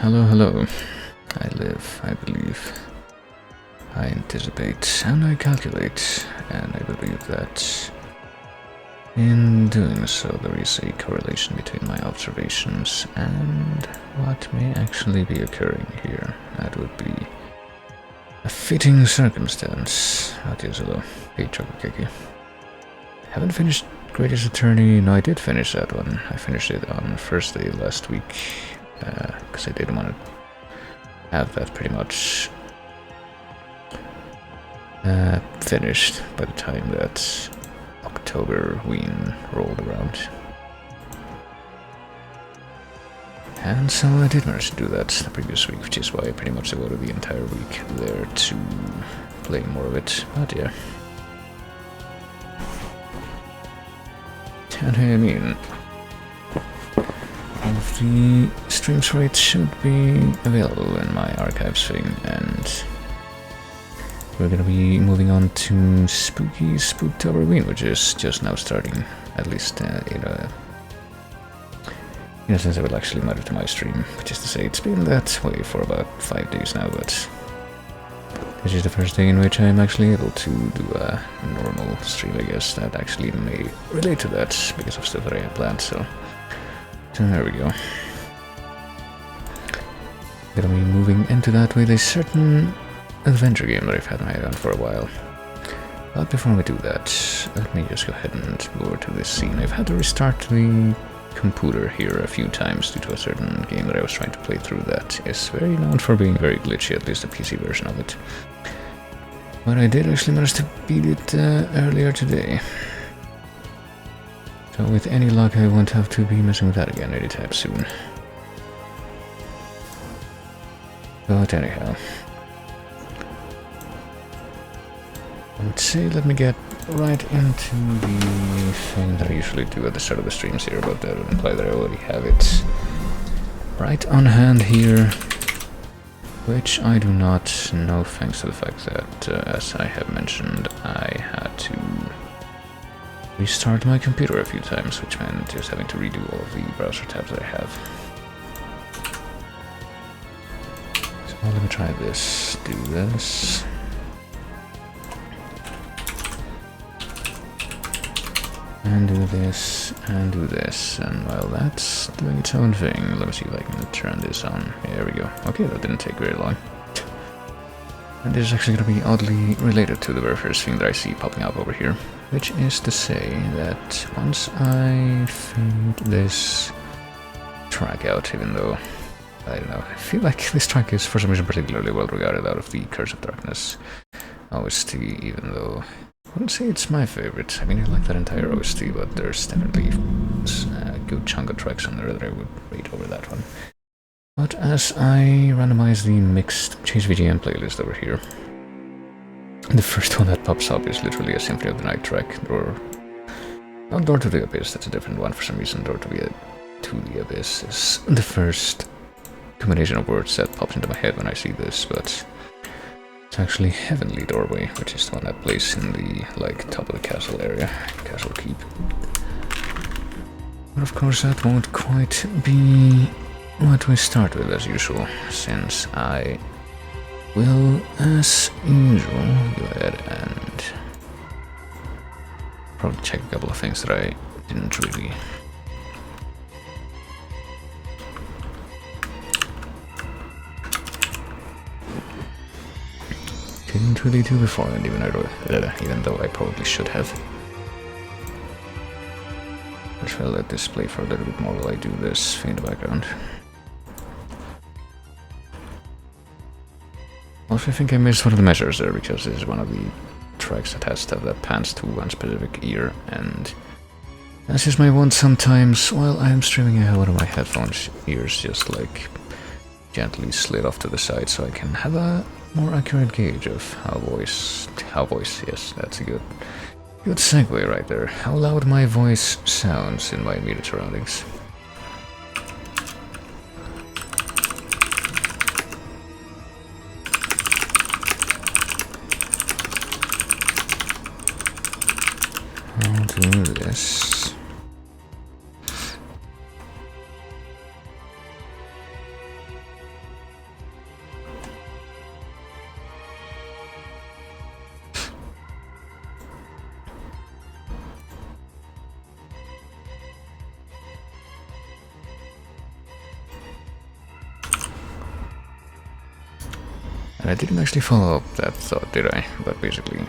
Hello, hello. I live, I believe. I anticipate and I calculate, and I believe that in doing so there is a correlation between my observations and what may actually be occurring here. That would be a fitting circumstance. Hello, hey Chokokeki. Haven't finished Greatest Attorney. No, I did finish that one. I finished it on first day last week, because I didn't want to have that pretty much finished by the time that Octoberween rolled around. And so I did manage to do that the previous week, which is why I pretty much devoted the entire week there to playing more of it. But yeah. And I mean, all of the streams rates should be available in my archives thing, and we're gonna be moving on to Spooky Spooktoberween, which is just now starting, at least in a sense I will actually matter to my stream, which is to say it's been that way for about 5 days now, but this is the first day in which I'm actually able to do a normal stream, I guess, that actually may relate to that because of stuff that I had planned, so there we go. Gonna be moving into that with a certain adventure game that I've had my eye on for a while. But before we do that, let me just go ahead and go over to this scene. I've had to restart the computer here a few times due to a certain game that I was trying to play through that is very known for being very glitchy, at least the PC version of it. But I did actually manage to beat it earlier today. So with any luck I won't have to be messing with that again anytime soon. But anyhow. I would say let me get right into the thing that I usually do at the start of the streams here, but that would imply that I already have it right on hand here, which I do not know, thanks to the fact that, as I have mentioned, I had to restart my computer a few times, which meant just having to redo all of the browser tabs that I have. So let me try this, do this. And do this, and do this, and while that's doing its own thing, let me see if I can turn this on. There we go. Okay, that didn't take very long. And this is actually going to be oddly related to the very first thing that I see popping up over here, which is to say that once I fade this track out, even though, I don't know, I feel like this track is for some reason particularly well regarded out of the Curse of Darkness OST, even though I wouldn't say it's my favorite. I mean, I like that entire OST, but there's definitely a good chunk of tracks on there that I would rate over that one. But as I randomize the mixed Chase VGM playlist over here, the first one that pops up is literally a Symphony of the Night track, or not Door to the Abyss, that's a different one for some reason. Door to the Abyss is the first combination of words that pops into my head when I see this, but it's actually Heavenly Doorway, which is the one that plays in the, like, top of the castle area, Castle Keep. But of course that won't quite be what we start with as usual, since I will, as usual, go ahead and probably check a couple of things that I didn't really do before, and even though I probably should have. I shall let this play for a little bit more while I do this in the background. Also, I think I missed one of the measures there, because this is one of the tracks that has stuff that pans to one specific ear, and as is my want sometimes, while I am streaming, I have one of my headphones ears just like gently slid off to the side so I can have a more accurate gauge of how voice, yes, that's a good segue right there, how loud my voice sounds in my immediate surroundings. I'll do this. And I didn't actually follow up that thought, did I? But basically,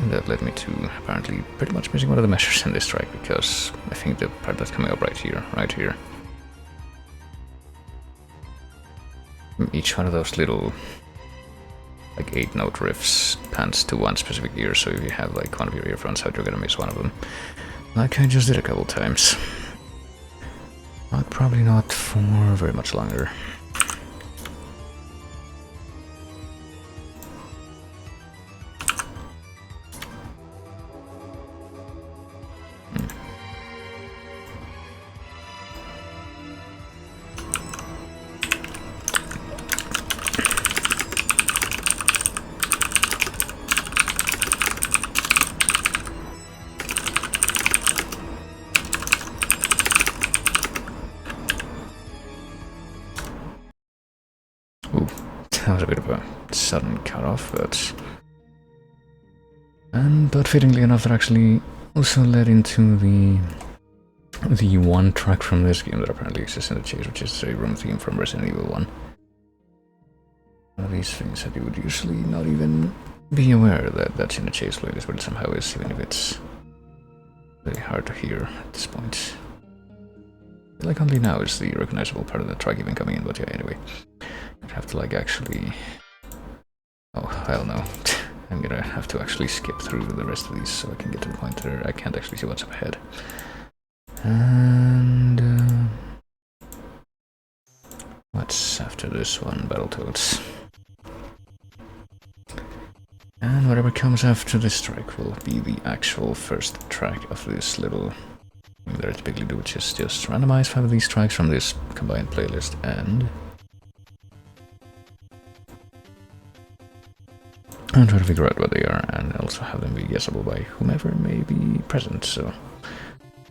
that led me to apparently pretty much missing one of the measures in this track, because I think the part that's coming up right here, each one of those little like 8-note riffs pans to one specific ear, so if you have like one of your earphones out, you're gonna miss one of them. Like I just did a couple times. But probably not for very much longer. That was a bit of a sudden cut-off, but fittingly enough, that actually also led into the one track from this game that apparently exists in the chase, which is a room theme from Resident Evil 1. One of these things that you would usually not even be aware that that's in the chase playlist, but it somehow is, even if it's really hard to hear at this point. Like only now is the recognizable part of the track even coming in, but yeah, anyway. I'd have to like actually... Oh, hell no. I'm gonna have to actually skip through the rest of these so I can get to the point where I can't actually see what's up ahead. And... what's after this one? Battletoads. And whatever comes after this track will be the actual first track of this little thing that I typically do, which is just randomize 5 of these tracks from this combined playlist and try to figure out what they are, and also have them be guessable by whomever may be present. So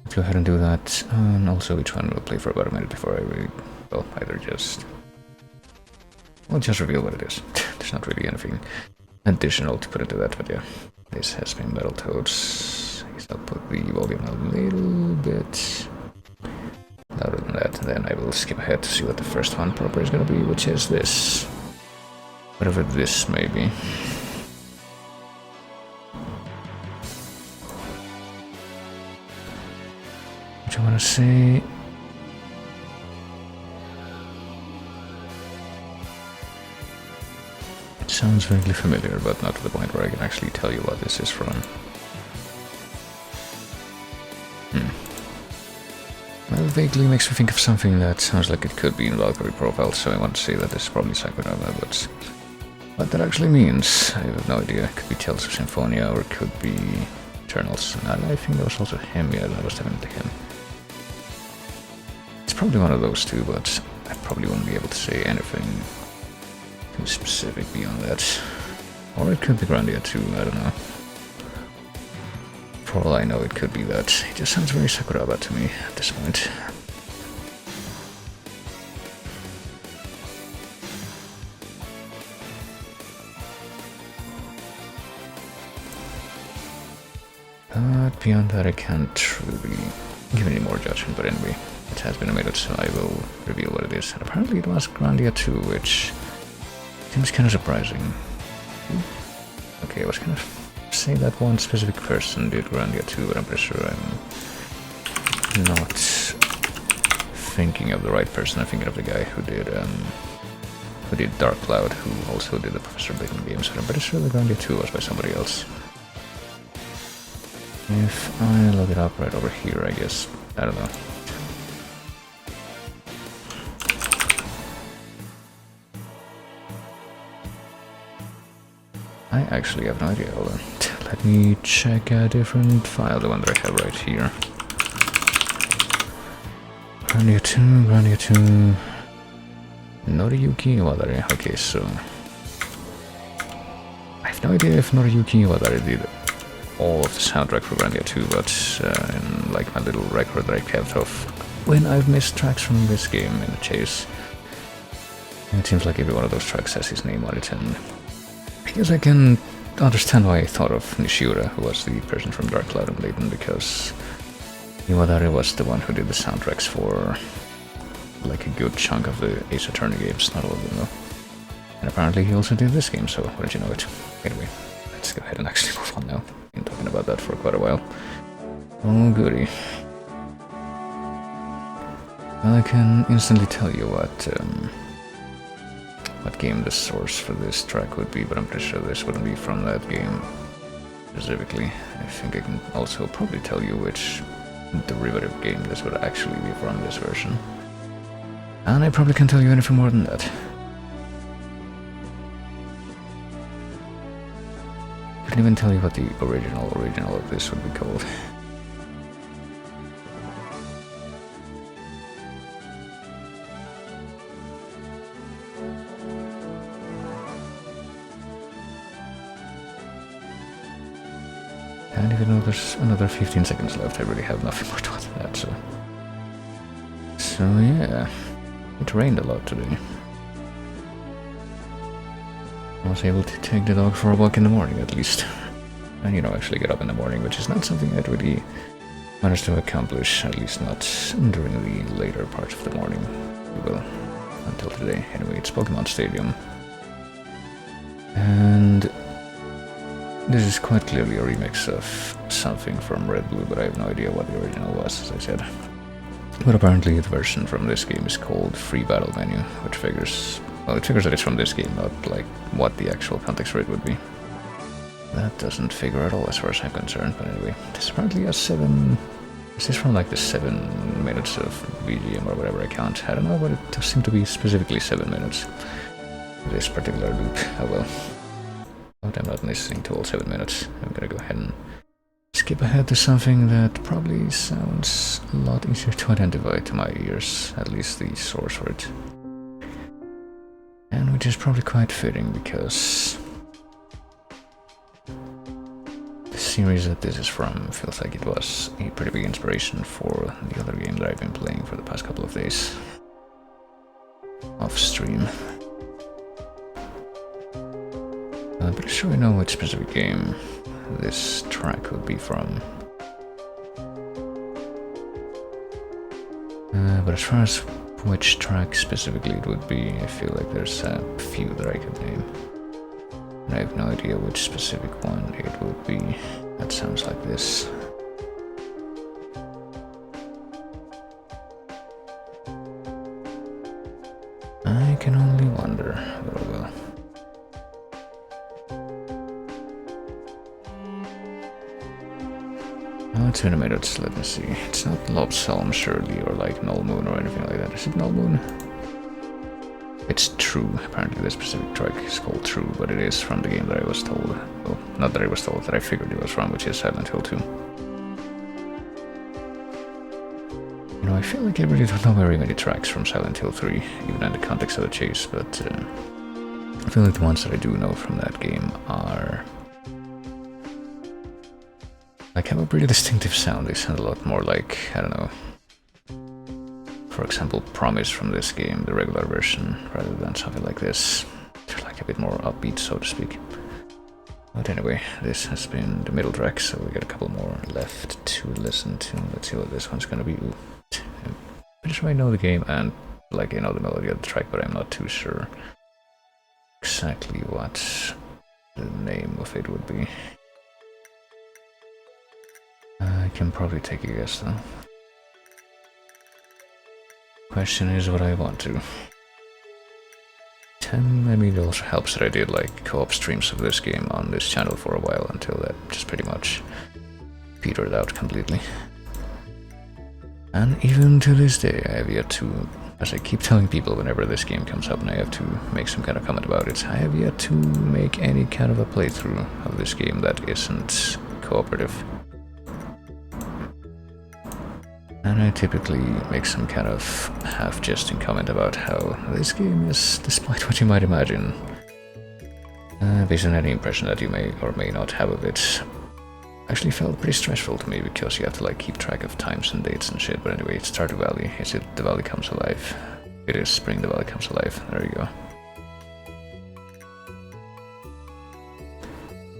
let's go ahead and do that, and also each one will play for about a minute before I really, well, either just... I'll just reveal what it is. There's not really anything additional to put into that, but yeah. This has been Battletoads. I guess I'll put the volume a little bit louder than that, and then I will skip ahead to see what the first one proper is gonna be, which is this. Whatever this may be. Which I want to say... It sounds vaguely familiar, but not to the point where I can actually tell you what this is from. Well, vaguely makes me think of something that sounds like it could be in Valkyrie Profile, so I want to say that this is probably Psychonova, but what that actually means, I have no idea. It could be Tales of Symphonia, or it could be Eternals. And I think that was also him, yeah, that was definitely him. It's probably one of those two, but I probably wouldn't be able to say anything too specific beyond that. Or it could be Grandia too, I don't know. For all I know, it could be that. It just sounds very Sakuraba to me at this point. But beyond that, I can't truly give any more judgment, but anyway, it has been a minute, so I will reveal what it is. And apparently it was Grandia 2, which seems kind of surprising. Okay, I was kind of say that one specific person did Grandia 2, but I'm pretty sure I'm not thinking of the right person. I'm thinking of the guy who did Dark Cloud, who also did the Professor Layton games, but I'm pretty sure the Grandia 2 was by somebody else. If I look it up right over here, I guess, I don't know. I actually have no idea. Hold on. Let me check a different file, the one that I have right here. Grandia 2, Noriyuki Iwadare. Okay, so I have no idea if Noriyuki Iwadare did all of the soundtrack for Grandia 2, but in like my little record that I kept of when I've missed tracks from this game in the chase, it seems like every one of those tracks has his name on it, and I guess I can understand why I thought of Nishiura, who was the person from Dark Cloud and Layton, because Iwadare was the one who did the soundtracks for like a good chunk of the Ace Attorney games, not all of them though. And apparently he also did this game, so wouldn't you know it? Anyway, let's go ahead and actually move on now. Been talking about that for quite a while. Oh goody. Well, I can instantly tell you what game the source for this track would be, but I'm pretty sure this wouldn't be from that game specifically. I think I can also probably tell you which derivative game this would actually be from, this version. And I probably can't tell you anything more than that. I couldn't even tell you what the original of this would be called. And even though there's another 15 seconds left, I really have nothing more to add than that, so yeah, it rained a lot today. I was able to take the dog for a walk in the morning at least. And actually get up in the morning, which is not something I'd really managed to accomplish, at least not during the later parts of the morning. Well, until today. Anyway, it's Pokemon Stadium. And this is quite clearly a remix of something from Red Blue, but I have no idea what the original was, as I said. But apparently the version from this game is called Free Battle Menu, which figures... well, it figures that it's from this game, not like what the actual context for it would be. That doesn't figure at all as far as I'm concerned, but anyway. This apparently has 7... Is this from like the 7 minutes of BGM or whatever I count? I don't know, but it does seem to be specifically 7 minutes. This particular loop, oh well. But I'm not listening to all 7 minutes. I'm gonna go ahead and skip ahead to something that probably sounds a lot easier to identify to my ears, at least the source for it. And which is probably quite fitting, because the series that this is from feels like it was a pretty big inspiration for the other game that I've been playing for the past couple of days off stream. I'm pretty sure I know which specific game this track would be from. But as far as which track specifically it would be, I feel like there's a few that I could name. And I have no idea which specific one it would be. That sounds like this. I can only wonder, but oh well. Oh, it's been a minute, let me see. It's not Lobsalm, surely, or like Null Moon or anything like that. Is it Null Moon? It's True. Apparently this specific track is called True, but it is from the game that I was told. Well, not that I was told, that I figured it was from, which is Silent Hill 2. I feel like I really don't know very many tracks from Silent Hill 3, even in the context of the chase, but I feel like the ones that I do know from that game are... like, have a pretty distinctive sound. They sound a lot more like, I don't know, for example, Promise from this game, the regular version, rather than something like this. They're like a bit more upbeat, so to speak. But anyway, this has been the middle track, so we got a couple more left to listen to. Let's see what this one's gonna be. Ooh. I'm pretty sure I know the game and like I know the melody of the track, but I'm not too sure exactly what the name of it would be. I can probably take a guess though. Question is what I want to. I mean, it also helps that I did like co-op streams of this game on this channel for a while until that just pretty much petered out completely. And even to this day, I have yet to, as I keep telling people whenever this game comes up and I have to make some kind of comment about it, I have yet to make any kind of a playthrough of this game that isn't cooperative. And I typically make some kind of half-jesting comment about how this game is, despite what you might imagine, based on any impression that you may or may not have of it, actually felt pretty stressful to me because you have to like keep track of times and dates and shit. But anyway, it's Stardew Valley. Is it The Valley Comes Alive? It is Spring The Valley Comes Alive. There you go.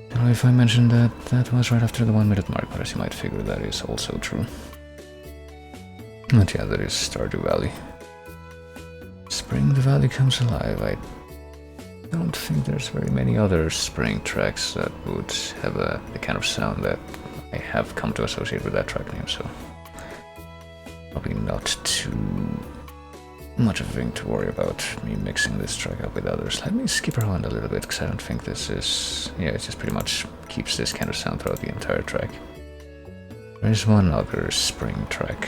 I don't know if I mentioned that that was right after the 1 minute mark, but as you might figure, that is also true. But yeah, that is Stardew Valley. Spring The Valley Comes Alive. I don't think there's very many other spring tracks that would have the kind of sound that I have come to associate with that track name, so probably not too much of a thing to worry about me mixing this track up with others. Let me skip around a little bit, because I don't think this is... yeah, it just pretty much keeps this kind of sound throughout the entire track. There's one other spring track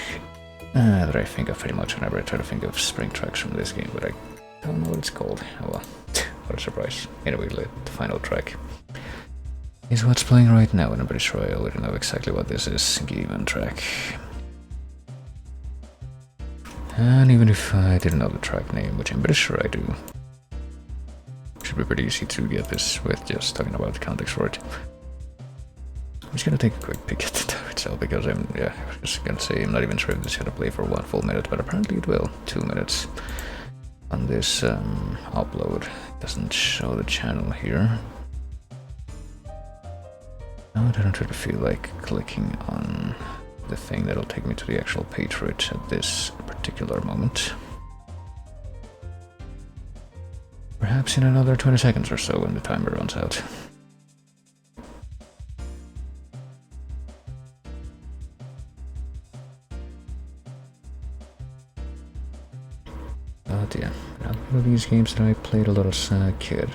that I think of pretty much whenever I try to think of spring tracks from this game, but I don't know what it's called. Oh well, what a surprise. Anyway, the final track is what's playing right now, and I'm pretty sure I already know exactly what this is, given track. And even if I didn't know the track name, which I'm pretty sure I do, it should be pretty easy to get this with just talking about the context for it. I'm just gonna take a quick peek at the time itself, because I was just gonna say I'm not even sure if this is gonna play for 1 full minute, but apparently it will. 2 minutes. On this upload, it doesn't show the channel here. No, I don't really feel like clicking on the thing that'll take me to the actual page for it at this particular moment. Perhaps in another 20 seconds or so when the timer runs out. But yeah, another one of these games that I played a lot as a kid.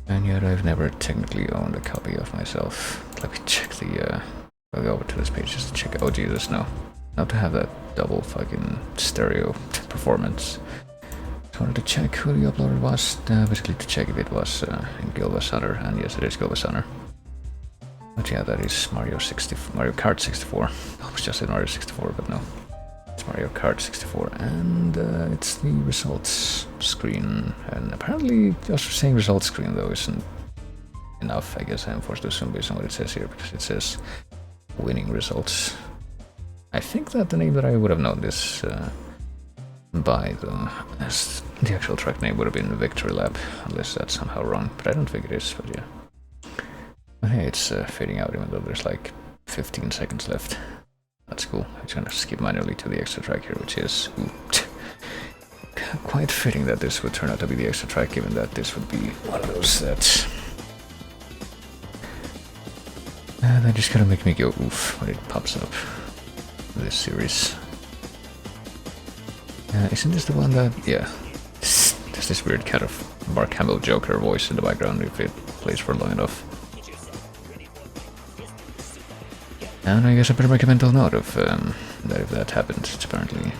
And yet I've never technically owned a copy of myself. Let me check the, I'll go over to this page just to check. Oh Jesus, no. Not to have that double fucking stereo performance. Just wanted to check who the uploader was. Basically to check if it was in Gilvasander, and yes, it is Gilvasander. But yeah, that is Mario Kart 64. I was just in Mario 64, but no. It's Mario Kart 64, and it's the results screen. And apparently, just saying results screen though isn't enough. I guess I'm forced to assume based on what it says here, because it says winning results. I think that the name that I would have known this by, though, as the actual track name would have been Victory Lap, unless that's somehow wrong. But I don't think it is. But yeah. But hey, it's fading out, even though there's like 15 seconds left. That's cool. I'm just gonna skip manually to the extra track here, which is quite fitting that this would turn out to be the extra track, given that this would be one of those that that just gotta make me go oof when it pops up. This series. Isn't this the one that, yeah, there's this weird kind of Mark Hamill Joker voice in the background if it plays for long enough. And I guess I better make a mental note of that if that happens. It's apparently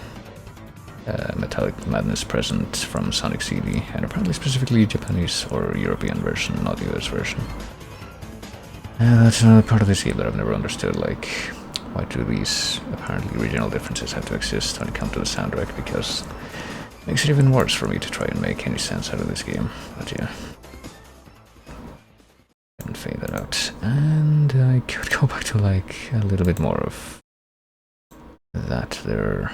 Metallic Madness present from Sonic CD, and apparently specifically Japanese or European version, not US version. And that's another part of this game that I've never understood, like, why do these apparently regional differences have to exist when it comes to the soundtrack, because it makes it even worse for me to try and make any sense out of this game. But yeah. And fade that out, and I could go back to like a little bit more of that there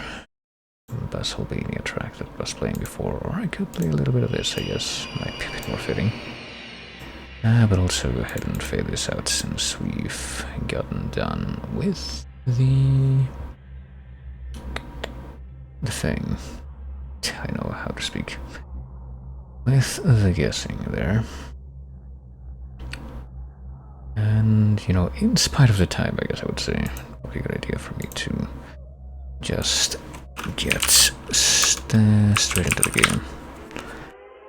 Bassylvania track that was playing before, or I could play a little bit of this, I guess, might be a bit more fitting. But also go ahead and fade this out since we've gotten done with the thing. I know how to speak. With the guessing there. And, you know, in spite of the time, I guess I would say, probably a good idea for me to just get straight into the game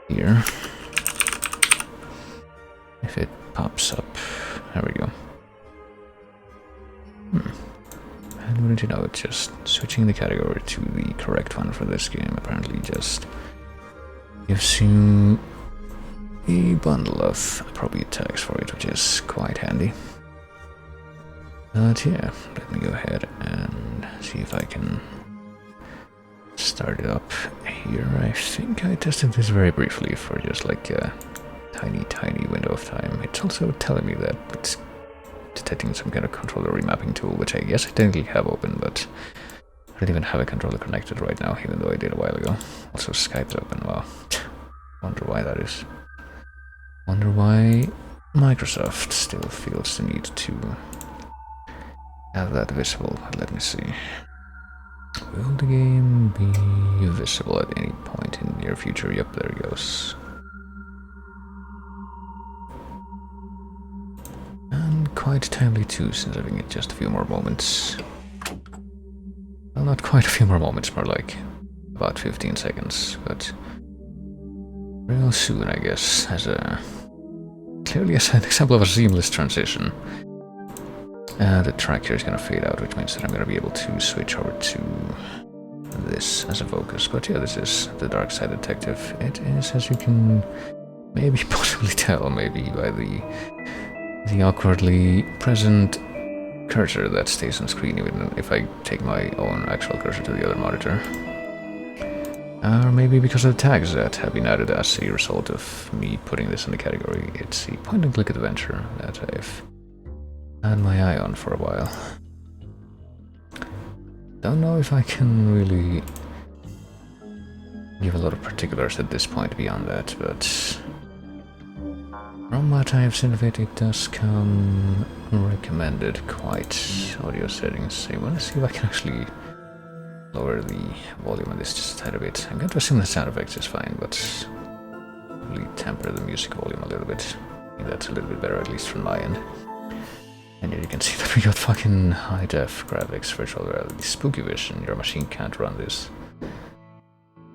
here. If it pops up, there we go. And wouldn't you know it, just switching the category to the correct one for this game apparently just gives you a bundle of appropriate tags for it, which is quite handy. But yeah, let me go ahead and see if I can start it up here. I think I tested this very briefly for just like a tiny window of time. It's also telling me that it's detecting some kind of controller remapping tool, which I guess I technically have open, but I don't even have a controller connected right now, even though I did a while ago. Also Skype's open, wow. Wonder why that is. Wonder why Microsoft still feels the need to have that visible. Let me see. Will the game be visible at any point in the near future? Yep, there it goes. And quite timely too, since I think it's just a few more moments. Well, not quite a few more moments, more like about 15 seconds, but real soon, I guess, clearly as an example of a seamless transition. The track here is going to fade out, which means that I'm going to be able to switch over to this as a focus. But yeah, this is the Darkside Detective. It is, as you can maybe possibly tell, maybe by the awkwardly present cursor that stays on screen, even if I take my own actual cursor to the other monitor. Or maybe because of the tags that have been added as a result of me putting this in the category. It's a point-and-click adventure that I've had my eye on for a while. Don't know if I can really give a lot of particulars at this point beyond that, but from what I've seen of it, it does come recommended quite audio settings. I want to see if I can actually lower the volume on this just a tiny bit. I'm going to assume the sound effects is fine, but probably temper the music volume a little bit. I think that's a little bit better, at least from my end. And here you can see that we got fucking high-def graphics, virtual reality, spooky vision. Your machine can't run this.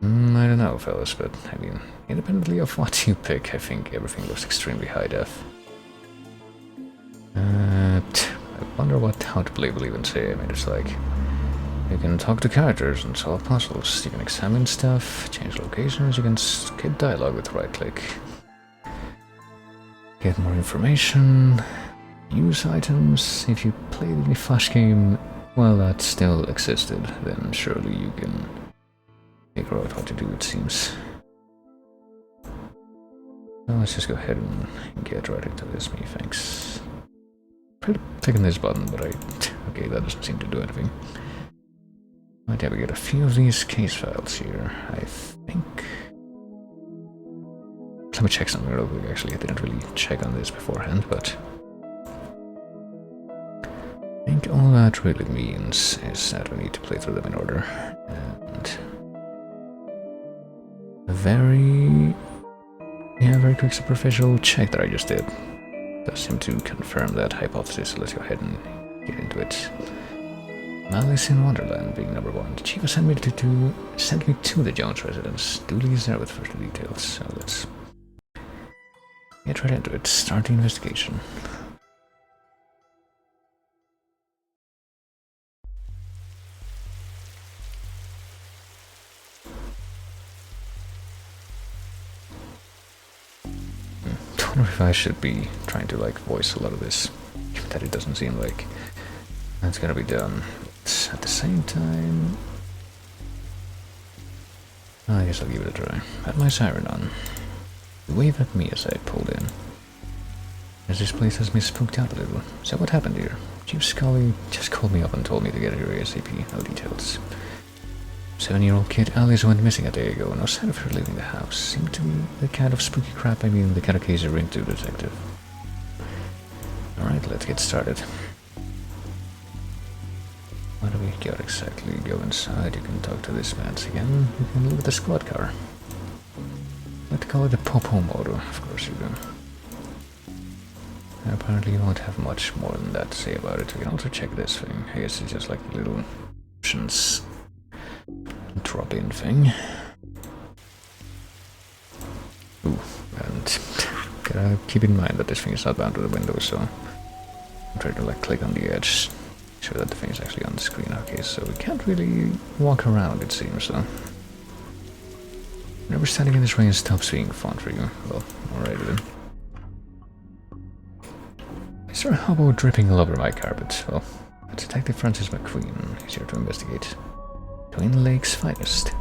I don't know, fellas, but I mean, independently of what you pick, I think everything looks extremely high-def. I wonder how to believe and say. I mean, it's like, you can talk to characters and solve puzzles, you can examine stuff, change locations, you can skip dialogue with right-click. Get more information, use items. If you played any Flash game while that still existed, then surely you can figure out what to do, it seems. Well, let's just go ahead and get right into this, thanks. Clicking this button, but okay, that doesn't seem to do anything. Might have to get a few of these case files here, I think. Let me check something real quick. Actually, I didn't really check on this beforehand, but I think all that really means is that we need to play through them in order. And a very quick superficial check that I just did does seem to confirm that hypothesis, so let's go ahead and get into it. Alice in Wonderland being number one. The chief has sent me to the Jones residence. Dooley is there with further details, so let's get right into it. Start the investigation. I wonder if I should be trying to like voice a lot of this, given that it doesn't seem like that's gonna be done. But at the same time, I guess I'll give it a try. Had my siren on. You waved at me as I pulled in. As this place has me spooked out a little. So what happened here? Chief Scully just called me up and told me to get here ASAP. No details. 7-year-old kid Alice went missing a day ago. No sign of her leaving the house. Seemed to be the kind of spooky crap, I mean the kind of case you're into, detective. Alright, let's get started. What do we got exactly? Go inside, you can talk to this man again. You can look at the squad car. Let's call it a Popo Moto, of course you do. Apparently you won't have much more than that to say about it. We can also check this thing. I guess it's just like a little options drop-in thing. Ooh, and gotta keep in mind that this thing is not bound to the window, so I'm trying to like click on the edge, sure that the thing is actually on the screen. Okay, so we can't really walk around, it seems, so whenever standing in this range stops being fun for you. Well, alright then. Is there a hobo dripping all over my carpet? Well, Detective Francis McQueen is here to investigate. Twin Lakes' finest.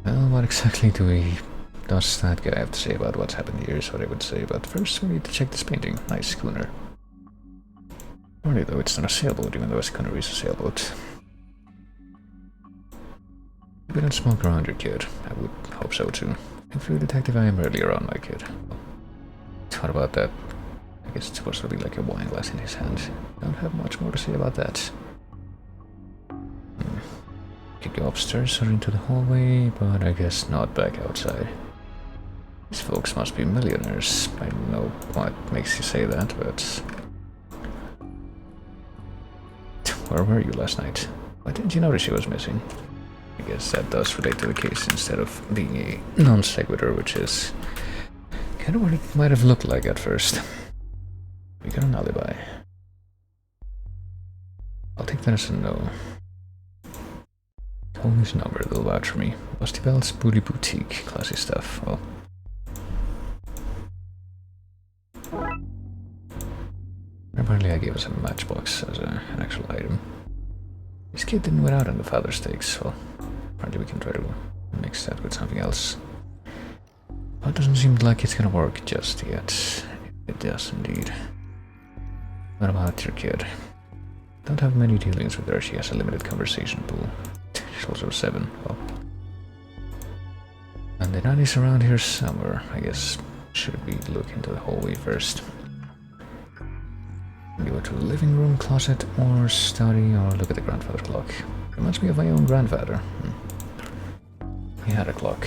Well, what exactly does that guy have to say about what's happened here is what I would say, but first we need to check this painting. Nice schooner. Only though it's not a sailboat, even though a schooner is a sailboat. You don't smoke around your kid. I would hope so too. If you're a detective, I am rarely around my kid. What about that guess it's supposed to be like a wine glass in his hand. Don't have much more to say about that. Could go upstairs or into the hallway, but I guess not back outside. These folks must be millionaires. I don't know what makes you say that, but... Where were you last night? Why didn't you notice she was missing? I guess that does relate to the case instead of being a non sequitur, which is kind of what it might have looked like at first. We got an alibi. I'll take that as a no. Call his number, they'll vouch for me. Busty Bells, Booty Boutique, classy stuff. Well. Apparently I gave us a matchbox as an actual item. This kid didn't win out on the father stakes. Well, apparently we can try to mix that with something else. But it doesn't seem like it's gonna work just yet. It does indeed. What about your kid? Don't have many dealings with her, she has a limited conversation pool. She's also 7, well. And the nanny's around here somewhere, I guess. Should we look into the hallway first? Go to the living room, closet, or study, or look at the grandfather clock. Reminds me of my own grandfather. He had a clock.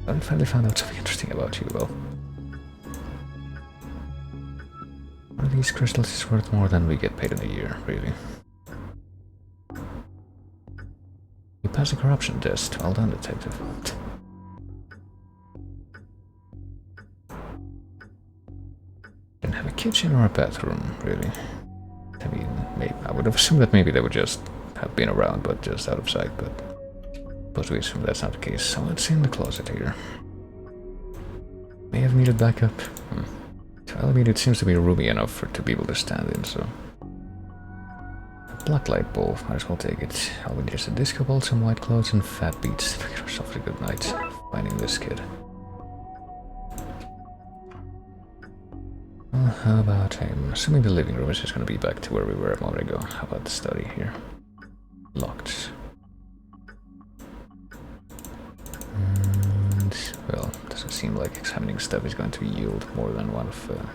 I finally found out something interesting about you, well. One of these crystals is worth more than we get paid in a year, really. You passed a corruption test. Well done, detective. Didn't have a kitchen or a bathroom, really. I mean, maybe, I would have assumed that maybe they would just have been around, but just out of sight, but... But we assume that's not the case. So what's in the closet here? May have needed backup. Well, I mean, it seems to be roomy enough for 2 people to stand in, so... A black light bulb, might as well take it. All we need is a disco ball, some white clothes, and fat beats. Figure ourselves a good night finding this kid. Well, how about him? Assuming the living room is just going to be back to where we were a moment ago. How about the study here? Locked. And, well, doesn't seem like examining stuff is going to yield more than one of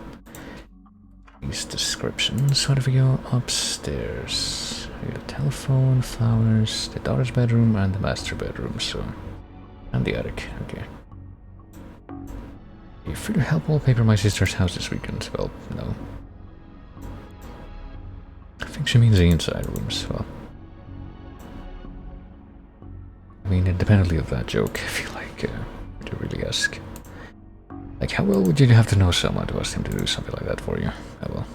these descriptions. What if we go upstairs? We got a telephone, flowers, the daughter's bedroom, and the master bedroom, so... And the attic, okay. Are you free to help wallpaper my sister's house this weekend? Well, no. I think she means the inside rooms, well. I mean, independently of that joke, I feel like, to really ask. Like, how well would you have to know someone to ask him to do something like that for you? Oh well.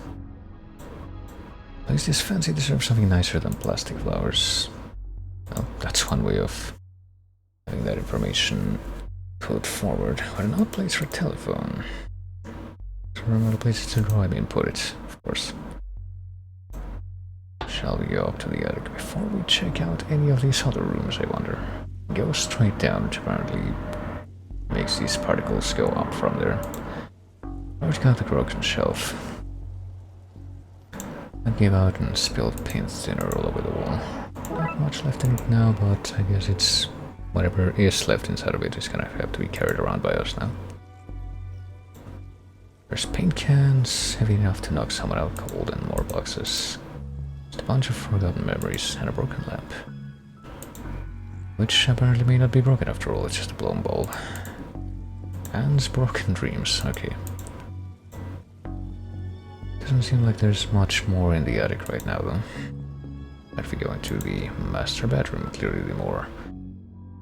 At least this fancy deserves something nicer than plastic flowers. Well, that's one way of having that information put forward. What an odd place for a telephone. So remote places to draw, I mean, put it, of course. Shall we go up to the attic before we check out any of these other rooms, I wonder? Go straight down, which apparently makes these particles go up from there. I've got the broken shelf. I gave out and spilled paint thinner all over the wall. Not much left in it now, but I guess it's... whatever is left inside of it is gonna have to be carried around by us now. There's paint cans, heavy enough to knock someone out cold, and more boxes. Just a bunch of forgotten memories and a broken lamp. Which apparently may not be broken after all, it's just a blown bulb. And broken dreams, okay. Doesn't seem like there's much more in the attic right now though. If we go into the master bedroom, clearly the more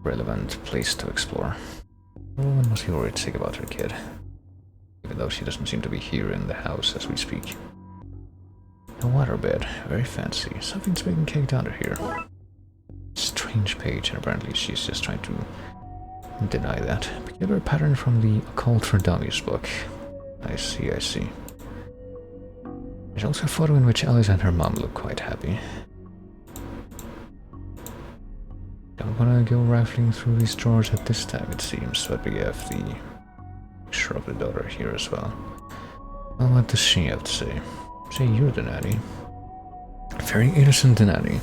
relevant place to explore. The woman must be worried sick about her kid. Even though she doesn't seem to be here in the house as we speak. A waterbed, very fancy. Something's being caked under here. Strange page, and apparently she's just trying to deny that. Peculiar pattern from the Occult for Dummies book. I see, I see. There's also a photo in which Alice and her mom look quite happy. Don't wanna go rifling through these drawers at this time, it seems, but we have the picture of the daughter here as well. Well, what does she have to say? Say you're the nanny. Very innocent nanny.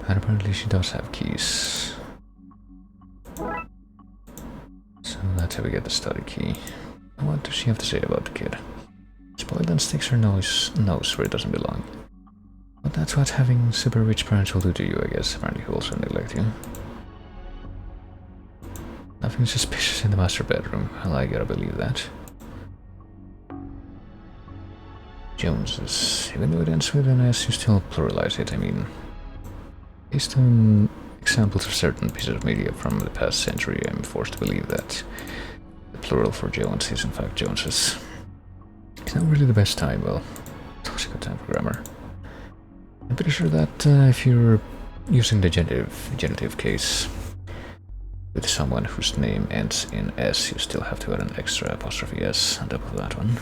And apparently she does have keys. So that until we get the study key. What does she have to say about the kid? Spoiled and sticks her nose where it doesn't belong. But that's what having super rich parents will do to you, I guess. Apparently who also neglect you. Nothing suspicious in the master bedroom. Well, I gotta believe that. Joneses. Even though it ends with an S, you still pluralize it. I mean, based on examples of certain pieces of media from the past century, I'm forced to believe that the plural for Jones is in fact Joneses. It's not really the best time, well, it's always a good time for grammar. I'm pretty sure that if you're using the genitive case with someone whose name ends in S, you still have to add an extra apostrophe S on top of that one.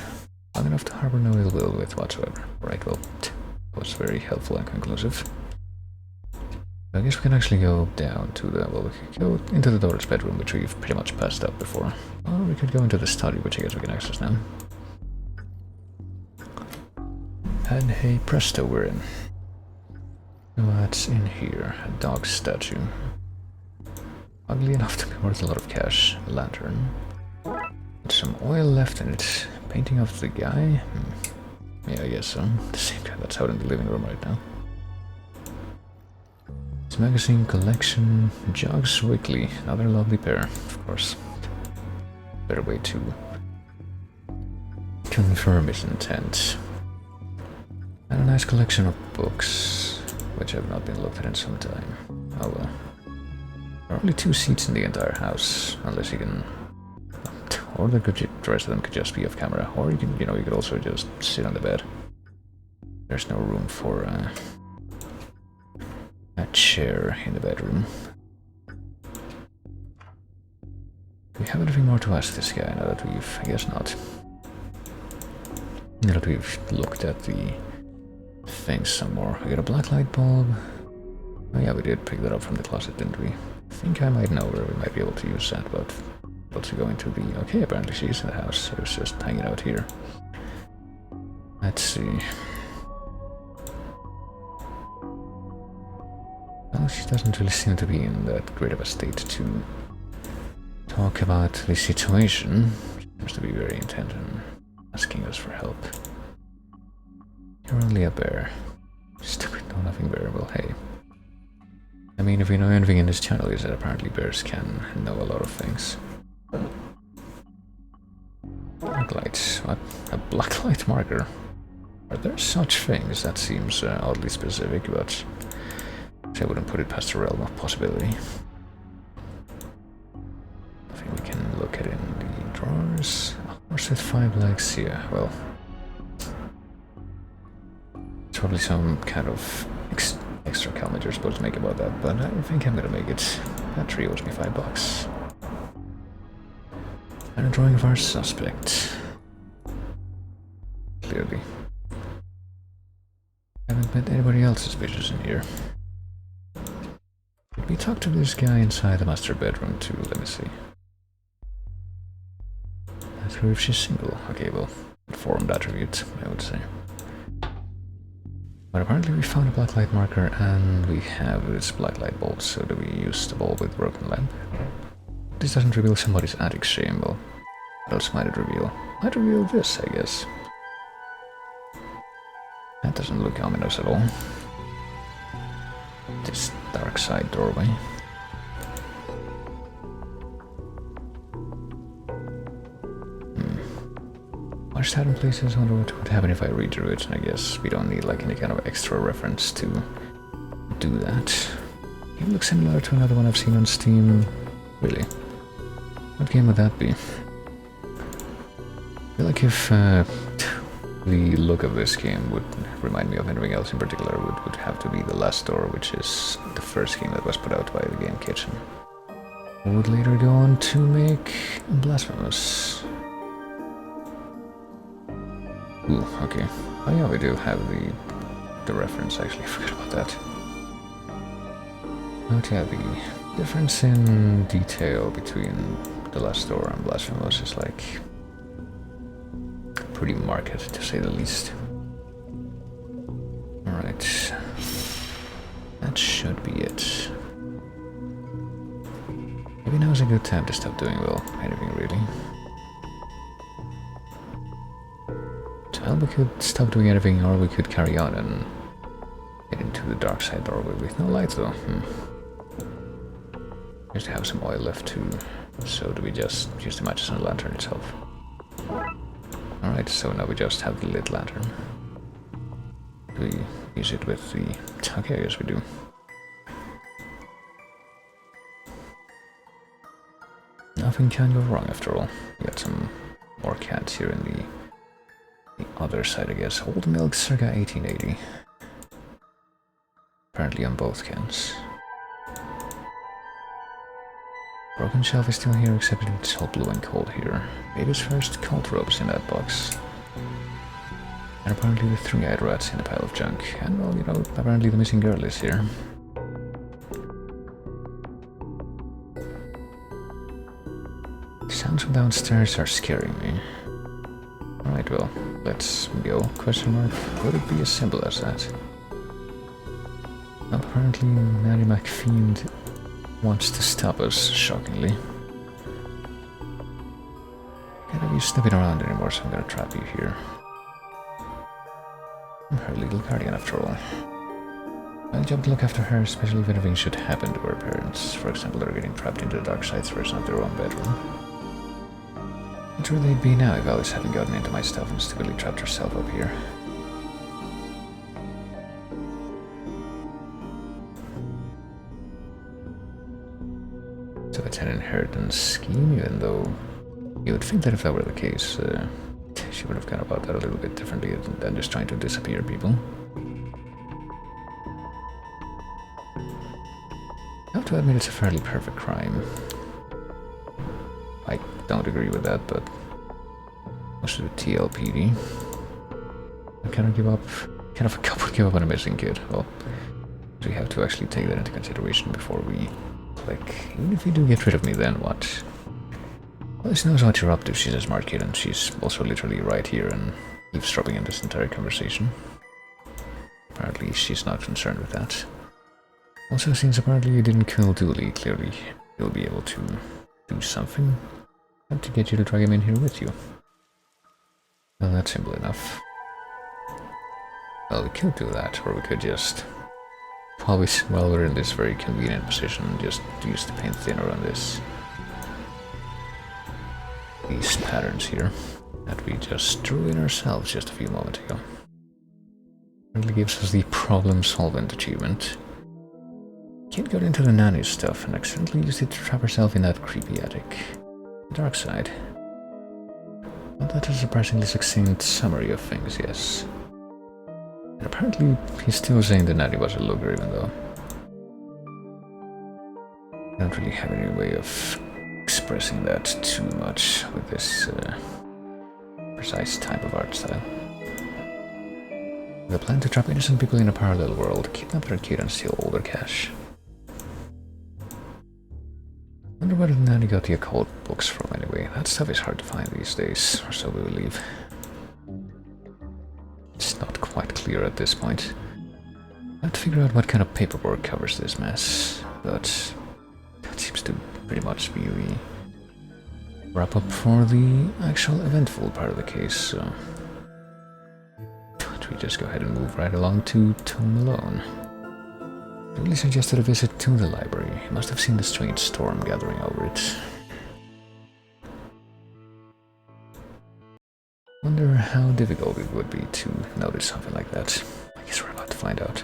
Long enough to harbor no ill will with whatsoever. Right, well, that was very helpful and conclusive. I guess we can actually go down to the, well, we could go into the daughter's bedroom, which we've pretty much passed up before. Or we could go into the study, which I guess we can access now. And hey presto, we're in. What's in here? A dog statue. Ugly enough to be worth a lot of cash. A lantern. With some oil left in it. Painting of the guy? Yeah, I guess so. The same guy that's out in the living room right now. This magazine collection. Jogs Weekly. Another lovely pair, of course. Better way to confirm his intent. And a nice collection of books, which have not been looked at in some time. Oh well. There are only 2 seats in the entire house, unless you can... Or the rest of them could just be off camera, or you can, you could also just sit on the bed. There's no room for a chair in the bedroom. Do we have anything more to ask this guy now that we've... I guess not. Now that we've looked at the things some more. We got a blacklight bulb. Oh yeah, we did pick that up from the closet, didn't we? I think I might know where we might be able to use that, but... to go into the... Okay, apparently she's in the house, so it's just hanging out here. Let's see. Well, she doesn't really seem to be in that great of a state to talk about the situation. She seems to be very intent on asking us for help. You're only a bear. Stupid know-nothing bear. Well, hey. I mean, if we know anything in this channel, is that apparently bears can know a lot of things. Blacklight. What? A blacklight marker? Are there such things? That seems oddly specific, but I wouldn't put it past the realm of possibility. I think we can look at it in the drawers. A horse with 5 legs, yeah, well. It's probably some kind of extra comment you're supposed to make about that, but I think I'm gonna make it. That tree owes me $5. And a drawing of our suspect. Clearly. Haven't met anybody else suspicious in here. Did we talk to this guy inside the master bedroom too? Let me see. Not sure if she's single. Okay, well, informed attribute, I would say. But apparently we found a blacklight marker and we have this blacklight bulb, so do we use the bulb with broken lamp? This doesn't reveal somebody's attic shame, well, what else might it reveal? Might reveal this, I guess. That doesn't look ominous at all. This dark side doorway. Watched that in places, I wonder what would happen if I redrew it. I guess we don't need like any kind of extra reference to do that. It looks similar to another one I've seen on Steam. Really? What game would that be? I feel like if the look of this game would remind me of anything else in particular, would have to be The Last Door, which is the first game that was put out by the Game Kitchen. Would later go on to make Blasphemous. Ooh, okay. Oh yeah, we do have the reference, actually, I forgot about that. But yeah, the difference in detail between The Last Door and Blasphemous is like pretty marked, to say the least. Alright. That should be it. Maybe now's a good time to stop doing, well, anything really. Well, we could stop doing anything, or we could carry on and get into the dark side doorway with no light though. Just have some oil left too. So do we just use the matches on the lantern itself? Alright, so now we just have the lit lantern. Do we use it with the... Okay, I guess we do. Nothing can go wrong after all. We got some more cats here in the other side, I guess. Old milk circa 1880. Apparently on both cans. Broken shelf is still here, except it's all blue and cold here. Baby's first cult ropes in that box. And apparently the three-eyed rat's in the pile of junk. And well, you know, apparently the missing girl is here. The sounds from downstairs are scaring me. Alright, well, let's go. Question mark. Would it be as simple as that? Apparently, Nanny McFiend wants to stop us, shockingly. Can't be sniffing around anymore, so I'm gonna trap you here. I'm her legal guardian, after all. My job to look after her, especially if anything should happen to her parents. For example, they're getting trapped into the dark side's version of their own bedroom. What would they'd be now if Alice hadn't gotten into my stuff and stupidly trapped herself up here? So it's an inheritance scheme, even though you would think that if that were the case, she would have gone about that a little bit differently than just trying to disappear people. I have to admit it's a fairly perfect crime. I don't agree with that, but most of the TLPD. I cannot give up. Kind of a couple give up on a missing kid. Well, we have to actually take that into consideration before we click. Even if you do get rid of me, then what? Well, she knows what you're up to. She's a smart kid, and she's also literally right here and eavesdropping in this entire conversation. Apparently, she's not concerned with that. Also, since apparently you didn't kill Dooley, clearly you'll be able to do something to get you to drag him in here with you. Well, that's simple enough. Well, we could do that, or we could just... while we're in this very convenient position, just use the paint thinner on this. These patterns here that we just drew in ourselves just a few moments ago. Really gives us the problem solvent achievement. Kid got into the nanny stuff and accidentally used it to trap herself in that creepy attic. Dark side. Well, that's a surprisingly succinct summary of things, yes. And apparently he's still saying the nanny was a looker, even though I don't really have any way of expressing that too much with this precise type of art style. The plan to trap innocent people in a parallel world, kidnap their kid and steal all their cash. Wonder where the nanny got the occult books from anyway. That stuff is hard to find these days, or so we believe. It's not quite clear at this point. I have to figure out what kind of paperwork covers this mess, but that seems to pretty much be the wrap up for the actual eventful part of the case, so we just go ahead and move right along to Malone. Really suggested a visit to the library. He must have seen the strange storm gathering over it. Wonder how difficult it would be to notice something like that. I guess we're about to find out.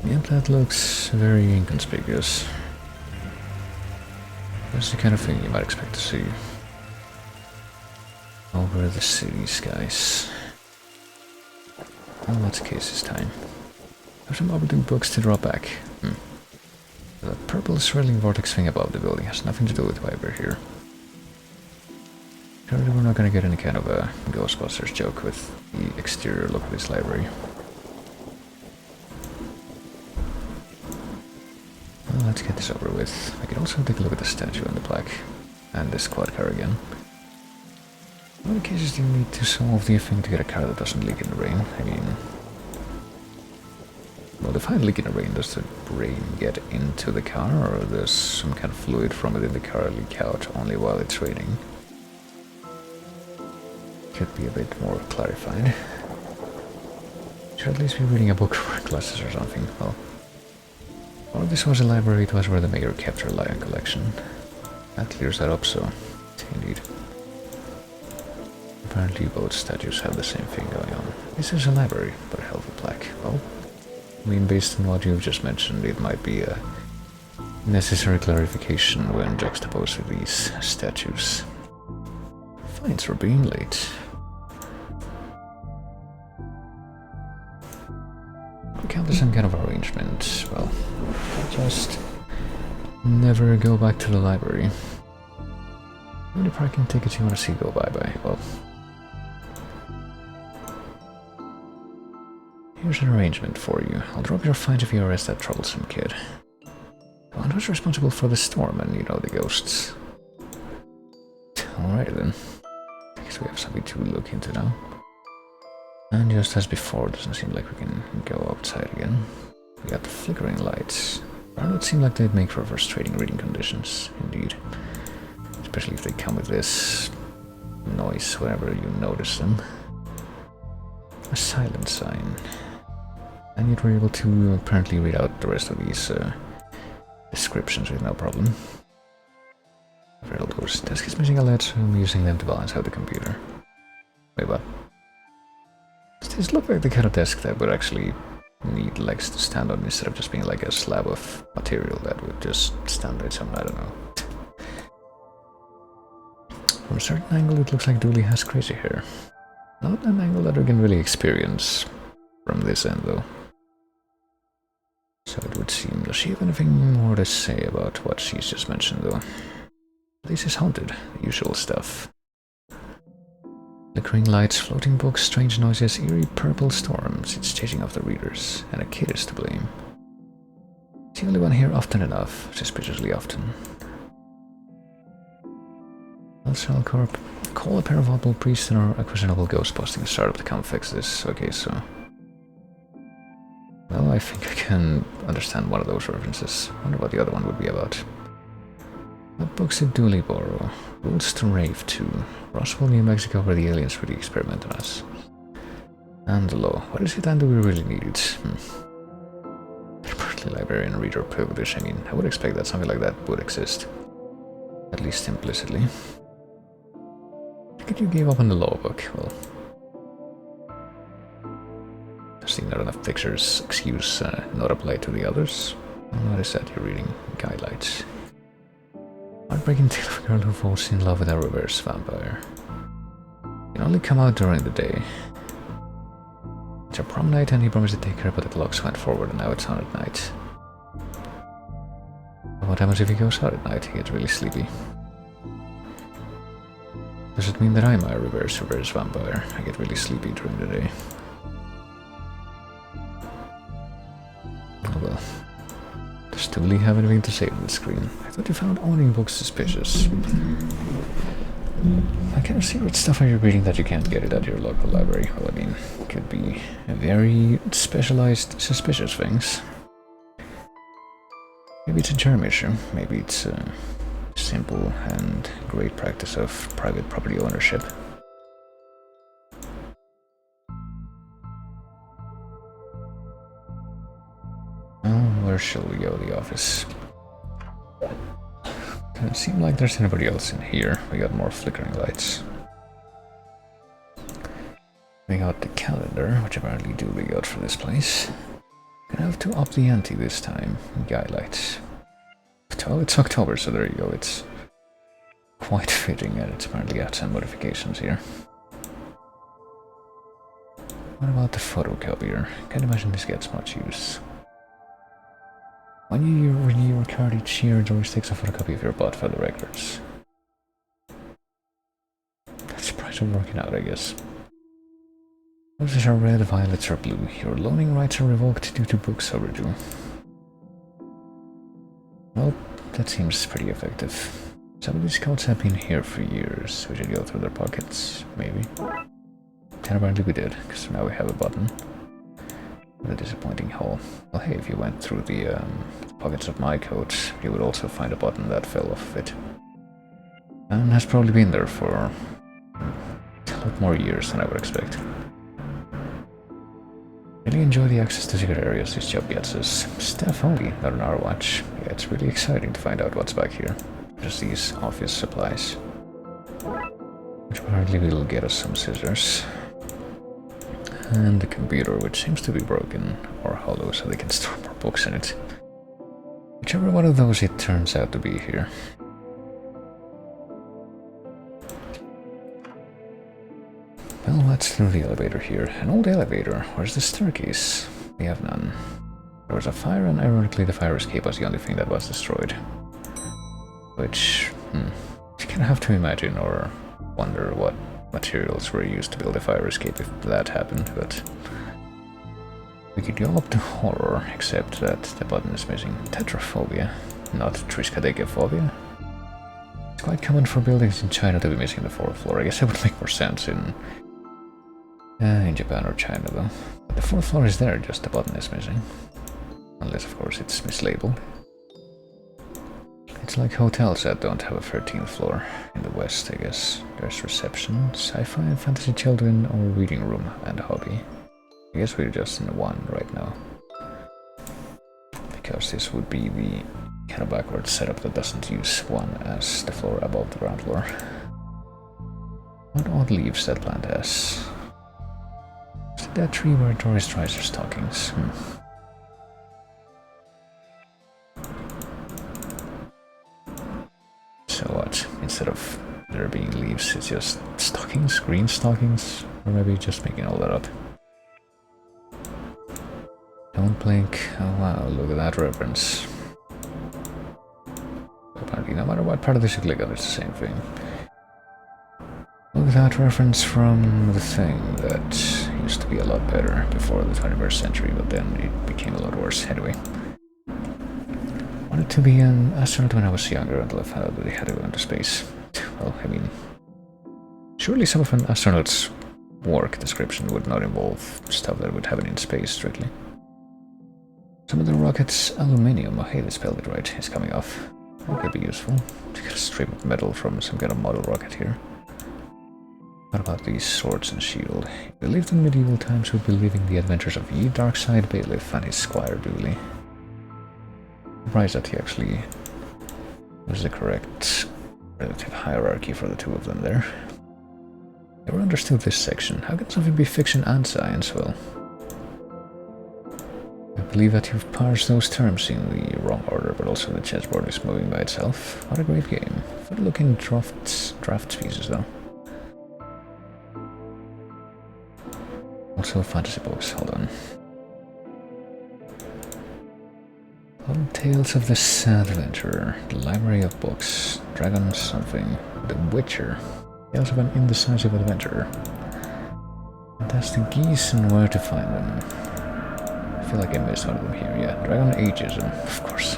Yep, that looks very inconspicuous. That's the kind of thing you might expect to see over the city skies. Well, that's the case this time. Have some Overton books to draw back. The purple swirling vortex thing above the building has nothing to do with why we're here. Surely we're not gonna get any kind of a Ghostbusters joke with the exterior look of this library. Well, let's get this over with. I can also take a look at the statue on the plaque. And the squad car again. In many cases you need to solve the thing to get a car that doesn't leak in the rain. I mean... Well, if I leak in the rain, does the rain get into the car, or does some kind of fluid from within the car leak out only while it's raining? Could be a bit more clarified. Should at least be reading a book for classes or something. Well, or if this was a library, it was where the mayor kept her lion collection. That clears that up, so indeed. Apparently both statues have the same thing going on. This is a library, but a hell of a plaque. Well, I mean, based on what you've just mentioned, it might be a necessary clarification when juxtaposed with these statues. Fines for being late. We count as some kind of arrangement. Well, just never go back to the library. How many parking tickets you want to see go bye-bye? Well, here's an arrangement for you. I'll drop your fines if you arrest that troublesome kid. Well, and who's responsible for the storm and, you know, the ghosts? Alright then. I guess we have something to look into now. And just as before, it doesn't seem like we can go outside again. We got the flickering lights. Well, it seemed like they'd make for frustrating reading conditions, indeed. Especially if they come with this noise whenever you notice them. A silent sign. And yet we're able to apparently read out the rest of these descriptions with no problem. Riddle doors. Desk is missing a LED, so I'm using them to balance out the computer. Wait, what? Does this look like the kind of desk that would actually need legs to stand on instead of just being like a slab of material that would just stand on its own? I don't know. From a certain angle it looks like Dooley has crazy hair. Not an angle that we can really experience from this end though. So it would seem, does she have anything more to say about what she's just mentioned though? This is haunted, the usual stuff. Flickering lights, floating books, strange noises, eerie purple storms. It's chasing off the readers, and a kid is to blame. It's the only one here often enough, suspiciously often. Also, I'll call a pair of oddball priests and a questionable ghost posting a startup to come fix this. Okay, so... Well, I think I can understand one of those references. I wonder what the other one would be about. What books did Dooley borrow? Rules to Rave 2. Roswell, New Mexico, where the aliens really experiment on us. And the law. What is it and do we really need it? Partly librarian, reader, privilege. I mean, I would expect that something like that would exist. At least implicitly. I think you gave up on the law book. Well... Seeing not enough pictures, excuse not apply to the others. What is that you're reading? Guidelines. Heartbreaking tale of a girl who falls in love with a reverse vampire. Can only come out during the day. It's a prom night and he promised to take her, but the clocks went forward and now it's on at night. What happens if he goes out at night? He gets really sleepy. Does it mean that I'm a reverse vampire? I get really sleepy during the day. Oh well. Does Dooley have anything to say on the screen? I thought you found owning books suspicious. I kind of secret stuff are you reading that you can't get it at your local library. Well, I mean, it could be very specialized suspicious things. Maybe it's a germ issue. Maybe it's a simple and great practice of private property ownership. Where shall we go? The office. Doesn't seem like there's anybody else in here. We got more flickering lights. We got the calendar, which apparently Dooley got for this place. Gonna have to up the ante this time. Guy lights. Oh, it's October, so there you go. It's quite fitting, and it's apparently got some modifications here. What about the photocopier? Can't imagine this gets much use. When you renew your card each year, it always takes a photocopy of your bought for the records. That's the price of working out, I guess. Roses are red, violets are blue. Your loaning rights are revoked due to books overdue. Well, that seems pretty effective. Some of these codes have been here for years. We should go through their pockets, maybe. And apparently we did, because now we have a button. What a disappointing haul. Well, hey, if you went through the pockets of my coat, you would also find a button that fell off of it. And has probably been there for a lot more years than I would expect. Really enjoy the access to secret areas this job gets us. Staff only, not on our watch. Yeah, it's really exciting to find out what's back here. Just these office supplies. Which apparently will get us some scissors. And the computer, which seems to be broken or hollow, so they can store more books in it. Whichever one of those it turns out to be here. Well, let's through the elevator here. An old elevator. Where's the staircase? We have none. There was a fire, and ironically the fire escape was the only thing that was destroyed. Which, you kind of have to imagine or wonder what materials were used to build a fire escape if that happened, but we could go up to horror, except that the button is missing. Tetraphobia, not triskaidekaphobia. It's quite common for buildings in China to be missing the fourth floor. I guess it would make more sense in Japan or China, though. But the fourth floor is there, just the button is missing. Unless, of course, it's mislabeled. It's like hotels that don't have a 13th floor in the West, I guess. There's reception, sci-fi and fantasy children, or reading room and hobby. I guess we're just in one right now. Because this would be the kind of backwards setup that doesn't use one as the floor above the ground floor. What odd leaves that plant has. Is it that tree where Doris dries her stockings? So what? Instead of there being leaves, it's just stockings? Green stockings? Or maybe just making all that up. Don't blink. Oh wow, look at that reference. Apparently, no matter what part of this you click on, it's the same thing. Look at that reference from the thing that used to be a lot better before the 21st century, but then it became a lot worse anyway. Wanted to be an astronaut when I was younger until I found out that they had to go into space. Well, I mean, surely some of an astronaut's work description would not involve stuff that would happen in space strictly. Some of the rocket's aluminium, oh hey, they spelled it right, is coming off. That could be useful to get a strip of metal from some kind of model rocket here. What about these swords and shield? If we lived in medieval times, we'd be living the adventures of ye Darkside Bailiff and his squire Dooley. Surprised that he actually was the correct relative hierarchy for the two of them there. Never understood this section. How can something be fiction and science? Well, I believe that you've parsed those terms in the wrong order, but also the chessboard is moving by itself. What a great game. Good looking draft pieces though. Also fantasy books, hold on. Old Tales of the Sad Adventurer, the Library of Books, Dragon something, The Witcher, Tales of an Indecisive Adventurer. Fantastic Geese and Where to Find Them. I feel like I missed one of them here, yeah. Dragon Ageism, of course.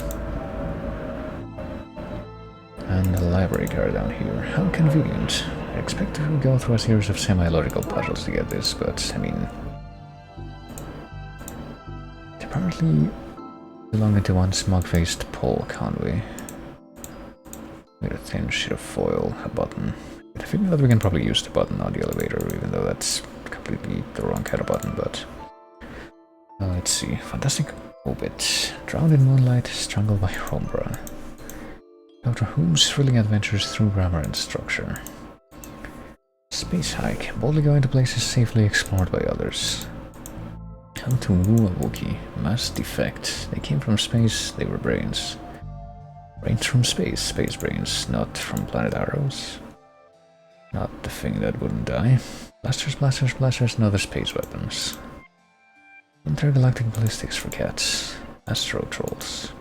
And the library card down here. How convenient. I expect to go through a series of semi-logical puzzles to get this, but I mean... apparently belonging to one smug-faced Paul Conway. With a thin sheet of foil, a button. I figure that we can probably use the button on the elevator, even though that's completely the wrong kind of button, but... let's see. Fantastic Obit. Drowned in moonlight, strangled by Rombra. Dr. Whom's thrilling adventures through grammar and structure. Space hike. Boldly going to places safely explored by others. How to woo a Wookiee. Mass defect. They came from space, they were brains. Brains from space, space brains, not from planet Arrows. Not the thing that wouldn't die. Blasters, blasters, blasters, and other space weapons. Intergalactic ballistics for cats. Astro trolls.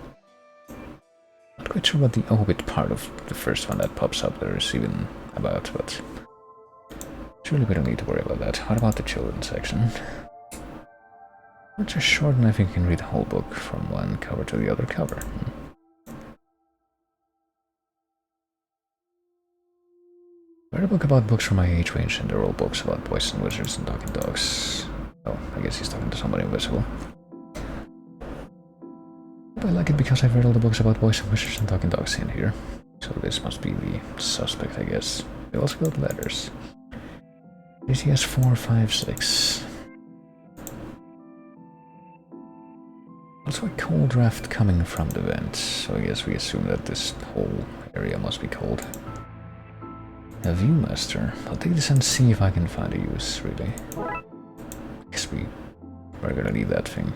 Not quite sure what the Obit part of the first one that pops up there is even about, but surely we don't need to worry about that. What about the children's section? Words are short and I think you can read the whole book from one cover to the other cover. book about books from my age range, and they're all books about boys and wizards and talking dogs. Oh, I guess he's talking to somebody invisible. But I like it because I've read all the books about boys and wizards and talking dogs in here. So this must be the suspect, I guess. They also got letters. DCS 456. Also a cold draft coming from the vent, so I guess we assume that this whole area must be cold. A Viewmaster. I'll take this and see if I can find a use, really. Guess we're gonna need that thing.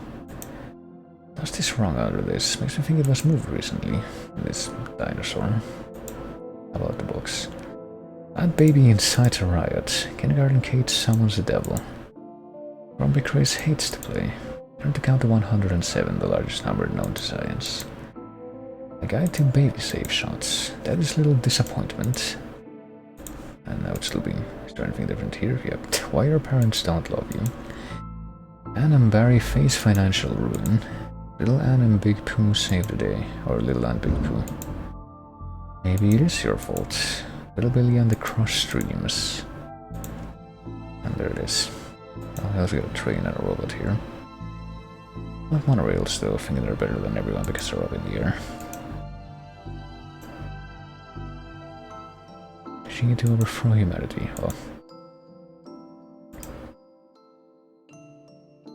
What's this wrong under this? Makes me think it was moved recently. This dinosaur. How about the books? That baby incites a riot. Kindergarten Kate summons the devil. Grumpy Chris hates to play. Learn to count to 107, the largest number known to science. A guide to baby safe shots. That is little disappointment. And now it's looping. Is there anything different here? Yep. Why your parents don't love you. Anne and Barry face financial ruin. Little Anne and Big Pooh save the day. Or Little Anne Big Pooh. Maybe it is your fault. Little Billy and the Cross Streams. And there it is. Well, I also got a train and a robot here. Not monorails though, thinking they're better than everyone because they're up in the air. She need to overthrow humanity. Oh.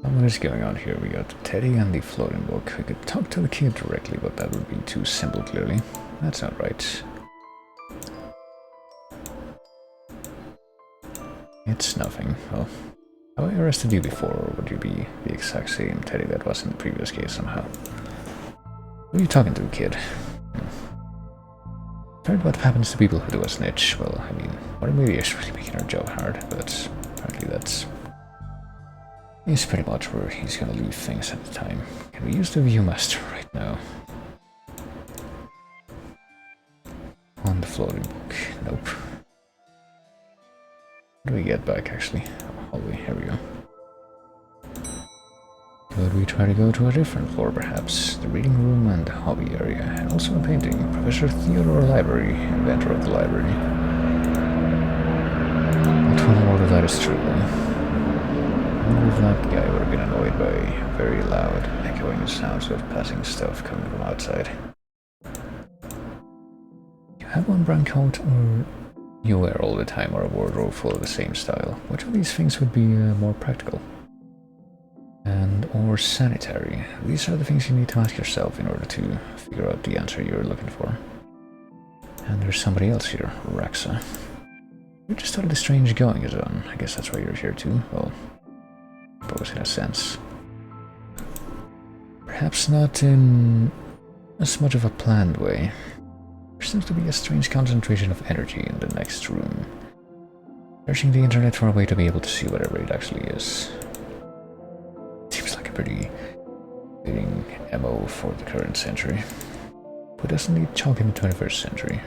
What is going on here? We got Teddy and the floating book. We could talk to the kid directly, but that would be too simple, clearly. That's not right. It's nothing. Well, have I arrested you before, or would you be the exact same Teddy that was in the previous case somehow? Who are you talking to, kid? Heard what happens to people who do a snitch. Well, I mean, Mother Media is really making her job hard, but apparently that's pretty much where he's gonna leave things at the time. Can we use the Viewmaster right now? On the floating book. Nope. What do we get back, actually? Oh, hallway. Here we go. Could we try to go to a different floor, perhaps? The reading room and the hobby area. And also a painting. Professor Theodore Library, inventor of the library. Not one more of that is true, though. I wonder if that guy would have been annoyed by very loud, echoing sounds of passing stuff coming from outside. You have one brown coat, or you wear all the time, or a wardrobe full of the same style. Which of these things would be more practical? And or sanitary? These are the things you need to ask yourself in order to figure out the answer you're looking for. And there's somebody else here, Raxa. You just started a strange goings on. I guess that's why you're here too. Well, both in a sense. Perhaps not in as much of a planned way. There seems to be a strange concentration of energy in the next room. Searching the internet for a way to be able to see whatever it actually is. Seems like a pretty fitting MO for the current century. Who doesn't need chalk in the 21st century?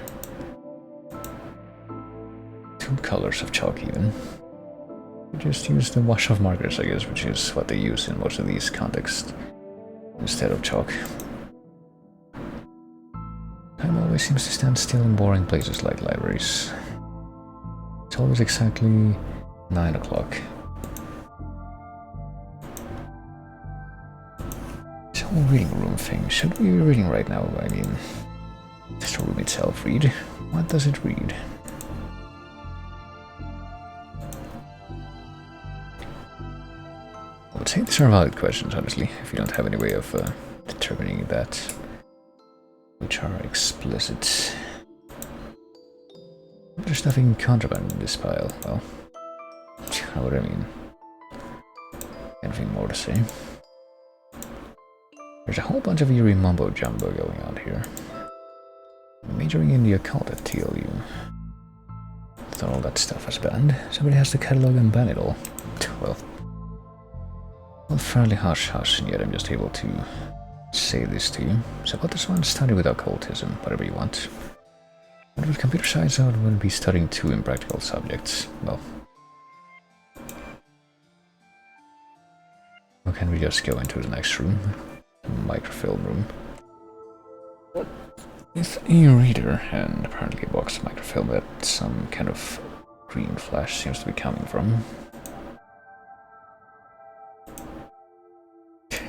2 colors of chalk even. We just use the wash of markers, I guess, which is what they use in most of these contexts, instead of chalk. Time always seems to stand still in boring places like libraries. It's always exactly 9 o'clock. This whole reading room thing, should we be reading right now? I mean, does the room itself read? What does it read? I would say these are valid questions, honestly, if you don't have any way of determining that, which are explicit. There's nothing contraband in this pile. Well, you know what I mean. Anything more to say? There's a whole bunch of eerie mumbo-jumbo going on here. Majoring in the occult at TLU. Thought all that stuff was banned. Somebody has to catalog and ban it all. Well, fairly hush-hush, and yet I'm just able to say this to you. So what does one study with occultism? Whatever you want. But with computer science, I wouldn't be studying 2 impractical subjects. Well. Or can we just go into the next room? Microfilm Room. With a reader and apparently a box of microfilm at some kind of green flash seems to be coming from.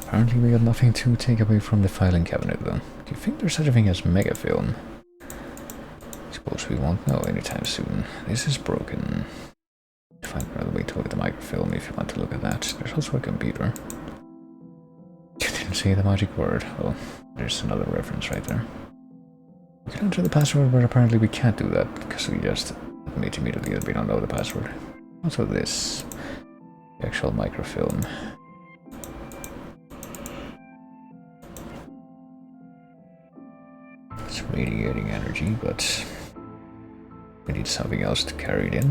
Apparently we got nothing to take away from the filing cabinet though. Do you think there's such a thing as megafilm? Suppose we won't know anytime soon. This is broken. Find another way to look at the microfilm if you want to look at that. There's also a computer. You didn't say the magic word. Well, there's another reference right there. We can enter the password, but apparently we can't do that because we just admit immediately that we don't know the password. Also this. The actual microfilm. It's radiating energy, but we need something else to carry it in.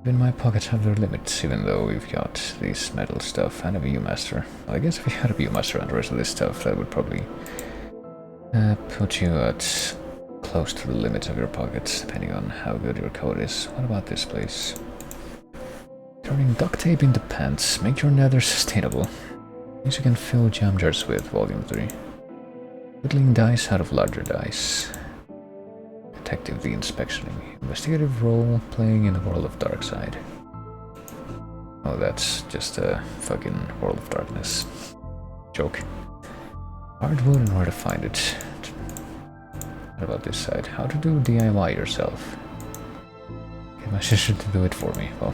Even my pockets have their limits, even though we've got this metal stuff and a Viewmaster. Well, I guess if you had a Viewmaster and the rest of this stuff, that would probably put you at close to the limits of your pockets, depending on how good your code is. What about this place? Turning duct tape into pants, make your nether sustainable. Things you can fill jam jars with, Volume 3. Whittling dice out of larger dice. Detective the inspectioning. Investigative role playing in the world of Darkside. Oh, that's just a fucking World of Darkness joke. Hardwood and where to find it. What about this side? How to do DIY yourself. Get my sister to do it for me. Well,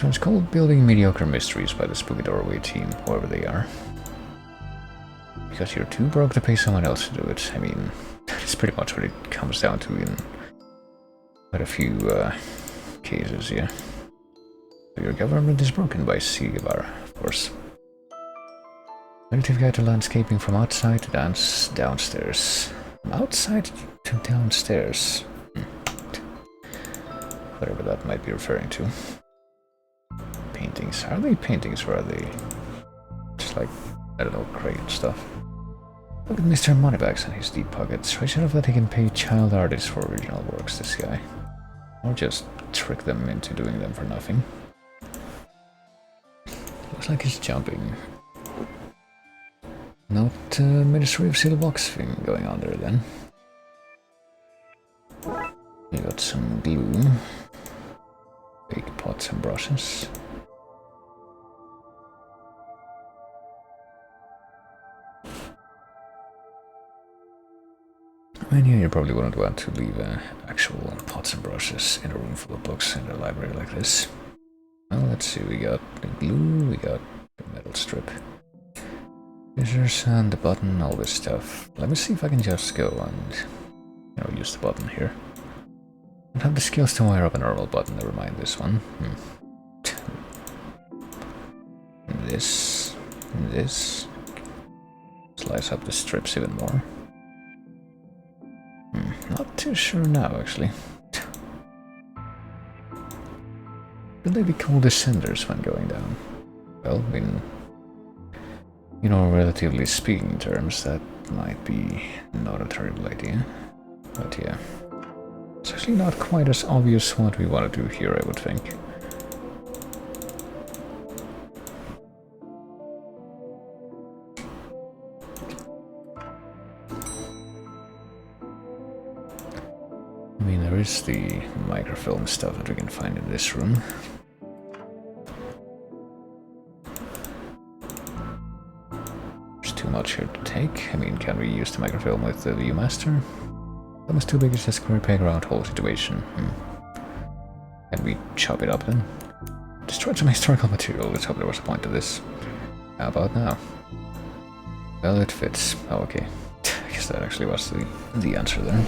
so it's called Building Mediocre Mysteries by the Spooky Doorway team, whoever they are. Because you're too broke to pay someone else to do it. I mean, that's pretty much what it comes down to in quite a few cases, yeah. So your government is broken by Sigabar, of course. Relative guide to landscaping from outside to downstairs. From outside to downstairs. Whatever that might be referring to. Paintings. Are they paintings or are they just like, I don't know, crate stuff? Look at Mr. Moneybags in his deep pockets. Right enough that he can pay child artists for original works, this guy. Or just trick them into doing them for nothing. Looks like he's jumping. Not Ministry of Seal Box thing going on there then. We got some glue. Fake pots and brushes. I mean, you probably wouldn't want to leave actual pots and brushes in a room full of books in a library like this. Well, let's see, we got the glue, we got the metal strip. Scissors and the button, all this stuff. Let me see if I can just go and use the button here. I don't have the skills to wire up a normal button, never mind this one. This. Slice up the strips even more. Not too sure now, actually. Will they be called descenders when going down? Well, in relatively speaking terms, that might be not a terrible idea. But yeah, it's actually not quite as obvious what we want to do here, I would think. I mean, there is the microfilm stuff that we can find in this room. There's too much here to take. I mean, can we use the microfilm with the Viewmaster? Almost too big is a square peg round hole situation. Can we chop it up then? Destroyed some historical material. Let's hope there was a point to this. How about now? Well, it fits. Oh, okay. I guess that actually was the answer there.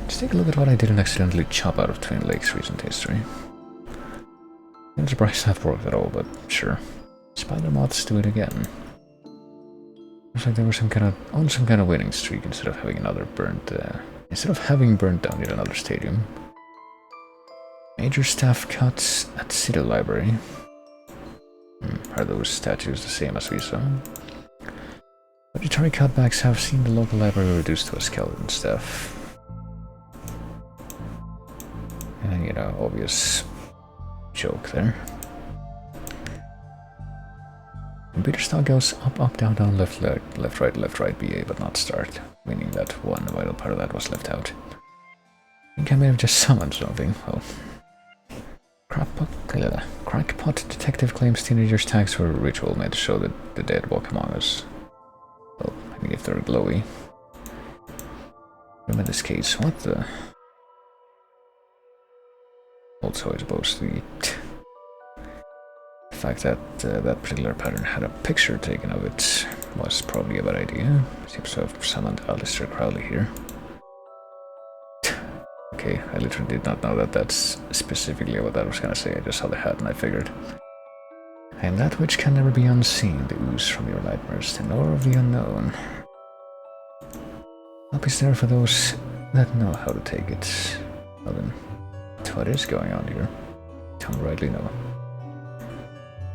Let's take a look at what I didn't accidentally chop out of Twin Lakes' recent history. I'm surprised that worked at all, but sure. Spider moths do it again. Looks like there was some kind of winning streak instead of having burned down yet another stadium. Major staff cuts at City Library. Are those statues the same as we saw? Budgetary cutbacks have seen the local library reduced to a skeleton staff. And, obvious joke there. Computer style goes up, up, down, down, left, right, BA, but not start, meaning that one vital part of that was left out. I think I may have just summoned something. Well, Crackpot Detective claims teenagers' tags were a ritual meant to show that the dead walk among us. Well, I mean, if they're glowy. In this case, what the... Also, I suppose the fact that that particular pattern had a picture taken of it was probably a bad idea. Seems to have summoned Alistair Crowley here. Okay, I literally did not know that that's specifically what that was gonna say. I just saw the hat and I figured. I am that which can never be unseen, the ooze from your nightmares, the knower of the unknown. Help is there for those that know how to take it. Well then, what is going on here? Don't rightly know.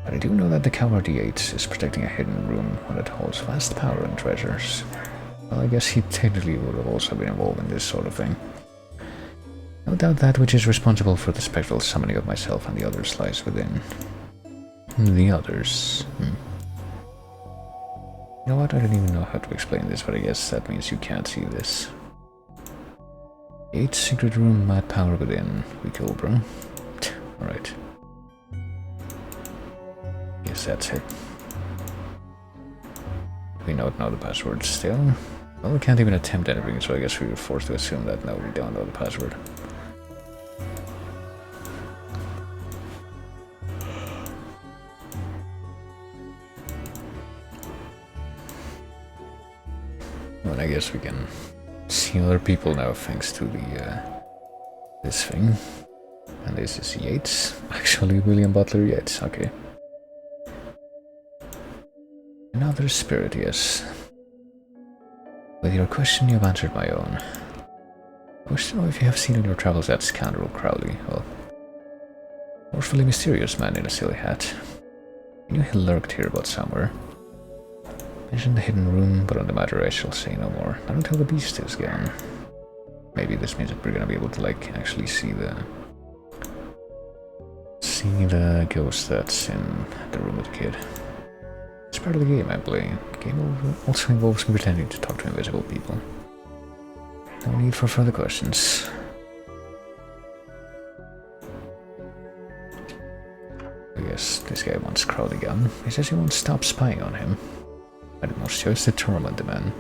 But I do know that the Coward D8 is protecting a hidden room when it holds vast power and treasures. Well, I guess he technically would have also been involved in this sort of thing. No doubt that which is responsible for the spectral summoning of myself and the others lies within. The others? You know what, I don't even know how to explain this, but I guess that means you can't see this. 8 secret room, mad power within. We cool, bro. Alright. Guess that's it. We don't know the password still. Well, we can't even attempt anything, so I guess we were forced to assume that no, we don't know the password. Well, I guess we can see other people now thanks to the this thing. And this is Yates. Actually, William Butler Yates, okay. Another spirit, yes. With your question, you have answered my own. I wish to know if you have seen in your travels that scoundrel Crowley. Well, forcefully mysterious man in a silly hat. I knew he lurked here about somewhere. Mentioned the hidden room, but on the matter I shall say no more. Not until the beast is gone. Maybe this means that we're gonna be able to, like, actually see the ghost that's in the room with the kid. It's part of the game I'm playing. The game also involves me pretending to talk to invisible people. No need for further questions. I guess this guy wants Crowley gone. He says he won't stop spying on him. But it must just to torment the man.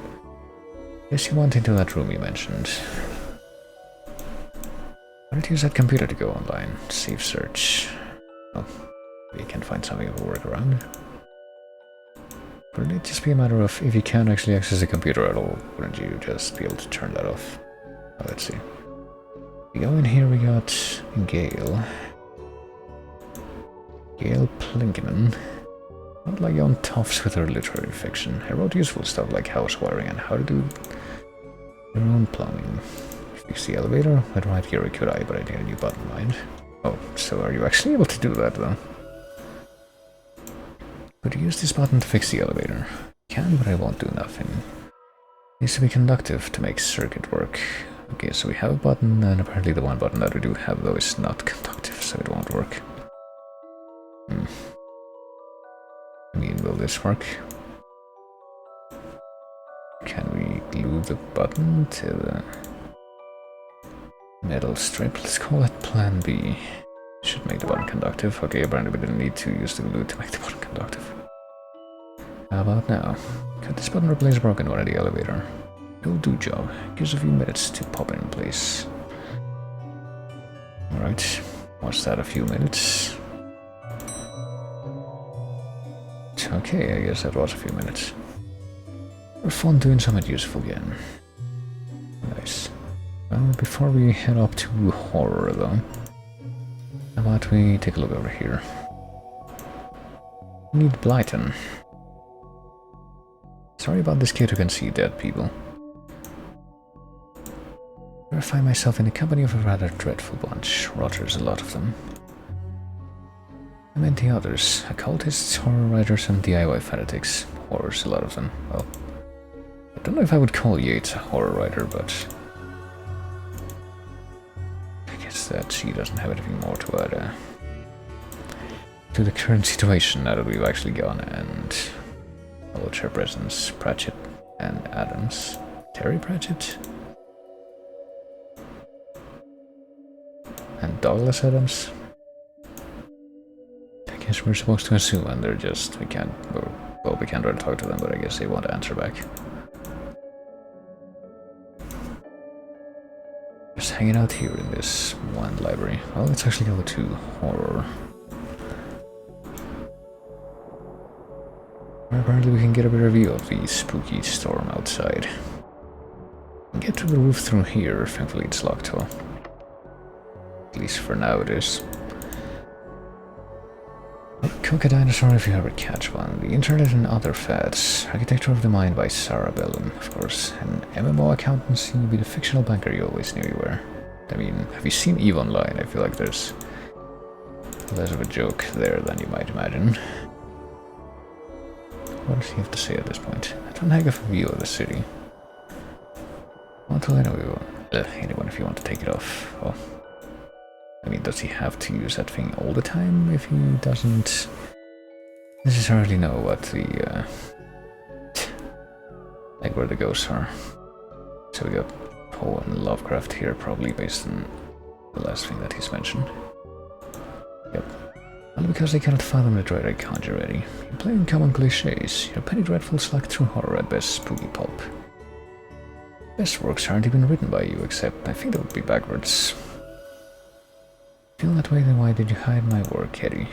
Guess he went into that room you mentioned. Why don't you use that computer to go online? Safe search. Oh, maybe you can find something of a workaround. Wouldn't it just be a matter of if you can't actually access the computer at all, wouldn't you just be able to turn that off? Oh, let's see. We go in here, we got Gail. Gail Plinkman. Not like on toffs with her literary fiction. I wrote useful stuff like housewiring and how to do your own plumbing. Fix the elevator? I'd right here could I, but I need a new button, mind. Oh, so are you actually able to do that though? Could you use this button to fix the elevator? Can, but I won't do nothing. Needs to be conductive to make circuit work. Okay, so we have a button, and apparently the one button that we do have though is not conductive, so it won't work. I mean, will this work? Can we glue the button to the metal strip? Let's call it Plan B. Should make the button conductive. Okay, apparently we didn't need to use the glue to make the button conductive. How about now? Could this button replace a broken one in the elevator? It'll do job. Gives a few minutes to pop it in place. Alright, watch that a few minutes. Okay, I guess that was a few minutes. We're fun doing something useful again. Nice. Well, before we head up to horror though, how about we take a look over here? We need Blyton. Sorry about this kid who can see dead people. I find myself in the company of a rather dreadful bunch. Rotters, a lot of them. I meant the others. Occultists, horror writers, and DIY fanatics. Horrors, a lot of them. Well, I don't know if I would call Yates a horror writer, but I guess that she doesn't have anything more to add to the current situation now that we've actually gone and fellow chairpersons Pratchett and Adams. Terry Pratchett? And Douglas Adams? I guess we're supposed to assume, and they're just, we can't, well, we can't really talk to them, but I guess they won't answer back. Just hanging out here in this one library. Well, let's actually go to horror. Where apparently we can get a better view of the spooky storm outside. Get to the roof through here, thankfully it's locked, well. At least for now it is. Cook a dinosaur if you ever catch one. The Internet and Other Fads. Architecture of the Mind by Sarah Bellum, of course. And MMO accountancy, be the fictional banker you always knew you were. I mean, have you seen EVE Online? I feel like there's less of a joke there than you might imagine. What does he have to say at this point? I don't have a view of the city. What will anyone if you want to take it off? Well, I mean, does he have to use that thing all the time if he doesn't necessarily know what the, like where the ghosts are? So we got Poe and Lovecraft here, probably based on the last thing that he's mentioned. Yep. Only because they cannot fathom the dread I conjure ready. You're playing common cliches. Your penny dreadfuls lack true horror at best spooky pulp. Best works aren't even written by you, except I think that would be backwards. Feel that way, then why did you hide my work, Eddie?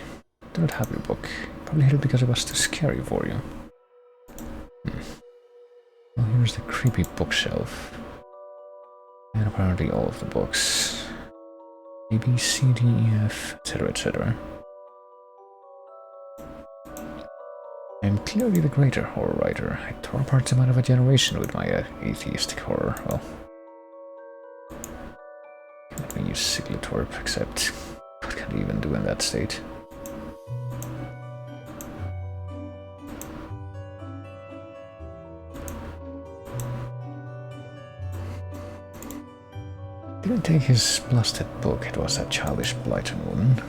Do not have your book. Probably hid it because it was too scary for you. Well, here's the creepy bookshelf. And apparently all of the books. A, B, C, D, E, F, etc., etc. I'm clearly the greater horror writer. I tore apart some out of a generation with my atheistic horror. Well, let me use Siglatorp, except what can I even do in that state? Didn't take his blasted book, it was that childish Blighton woman.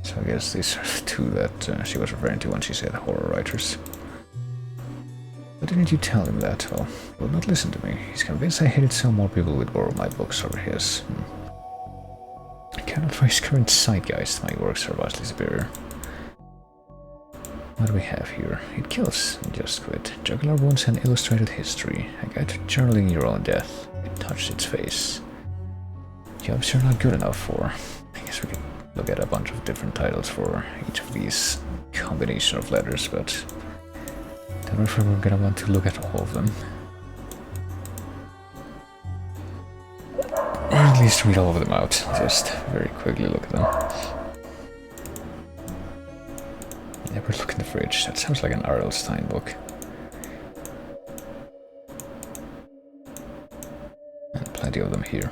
So I guess these are the two that she was referring to when she said horror writers. But didn't you tell him that? Well, he would not listen to me. He's convinced I hated so more people would borrow my books over his. I cannot for his current zeitgeist, my works are vastly superior. What do we have here? It kills, just quit. Jugular wounds and illustrated history. A guide to journaling your own death. It touched its face. Jobs you're not good enough for. I guess we could look at a bunch of different titles for each of these combination of letters, but I don't know if we're gonna want to look at all of them. Or at least read all of them out. Just very quickly look at them. Never look in the fridge. That sounds like an R.L. Stine book. And plenty of them here.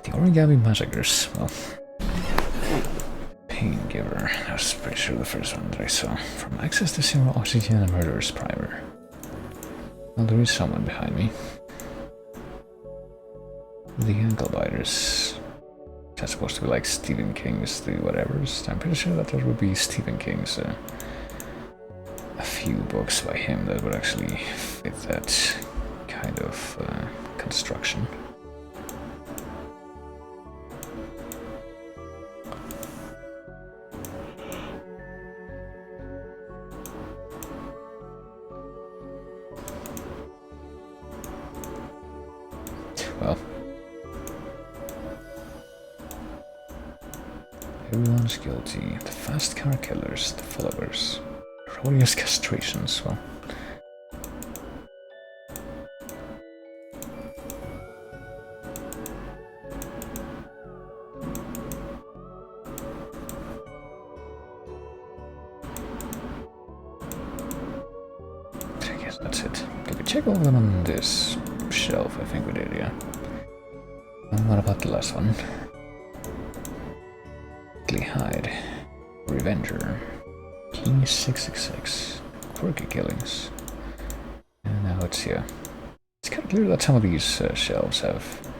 The Origami Massacres. Well, Pain Giver. I was pretty sure the first one that I saw. From Access to Zero Oxygen and Murderer's Primer. Well, there is someone behind me. The Ankle Biters. That's supposed to be like Stephen King's The Whatevers. I'm pretty sure that there would be Stephen King's a few books by him that would actually fit that kind of construction. Well, everyone's guilty. The fast car killers, the followers, erroneous castrations. Well, I guess that's it. Did we check all of them on this shelf? I think we did, yeah. And what about the last one? Hyde, Revenger, King 666, Quirky Killings. And now it's here. It's kind of clear that some of these shelves have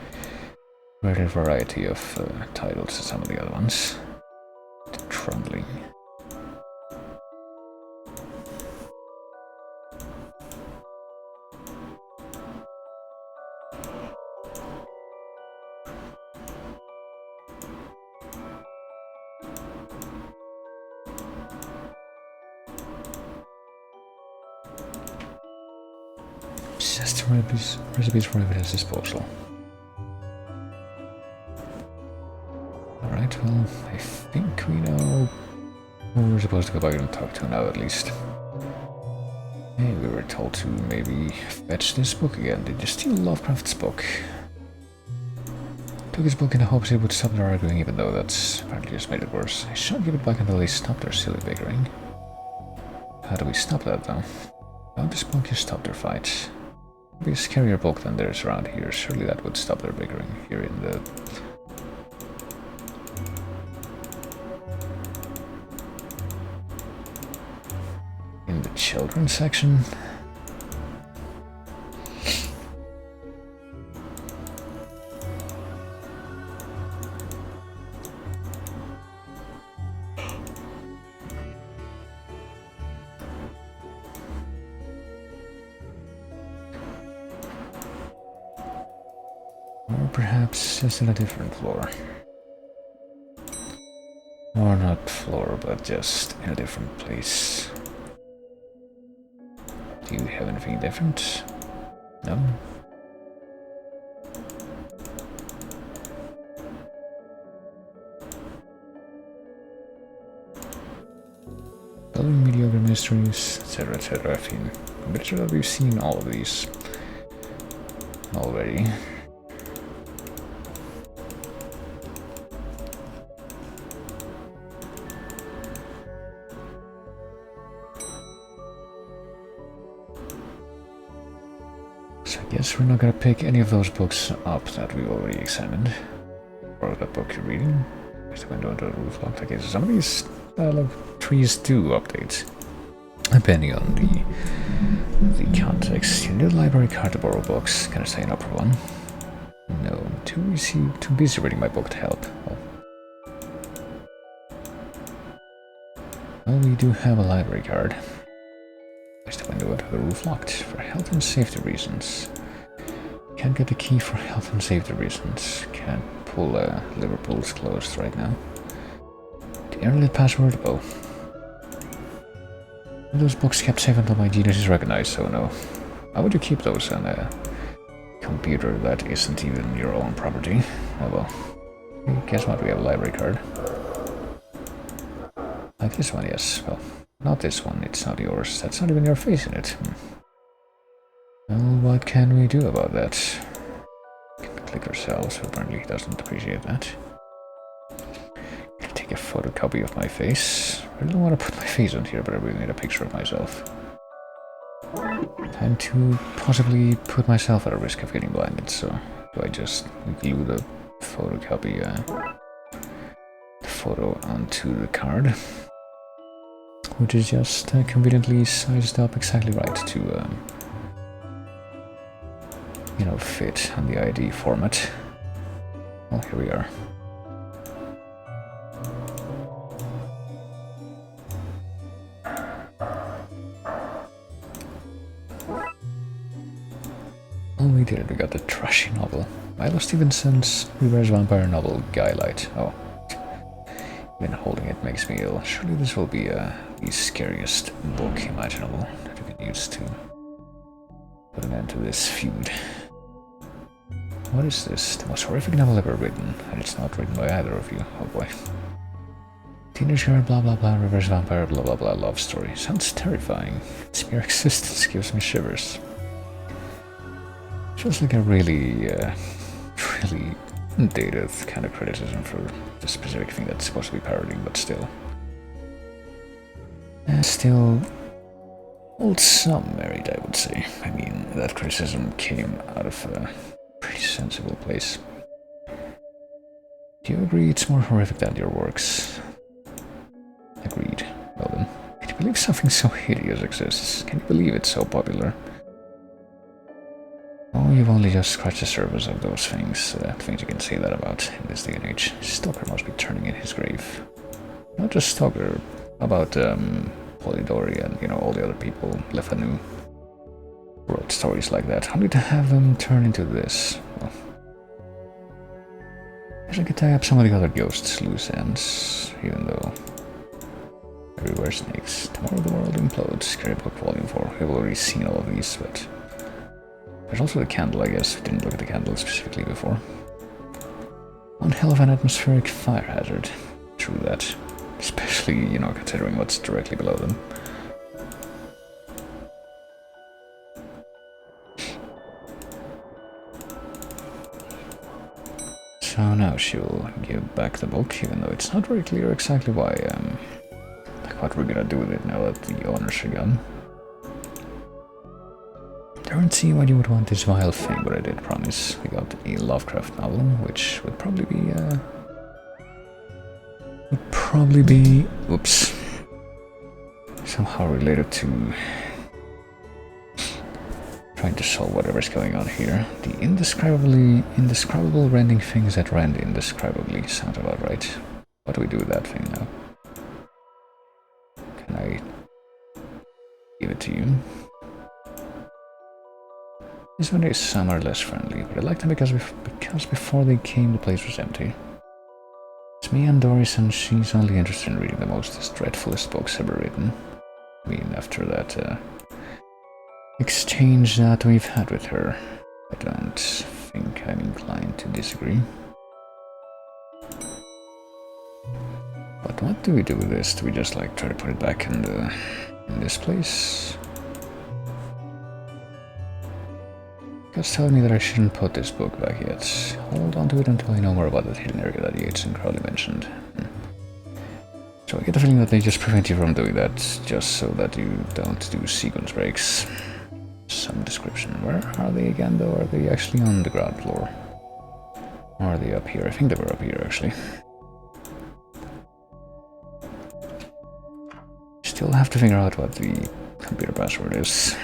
a greater variety of titles than some of the other ones. The Trundling. Just recipes for evidence disposal. Alright, well, I think we know who we're supposed to go back and talk to now, at least. Hey, we were told to maybe fetch this book again. Did you steal Lovecraft's book? Took his book in the hopes it would stop their arguing, even though that's apparently just made it worse. I shan't give it back until they stop their silly bickering. How do we stop that, though? Well, this book just stopped their fight. Maybe a scarier book than there's around here. Surely that would stop their bickering here in the... in the children's section. Or perhaps just in a different floor. Or not floor, but just in a different place. Do you have anything different? No? Building mediocre mysteries, etc., etc. I'm pretty sure that we've seen all of these already. So I guess we're not gonna pick any of those books up that we've already examined. Or that book you're reading. There's the window into the roof locked. I guess some of these trees do update, depending on the context. You need a library card to borrow books. Can I sign up for one? No, I'm too busy reading my book to help. Well, we do have a library card. There's the window into the roof locked for health and safety reasons. Can't get the key for health and safety reasons. Can't pull Liverpool's closed right now. The internet password? Oh. Those books kept safe until my genius is recognized, so no. Why would you keep those on a computer that isn't even your own property? Oh well. Guess what? We have a library card. Like this one, yes. Well, not this one. It's not yours. That's not even your face in it. Well, what can we do about that? We can click ourselves, who apparently doesn't appreciate that. Take a photocopy of my face. I don't want to put my face on here, but I really need a picture of myself. Time to possibly put myself at a risk of getting blinded, so do I just glue the photocopy, the photo onto the card, which is just conveniently sized up exactly right to, you know, fit on the ID format. Well, here we are. Oh, we did it. We got the trashy novel. Milo Stevenson's reverse vampire novel, Guylight. Oh. Even holding it makes me ill. Surely this will be the scariest book imaginable that you can use to put an end to this feud. What is this? The most horrific novel ever written, and it's not written by either of you. Oh boy. Teenage girl, blah blah blah, reverse vampire, blah blah blah, love story. Sounds terrifying. Its mere existence gives me shivers. Feels like a really dated kind of criticism for the specific thing that's supposed to be parodying, but still. Still holds some merit, I would say. I mean, that criticism came out of a pretty sensible place. Do you agree it's more horrific than your works? Agreed. Well then, can you believe something so hideous exists? Can you believe it's so popular? Oh, you've only just scratched the surface of those things you can say that about in this day and age. Stalker must be turning in his grave. Not just Stalker, about Polidori and, you know, all the other people, Lefanu, wrote stories like that, only to have them turn into this. Well, I guess I could tie up some of the other ghosts' loose ends, even though everywhere snakes. Tomorrow the world implodes. Scary Book Volume 4. We've already seen all of these, but There's also the candle, I guess. We didn't look at the candle specifically before. One hell of an atmospheric fire hazard. True that. Especially, you know, considering what's directly below them. So now she'll give back the book, even though it's not very clear exactly why, like what we're gonna do with it now that the owners are gone. Don't see why you would want this vile thing, but I did promise. We got a Lovecraft novel, which would probably be, oops, somehow related to trying to solve whatever's going on here. The indescribable rending things that rend indescribably sound about right. What do we do with that thing now? Can I give it to you? These one days some are less friendly, but I like them because before they came the place was empty. It's me and Doris, and she's only interested in reading the most dreadfulest books ever written. I mean, after that exchange that we've had with her, I don't think I'm inclined to disagree. But what do we do with this? Do we just like try to put it back in this place? God's telling me that I shouldn't put this book back yet. Hold on to it until I know more about that hidden area that Yates and Crowley mentioned. So I get the feeling that they just prevent you from doing that, just so that you don't do sequence breaks. Some description. Where are they again, though? Are they actually on the ground floor? Or are they up here? I think they were up here, actually. Still have to figure out what the computer password is.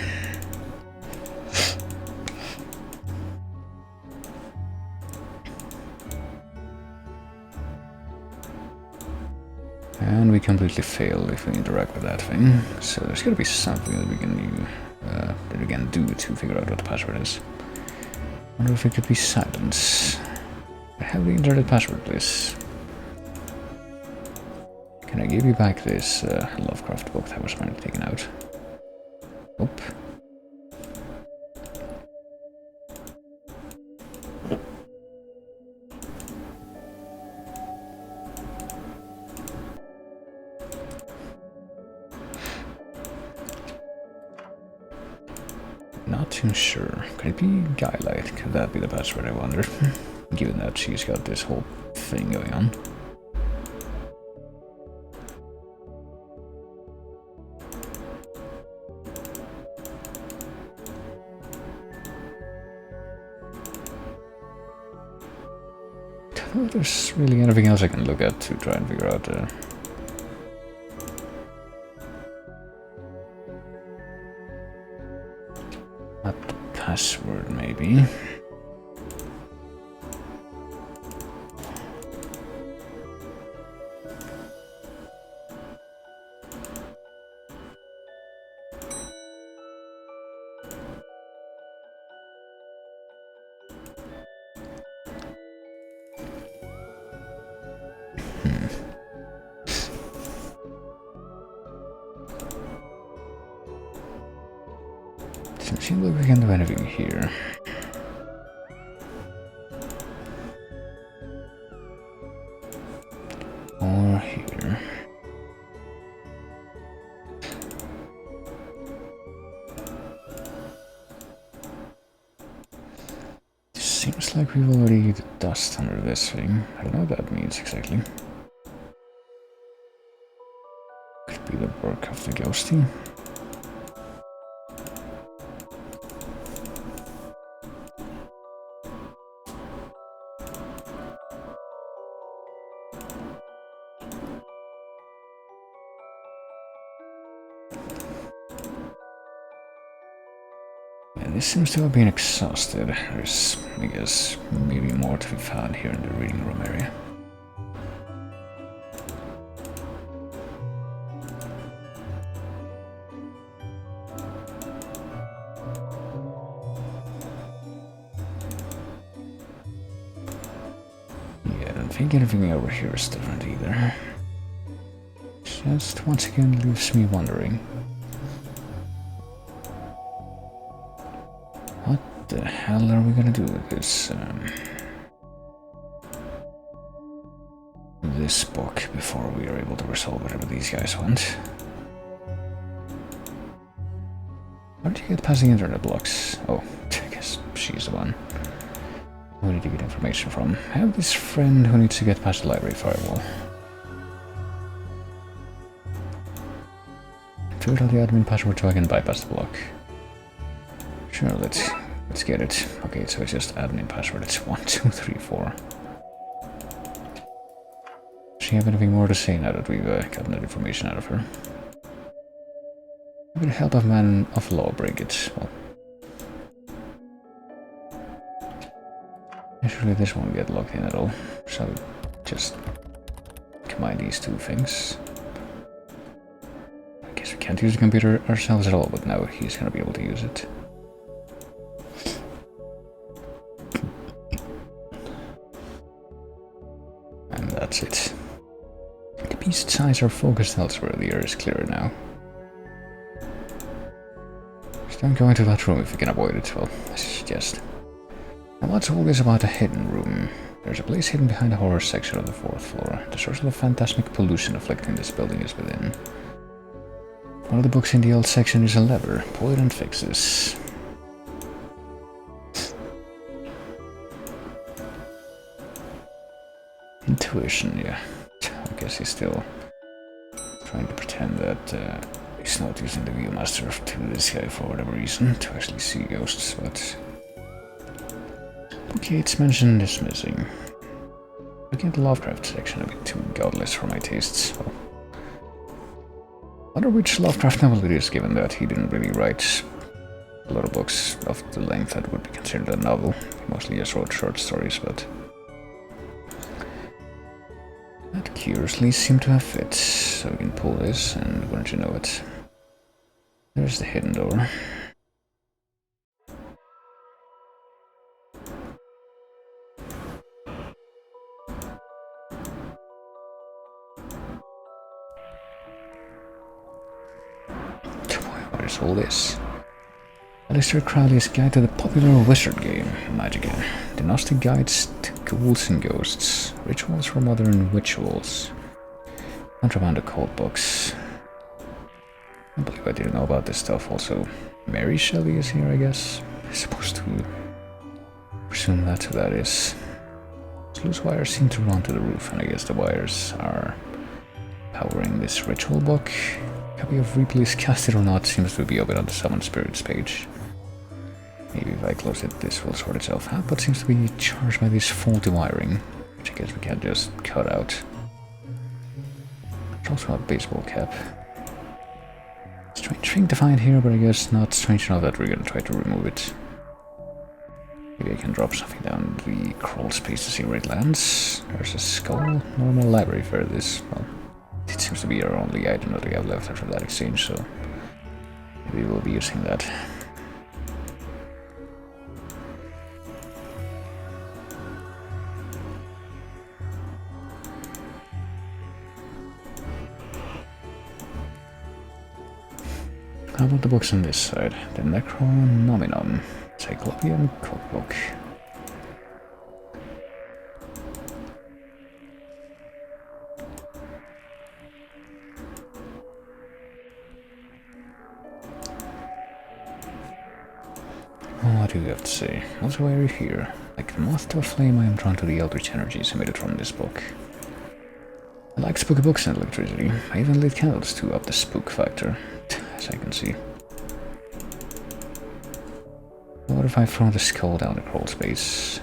And we completely fail if we interact with that thing. So there's gotta be something that we can do to figure out what the password is. I wonder if it could be silence. I have the internet password, please. Can I give you back this Lovecraft book that was apparently taken out? Nope. Not too sure. Could it be Guylight? Could that be the password, I wonder? Given that she's got this whole thing going on. I don't know if there's really anything else I can look at to try and figure out what the password may be. Doesn't seem like we can do anything here. Or here. Seems like we've already the dust under this thing. I don't know what that means exactly. Could be the work of the ghosty. This seems to have been exhausted. There's, I guess, maybe more to be found here in the reading room area. Yeah, I don't think anything over here is different either. Just once again leaves me wondering. What The hell are we gonna do with this book before we are able to resolve whatever these guys want? How did you get past the internet blocks? Oh, I guess she's the one who need to get information from. I have this friend who needs to get past the library firewall. Figured out the admin password so I can bypass the block. Sure, let's get it. Okay, so it's just admin password. It's 1234. Does she have anything more to say now that we've gotten that information out of her? With the help of man of law, break it. Well, actually, this won't get locked in at all. So just combine these two things. I guess we can't use the computer ourselves at all, but now he's gonna be able to use it. And that's it. The beast's eyes are focused elsewhere. The air is clearer now. Just don't go into that room if you can avoid it. Well, I suggest. And what's all this about a hidden room? There's a place hidden behind the horror section of the 4th floor. The source of the phantasmic pollution afflicting this building is within. One of the books in the old section is a lever. Pull it and fix this. Intuition, yeah. I guess he's still trying to pretend that he's not using the Viewmaster to this guy for whatever reason, to actually see ghosts, but... Okay, it's mentioned is missing. Looking at the Lovecraft section, a bit too godless for my tastes. Well, I wonder which Lovecraft novel it is, given that he didn't really write a lot of books of the length that would be considered a novel. He mostly just wrote short stories, but... that curiously seemed to have fit, so we can pull this, and wouldn't you know it, there's the hidden door. What is all this? Alistair Crowley's Guide to the Popular Wizard Game, Magica. The Gnostic Guides to Ghouls and Ghosts. Rituals for Modern Rituals. Contraband occult books. I believe I didn't know about this stuff. Also, Mary Shelley is here, I guess. I'm supposed to presume that's who that is. These loose wires seem to run to the roof, and I guess the wires are powering this ritual book. Copy of Ripley's Cast It or Not seems to be open on the Summon Spirits page. Maybe if I close it, this will sort itself out, but seems to be charged by this faulty wiring, which I guess we can't just cut out. There's also a baseball cap. Strange thing to find here, but I guess not strange enough that we're gonna try to remove it. Maybe I can drop something down the crawl space to see where it lands. There's a skull. Normal library for this. Well, it seems to be our only item that we have left after that exchange, so maybe we'll be using that. How about the books on this side? The Necronominon, Cyclopean Cookbook. What do you have to say? Also, why are you here? Like the moth to a flame, I am drawn to the eldritch energies emitted from this book. I like spooky books and electricity. I even lit candles to up the spook factor, as I can see. What if I throw the skull down the crawl space?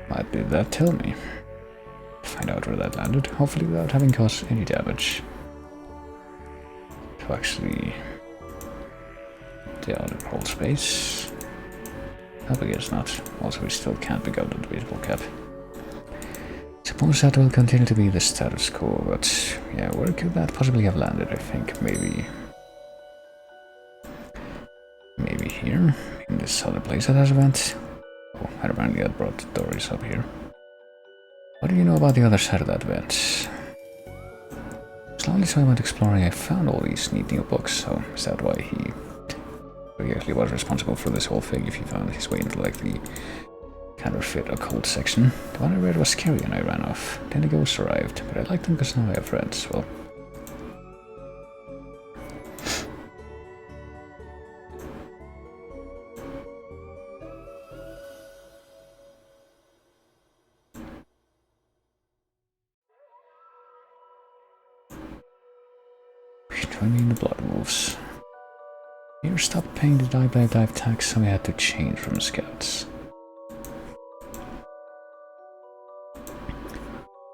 What did that tell me? Find out where that landed, hopefully without having caused any damage. To actually down the crawl space. I guess not. Also, we still can't pick up the baseball cap. Suppose that will continue to be the status quo, but yeah, where could that possibly have landed? I think maybe here, in this other place that has a vent. Oh, I apparently had brought the doors up here. What do you know about the other side of that vent? Slowly as I went exploring, I found all these neat new books, so is that why he actually was responsible for this whole thing if he found his way into like the counterfeit occult section? The one I read was scary and I ran off. Then the ghosts arrived, but I liked them because now I have friends, well. Join me in the Blood Wolves. Here stopped paying the dive tax, so I had to change from scouts.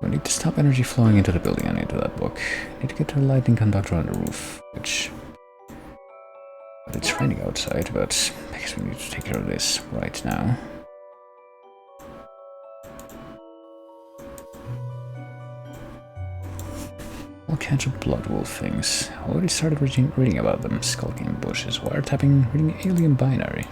We need to stop energy flowing into the building and into that book. Need to get to a lightning conductor on the roof, which... But it's raining outside, but I guess we need to take care of this right now. All kinds of blood wolf things. Already started reading about them. Skulking in bushes, wiretapping, reading alien binary.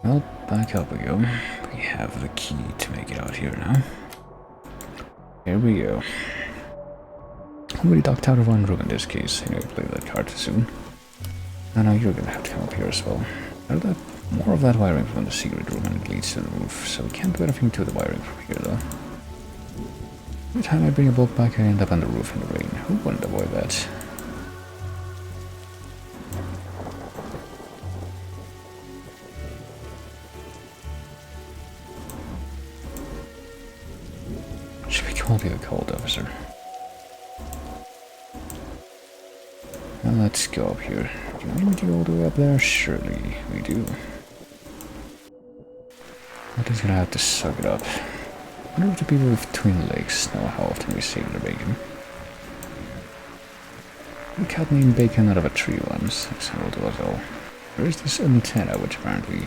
Well, back up we go. We have the key to make it out here now. Here we go. Somebody docked out of one room in this case. Anyway, play that card soon. I know you're gonna have to come up here as well. More of that wiring from the secret room and it leads to the roof, so we can't do anything to the wiring from here though. Every time I bring a book back I end up on the roof in the rain. Who wouldn't avoid that? Should we call the occult officer? Well, let's go up here. Do you want me to go all the way up there? Surely we do. I'm just gonna have to suck it up. I wonder if the people with twin legs know how often we save their bacon. We cut named bacon out of a tree once. That's how it was all. Where's this antenna which apparently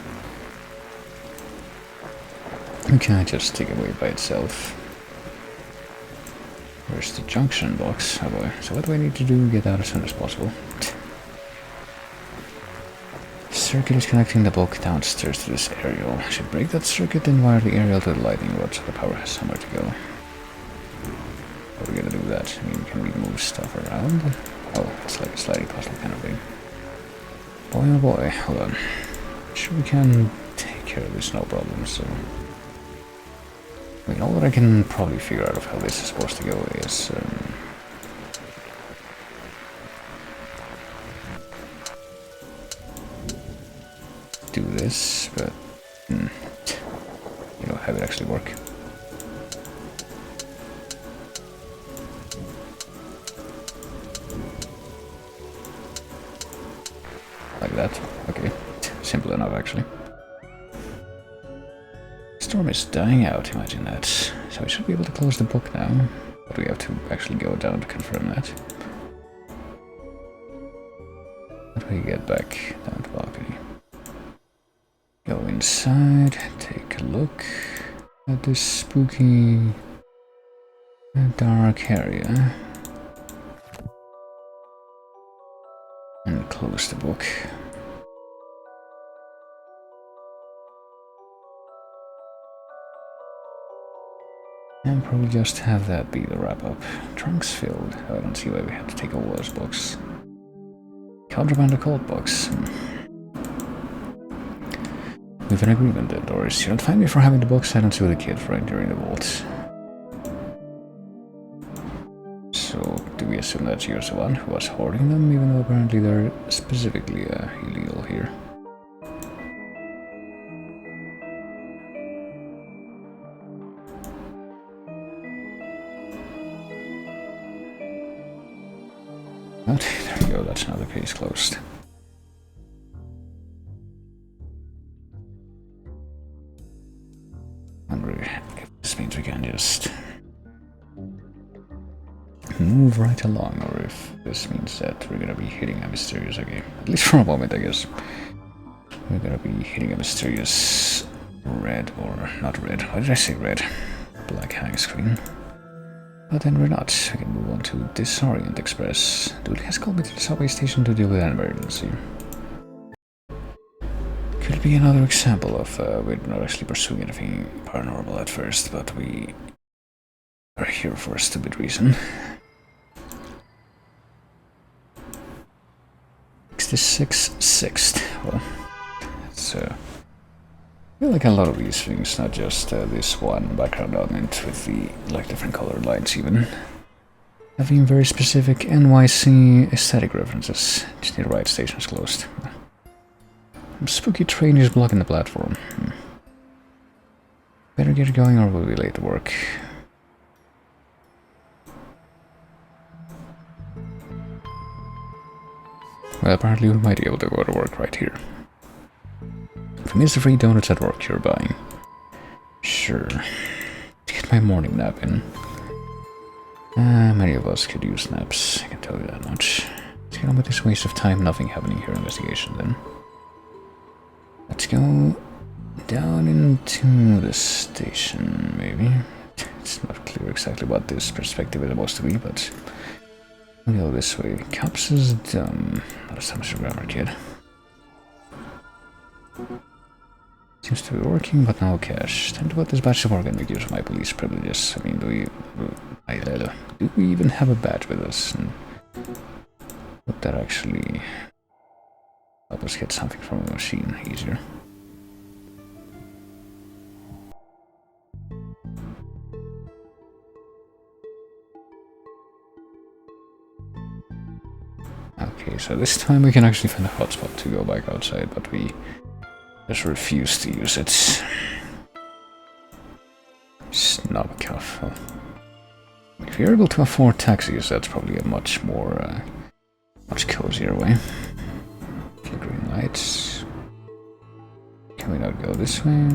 we can't just take away by itself? Where's the junction box? Oh boy. So what do I need to do? Get out as soon as possible. Circuit is connecting the book downstairs to this aerial. I should break that circuit and wire the aerial to the lightning rod so the power has somewhere to go. How are we gonna do that? I mean, can we move stuff around? Oh, it's like a sliding puzzle kind of thing. Boy oh boy, hold on. Sure we can take care of this, no problem, so... I mean, all that I can probably figure out of how this is supposed to go is... do this, but... you know, have it actually work. Like that. Okay. Simple enough, actually. Storm is dying out, imagine that. So we should be able to close the book now. But we have to actually go down to confirm that. How do we get back down to the balcony? Go inside, take a look at this spooky, dark area. And close the book. And probably just have that be the wrap-up. Trunks filled. I don't see why we have to take all those books. Contraband occult box. We have an agreement then, Doris. You don't find me for having the books, I don't sue the kid for entering the vault. So, do we assume that you're the one who was hoarding them, even though apparently they're specifically illegal here? But there we go, that's another case closed. If this means we can just move right along, or if this means that we're gonna be hitting a mysterious game. At least for a moment, I guess. We're gonna be hitting a mysterious red, or not red, why did I say red? Black hang screen. But then we're not. We can move on to Disorient Express. Dude has called me to the subway station to deal with an emergency. Could be another example of we're not actually pursuing anything paranormal at first, but we are here for a stupid reason. 66th. Well, it's I feel like a lot of these things, not just this one background element with the different colored lights even, having very specific NYC aesthetic references. Just the right station is closed. Spooky train is blocking the platform. Better get going or we'll be late to work. Well, apparently we might be able to go to work right here. For me, it's the free donuts at work you're buying. Sure. To get my morning nap in. Many of us could use naps, I can tell you that much. Let's get on with this waste of time, nothing happening here investigation then. Let's go down into the station, maybe. It's not clear exactly what this perspective is supposed to be, but we'll go this way. Cops is dumb. Not as much a grammar kid. Seems to be working, but no cash. Time to put this badge to work and make use of my police privileges. I mean, do we even have a badge with us? And would that actually help us get something from the machine easier? Okay, so this time we can actually find a hotspot to go back outside, but we just refuse to use it. Snub cuff. Well, if you're able to afford taxis, that's probably a much more, much cozier way. Flickering lights. Can we not go this way?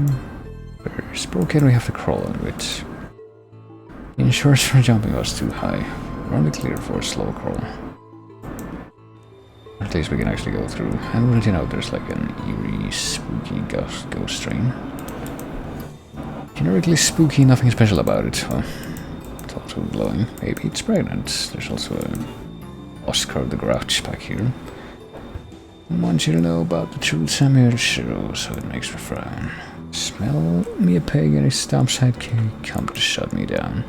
Where's broken? We have to crawl under it. The insurance for jumping was too high. We're only clear for a slow crawl. At least we can actually go through. And wouldn't you know, there's like an eerie, spooky ghost train. Generically spooky, nothing special about it. Well, it's also glowing. Maybe it's pregnant. There's also a Oscar the Grouch back here. I want you to know about the truth Samuel Shiro, so it makes me frown. Smell me a pig and his stump sidekick come to shut me down.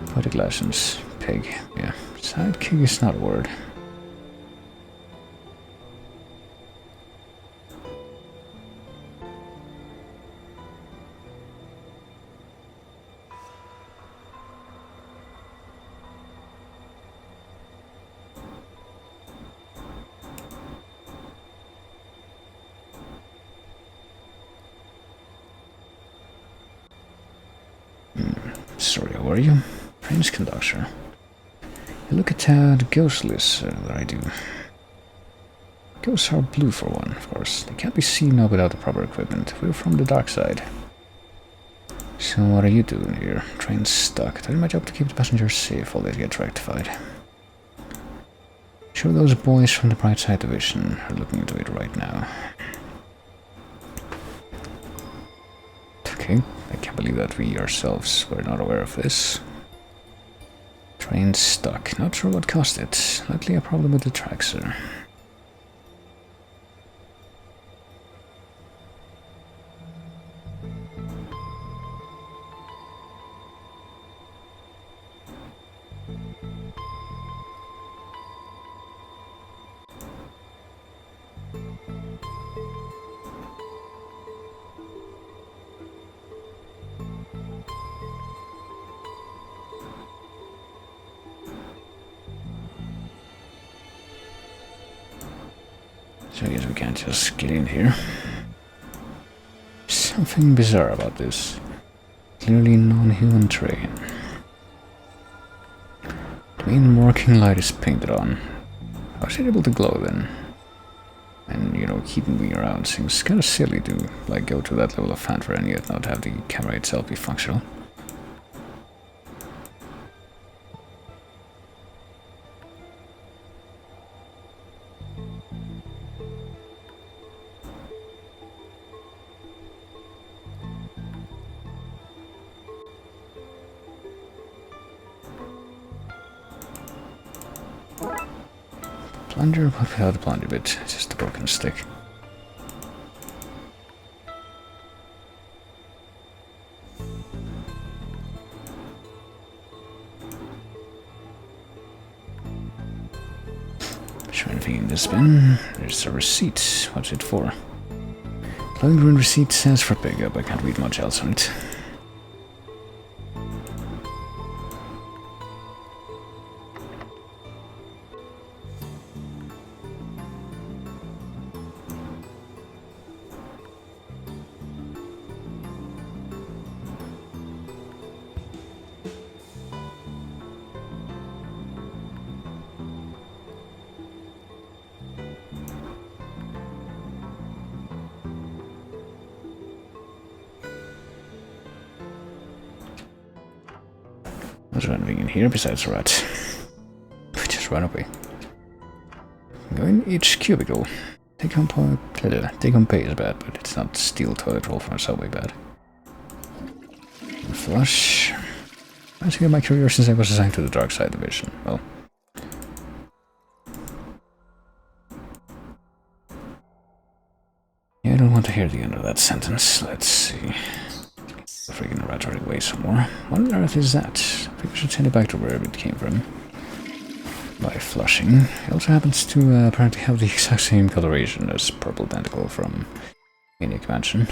Poetic license. Pig. Yeah. Sidekick is not a word. Sorry, how are you? Prince Conductor. You look a tad ghostless, that I do. Ghosts are blue for one, of course. They can't be seen now without the proper equipment. We're from the dark side. So what are you doing here? Train's stuck. Doing my job to keep the passengers safe while they get rectified. Sure, those boys from the Bright Side Division are looking into it right now. Okay, I can't believe that we ourselves were not aware of this. Train stuck. Not sure what caused it. Likely a problem with the tracks, sir. So I guess we can't just get in here. Something bizarre about this. Clearly non-human train. The main working light is painted on. How is it able to glow then? And, you know, keep moving around seems kind of silly to, like, go to that level of fanfare and yet not have the camera itself be functional. Plunger, but without the plunger bit. It's just a broken stick. Try anything in this bin. There's a receipt. What's it for? Glowing green receipt says for pickup. I can't read much else on it. Was there anything in here besides a rat? Just run away. Go in each cubicle. Take home pay is bad, but it's not steal toilet roll from a subway bad. And flush. I see my career since I was assigned to the Darkside division. Well. Yeah, I don't want to hear the end of that sentence. Let's see. The freaking rat already weighs some more. What on earth is that? I think we should send it back to wherever it came from. By flushing. It also happens to apparently have the exact same coloration as Purple Tentacle from Maniac Mansion.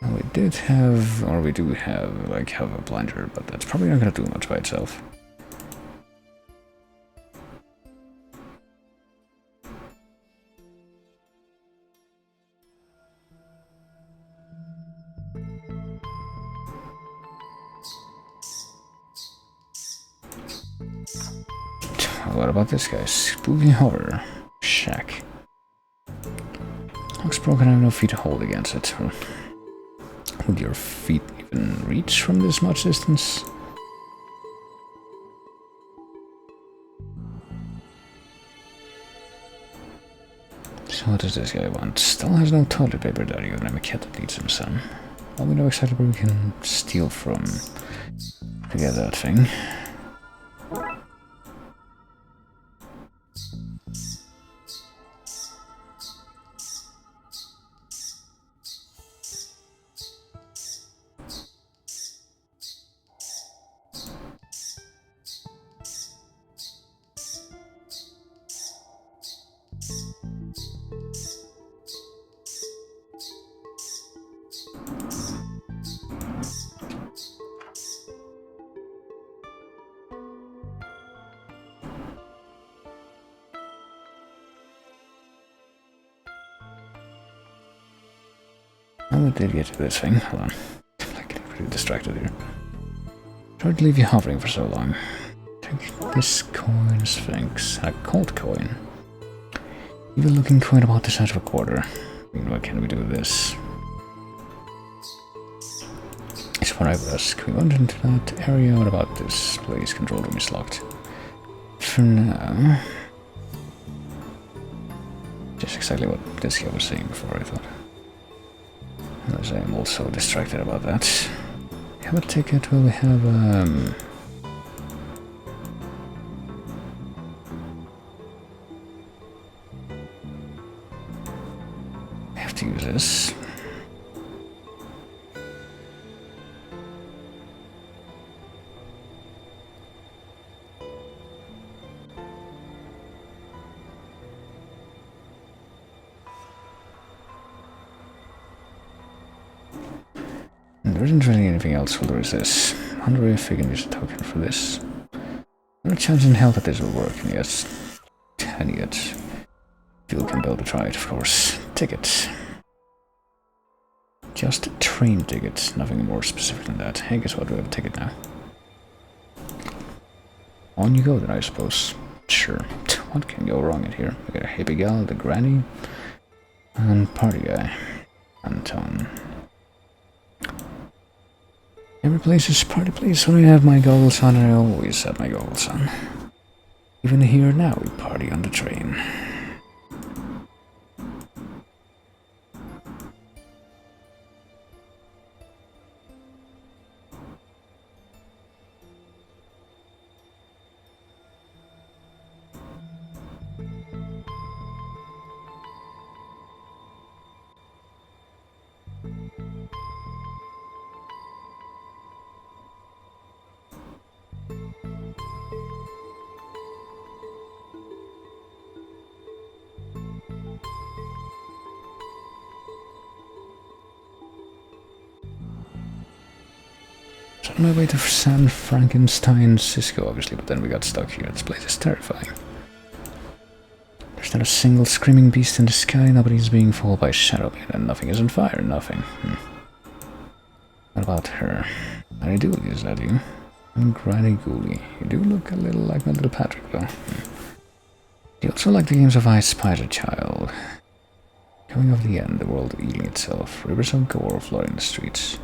We did have, or we do have, like, have a blinder, but that's probably not going to do much by itself. What about this guy? Spooky horror. Shack. Looks broken, I have no feet to hold against it. Would your feet even reach from this much distance? So what does this guy want? Still has no toilet paper, daddy, and I'm a cat that needs him some. Well, we know exactly where we can steal from to get that thing. How did I get to this thing? Hold on. I'm getting pretty distracted here. Tried to leave you hovering for so long. Take this coin, Sphinx. A cold coin. Evil looking coin about the size of a quarter. I mean, what can we do with this? It's what I would ask. We went into that area. What about this place? Control room is locked. For now. Just exactly what this guy was saying before, I thought. As I am also distracted about that. We have a ticket, will we have I have to use this. There isn't really anything else, well, there is this. I wonder if we can use a token for this. No chance in hell that this will work, and yet feel compelled to try it, of course. Ticket. Just a train ticket, nothing more specific than that. Hey, guess what, we have a ticket now. On you go then, I suppose. Sure, what can go wrong in here? We got a hippie gal, the granny, and party guy, Anton. Every place is party place when I have my goggles on, and I always have my goggles on. Even here now we party on the train. on my way to San Frankenstein, Cisco, obviously, but then we got stuck here. This place is terrifying. There's not a single screaming beast in the sky, nobody's being fooled by Shadow Man, and nothing is on fire, nothing. What about her? How do you do, is that you? And Granny Ghoulie. You do look a little like my little Patrick, though. You also like the games of I Spy a Child. Coming off the end, the world eating itself, rivers of gore flooding the streets.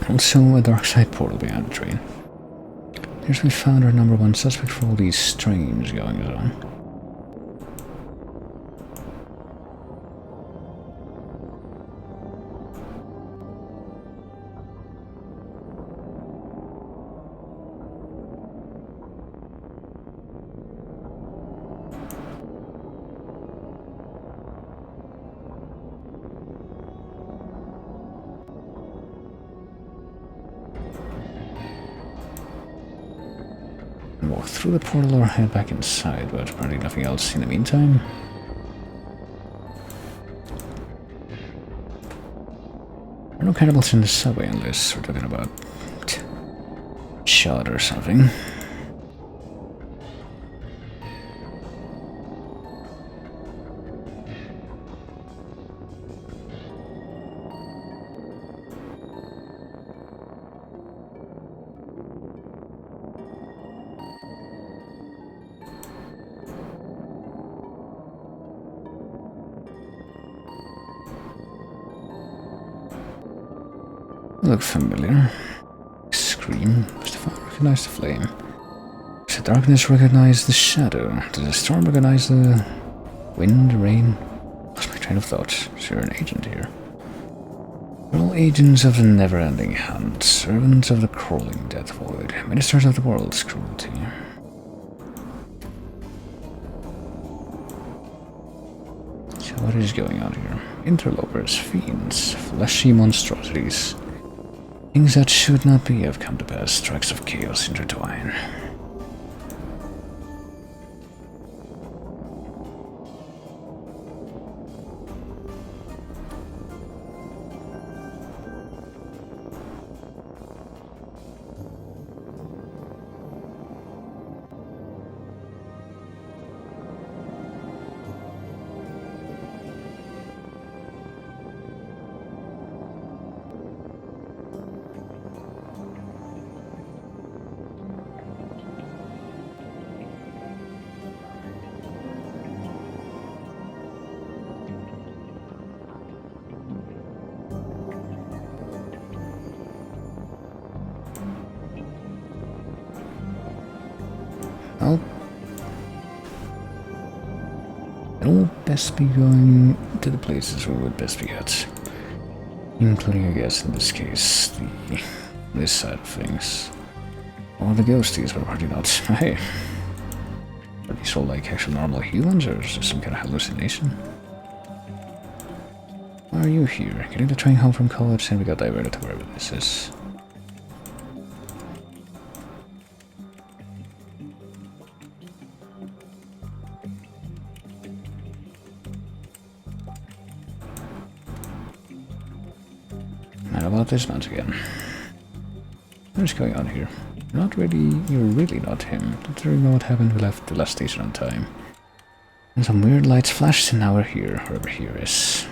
Also, a Darkside portal behind the train. Here's we found our #1 suspect for all these strange goings on. Walk through the portal or head back inside, but apparently nothing else in the meantime. There are no cannibals in the subway unless we're talking about shot or something. Look familiar. Scream. Does the fire recognize the flame? Does the darkness recognize the shadow? Does the storm recognize the wind, rain? Lost my train of thought. So you're an agent here. We're all agents of the never-ending hunt, servants of the crawling death void, ministers of the world's cruelty. So what is going on here? Interlopers, fiends, fleshy monstrosities. Things that should not be have come to pass, tracks of chaos intertwine. Well, it all best be going to the places we would best be at. Including, I guess, in this case, this side of things. Or the ghosties, but probably not. Hey. Are these all like actual normal humans, or is this some kind of hallucination? Why are you here? Getting the train home from college and we got diverted to wherever this is. And about this once again. What's going on here? You're really not him. Don't really know what happened. We left the last station on time. And some weird lights flashed and now we're here, wherever here is.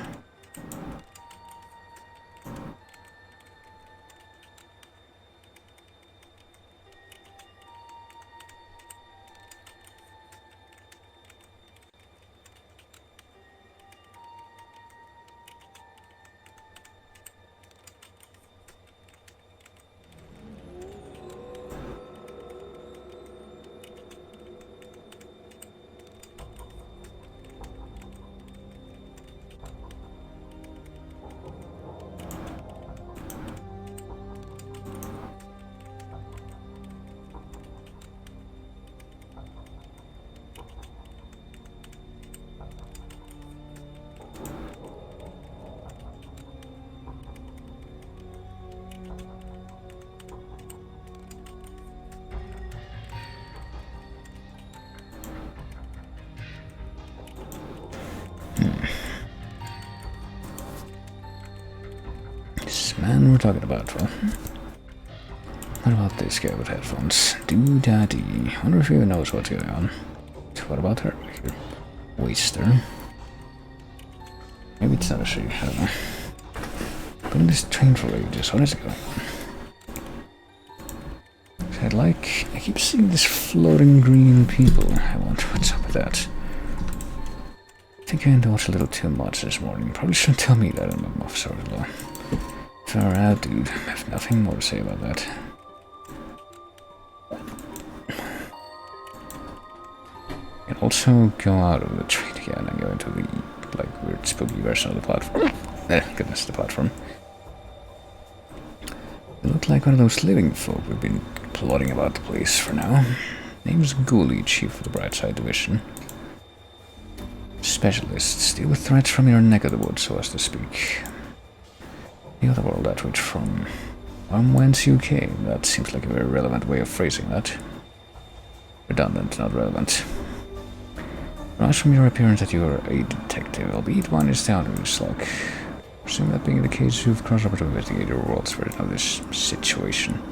man we're talking about? Well, what about this guy with headphones? Doo-da-dee. I wonder if he even knows what's going on. What about her right here? Waster. Maybe it's not a she, I don't know. Been in this train for ages. What is it going on? I keep seeing this floating green people. I wonder what's up with that. I think I indulged a little too much this morning. Probably shouldn't tell me that in my muff sort of law. Far out, dude. I have nothing more to say about that. You can also go out of the train again and go into the weird spooky version of the platform. Goodness, the platform. They look like one of those living folk we've been plotting about the place for now. Name's Ghoulie, chief of the Brightside division. Specialists deal with threats from your neck of the woods, so as to speak. The other world at which from whence you came. That seems like a very relevant way of phrasing that. Redundant, not relevant. Rise from your appearance that you are a detective, albeit one is down to slug. Presume that being the case, you've crossed over to investigate your world's version of this situation.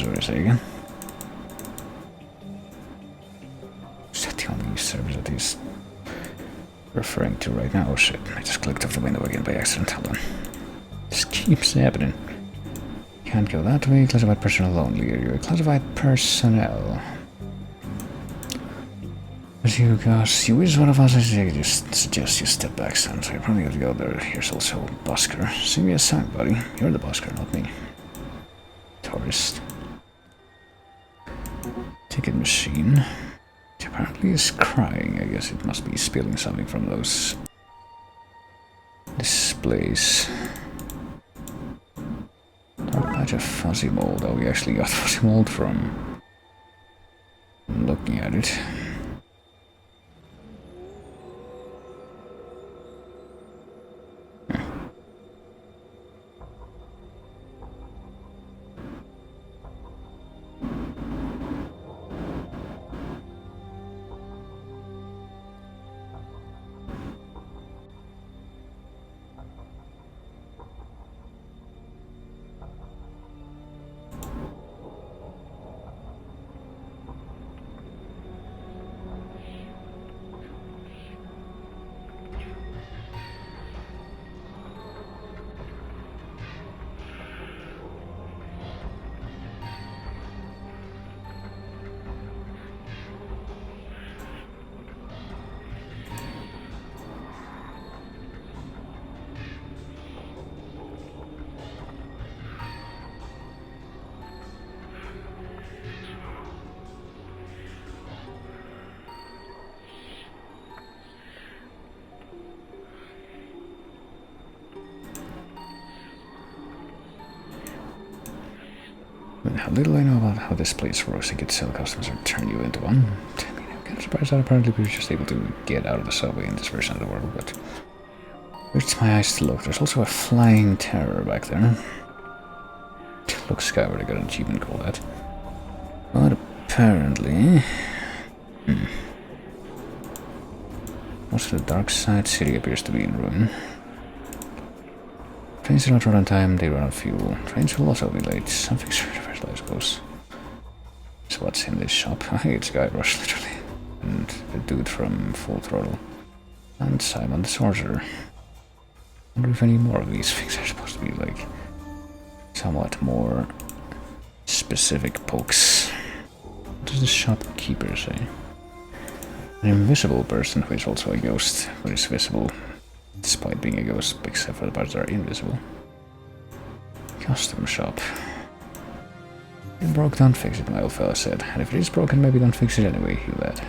What I say again? Is that the only service that he's referring to right now? Oh shit, I just clicked off the window again by accident. Hold on. This keeps happening. Can't go that way. Classified personnel only. You're classified personnel. As you guys, you is one of us, I suggest you step back, son. So you're probably going to go there. Here's also Busker. Sing me a song, buddy. You're the Busker, not me. Tourist. Ticket machine. It apparently is crying. I guess it must be spilling something from those displays. Dark patch of fuzzy mold. Oh, we actually got fuzzy mold from looking at it. How little I know about how this place works. You could sell customers or turn you into one. I mean, I'm kind of surprised that apparently we were just able to get out of the subway in this version of the world, but hurts my eyes to look. There's also a flying terror back there. Look skyward, I got an achievement called that. But apparently... most of the Darkside city appears to be in ruin. Trains do not run on time, they run on fuel. Trains will also be late. Something's universal, I suppose. So what's in this shop? Oh, hey, it's Guybrush, literally. And the dude from Full Throttle. And Simon the Sorcerer. I wonder if any more of these things are supposed to be, like, somewhat more specific pokes. does the shopkeeper say? An invisible person who is also a ghost, who is visible despite being a ghost, except for the parts that are invisible. Custom shop. If it broke, don't fix it, my old fella said. And if it is broken, maybe don't fix it anyway, he led.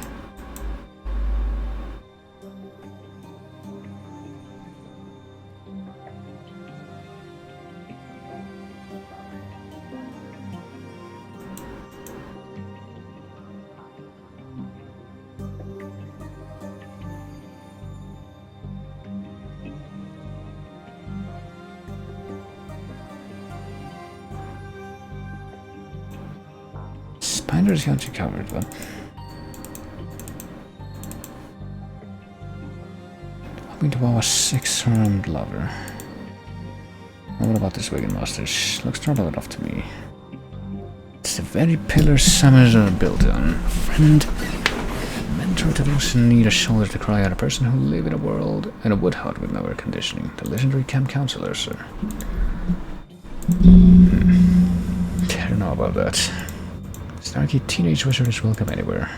Spiders got you covered, but hoping to wow a 6-armed lover. Well, what about this Wigan mustache? Looks normal enough to me. It's the very pillar summers are built on. Friend, mentor to those who need a shoulder to cry out, a person who live in a wood hut with no air conditioning. The legendary camp counselor, sir. I don't know about that. Snarky teenage wizard is welcome anywhere.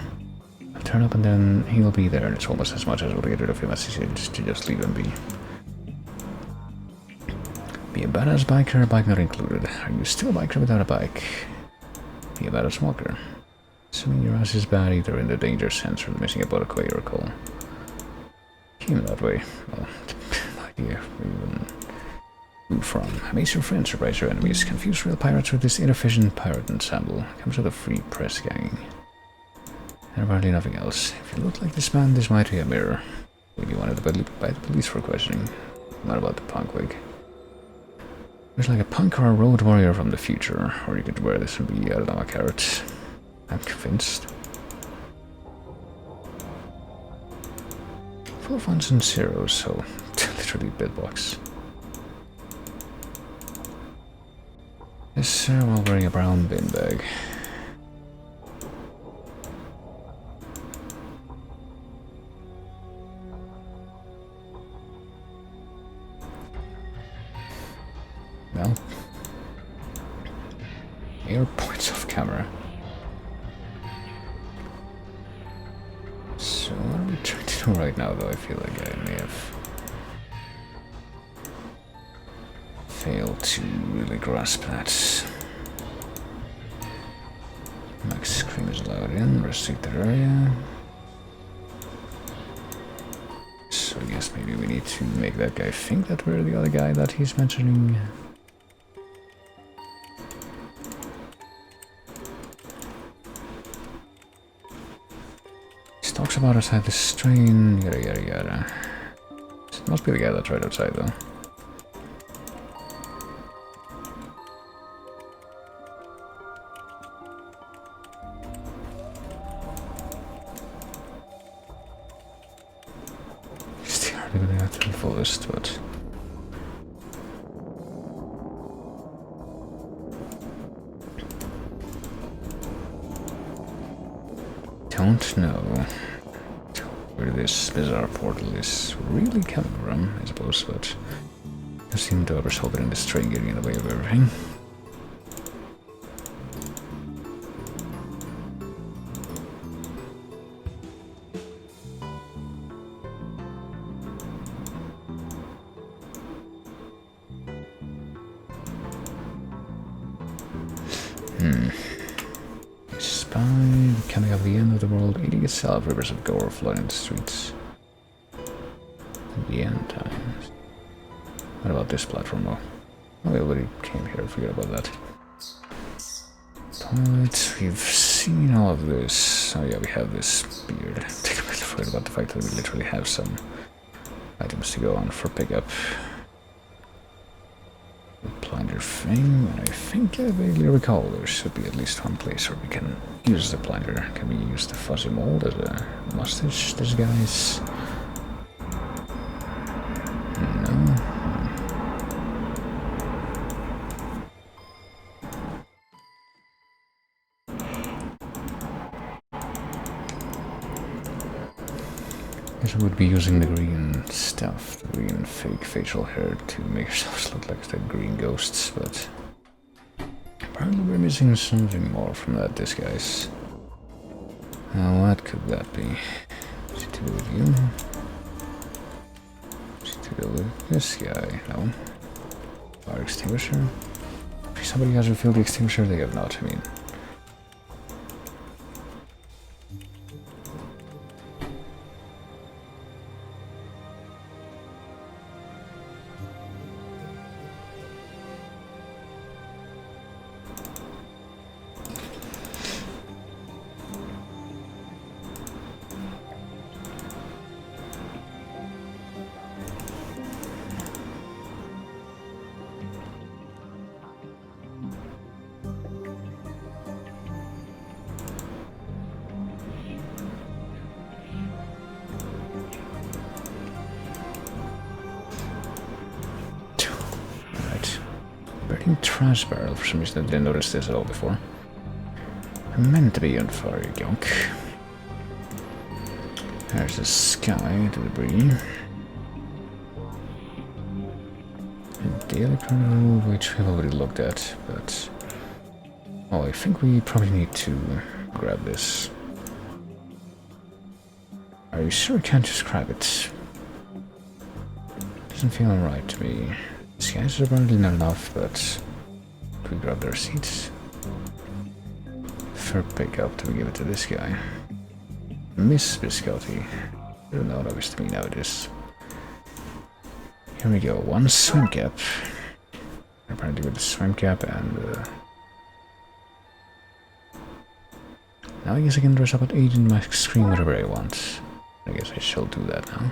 I'll turn up and then he'll be there, and it's almost as much as we'll get rid of him as he is to just leave him be. Be a badass biker, a bike not included. Are you still a biker without a bike? Be a badass walker. Assuming your ass is bad either in the danger sense or missing a buttock way you recall. Came that way. Well, no idea where you even moved from. Amaze your friends, surprise your enemies. Confuse real pirates with this inefficient pirate ensemble. Comes with a free press ganging. And apparently nothing else. If you look like this man, this might be a mirror. Maybe wanted by the police for questioning. Not about the punk wig. Looks like a punk or a road warrior from the future. Or you could wear this and be a carrot. I'm convinced. Full of ones and zeros, so literally bitbox. Yes, sir, while wearing a brown bin bag. Well, air points off camera. So what are we trying to do right now, though? I feel like I may have failed to really grasp that. Max scream is allowed in, restricted area. So I guess maybe we need to make that guy think that we're the other guy that he's mentioning. He talks about outside the strain, yada yada yada. It must be the guy that's right outside though. Fullest, but don't know where this bizarre portal is really coming from, I suppose, but I seem to oversolve it in this train getting in the way of everything. Spy coming up the end of the world, eating itself, rivers of gore flooding the streets. The end times. What about this platform though? Oh, we already came here, forget about that. But we've seen all of this. Oh yeah, we have this beard. I completely forgot about the fact that we literally have some items to go on for pickup. Plunger thing, and I think I vaguely recall there should be at least one place where we can use the plunger. Can we use the fuzzy mold as a mustache disguise? No. Guess we would be using the green stuff, the green fake facial hair to make ourselves look like the green ghosts, but apparently we're missing something more from that disguise. Now what could that be? Is it to do with you? Is it to do with this guy? No. Fire extinguisher? If somebody has refilled the extinguisher, they have not, I mean. Trash barrel. For some reason I didn't notice this at all before. I'm meant to be on fire gunk. There's the sky, the debris. Daily chronicle, which we've already looked at, but... Oh, I think we probably need to grab this. Are you sure I can't just grab it? Doesn't feel alright to me. Skies are apparently not enough, but... we grab the receipts. For pickup, do we give it to this guy? Miss Biscotti. I don't know what obvious to me now it is. Here we go, one swim cap. Apparently with the swim cap and now I guess I can dress up at Agent Max Scream whatever I want. I guess I shall do that now.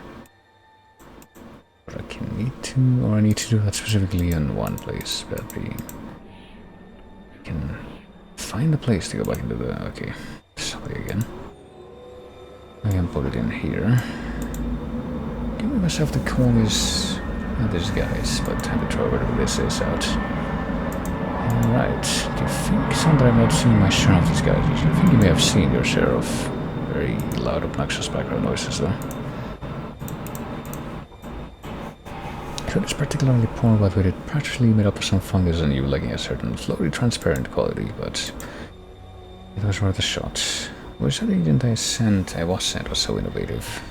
But I can need to, or I need to do that specifically in one place, that being... can find a place to go back into the... okay, sorry again. I can put it in here. Give myself the coolest... not this guy's, but time to throw whatever this is out. Alright, do you think something I've not seen my share of these guys? I think you may have seen your share of very loud, obnoxious background noises though. Food is particularly poor, but with it partially made up of some fungus and you lacking a certain floaty transparent quality, but it was worth a shot. Which that agent I was sent was so innovative.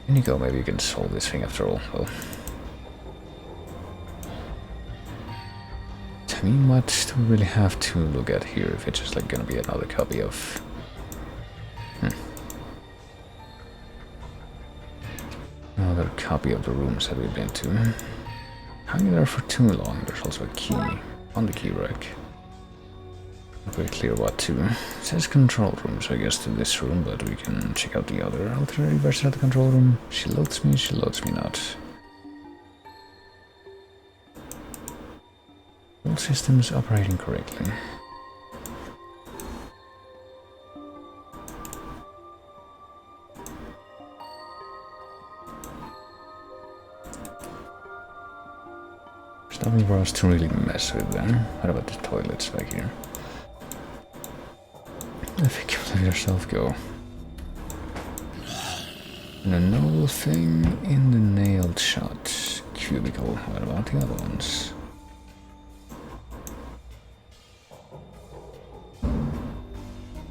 And you go, maybe you can solve this thing after all. Well, I mean, what do we really have to look at here if it's just like gonna be another copy of... another copy of the rooms that we've been to. Hanging there for too long. There's also a key on the key rack. Not very clear what to. It says control room, so I guess to this room, but we can check out the other alternative version of the control room. She loads me not. All systems operating correctly. There's nothing for us to really mess with then. What about the toilets back here? I think you let yourself go. And a noble thing in the nailed shut cubicle. What about the other ones?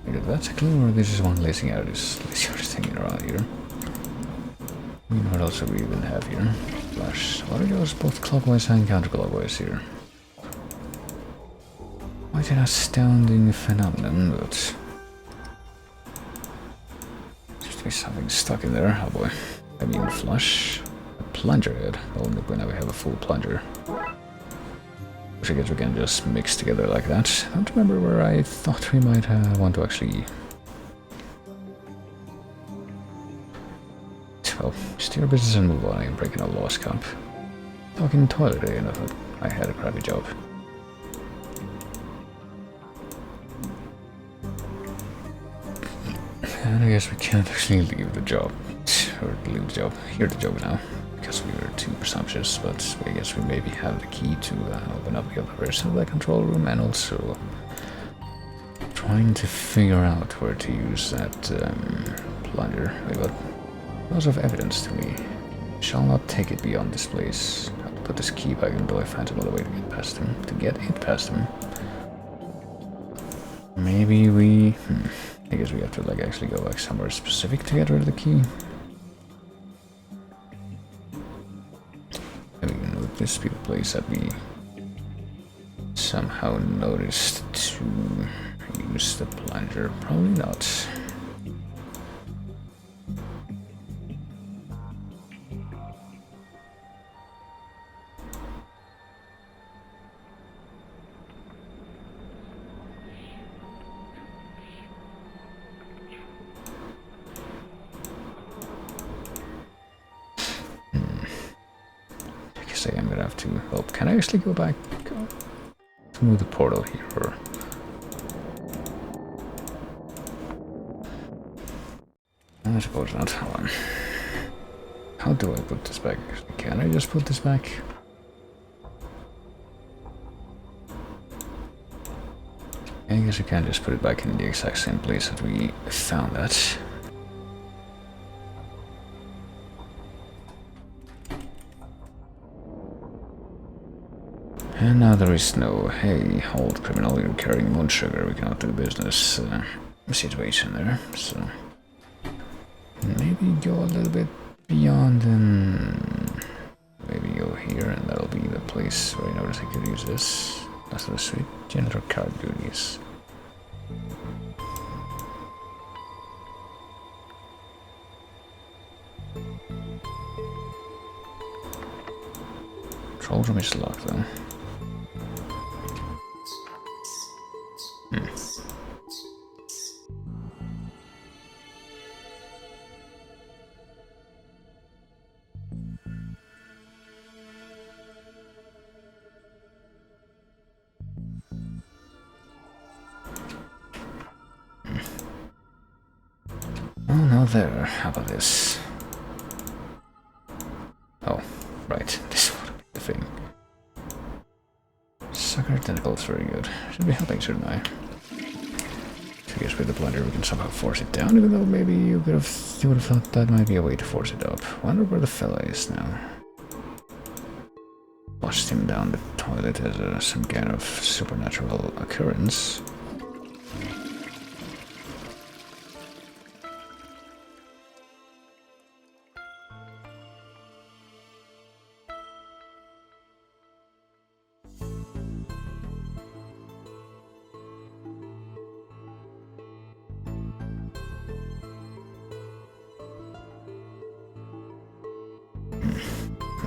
Either that's a clue or this is one lacing out this lazy artist thing around here. I mean, what else do we even have here? Flash. What are those both clockwise and counterclockwise here? Quite an astounding phenomenon, but... seems to be something stuck in there. Oh boy. I mean, flush. A plunger head. Only when we have a full plunger. Which I guess we can just mix together like that. I don't remember where I thought we might want to actually... well, just your business and move on. I'm breaking a lost cup. Talking toilet day, and I thought I had a crappy job. And I guess we can't actually leave the job. Or leave the job. Hear the job now. Because we were too presumptuous, but I guess we maybe have the key to open up the other version of the control room, and also trying to figure out where to use that plunger. Wait, what? Lots of evidence to me. Shall not take it beyond this place. I'll put this key back until I find another way to get past him. To get it past him. Maybe we... I guess we have to like actually go back somewhere specific to get rid of the key. Maybe would this be the place that we somehow noticed to use the plunger? Probably not. I'm gonna have to help. Can I actually go back through the portal here? Or... I suppose not. Hold on. How do I put this back? Can I just put this back? I guess you can just put it back in the exact same place that we found that. And now there is no, hey, hold criminal, you're carrying moon sugar, we cannot do business situation there, so maybe go a little bit beyond and maybe go here, and that'll be the place where I noticed I could use this. That's the sweet janitor card duties. Control room is locked though. Oh, now there. How about this? Oh, right. This would be the thing. Sucker tentacles, very good. Should be helping, shouldn't I? So I guess with the plunger we can somehow force it down, even though maybe you would have thought that might be a way to force it up. Wonder where the fella is now. Flushed him down the toilet as some kind of supernatural occurrence.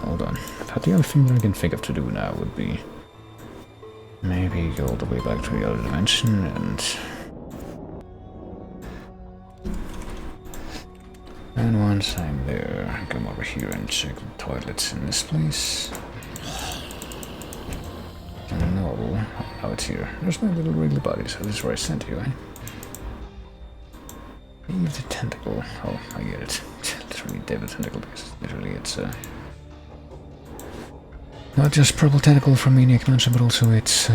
Hold on. But the only thing that I can think of to do now would be maybe go all the way back to the other dimension and once I'm there, come over here and check the toilets in this place. And no, oh, it's here. There's my little wriggly body, so this is where I sent you, eh? Leave the tentacle. Oh, I get it. Literally David tentacle, because literally it's not just purple tentacle from Maniac Mansion, but also it's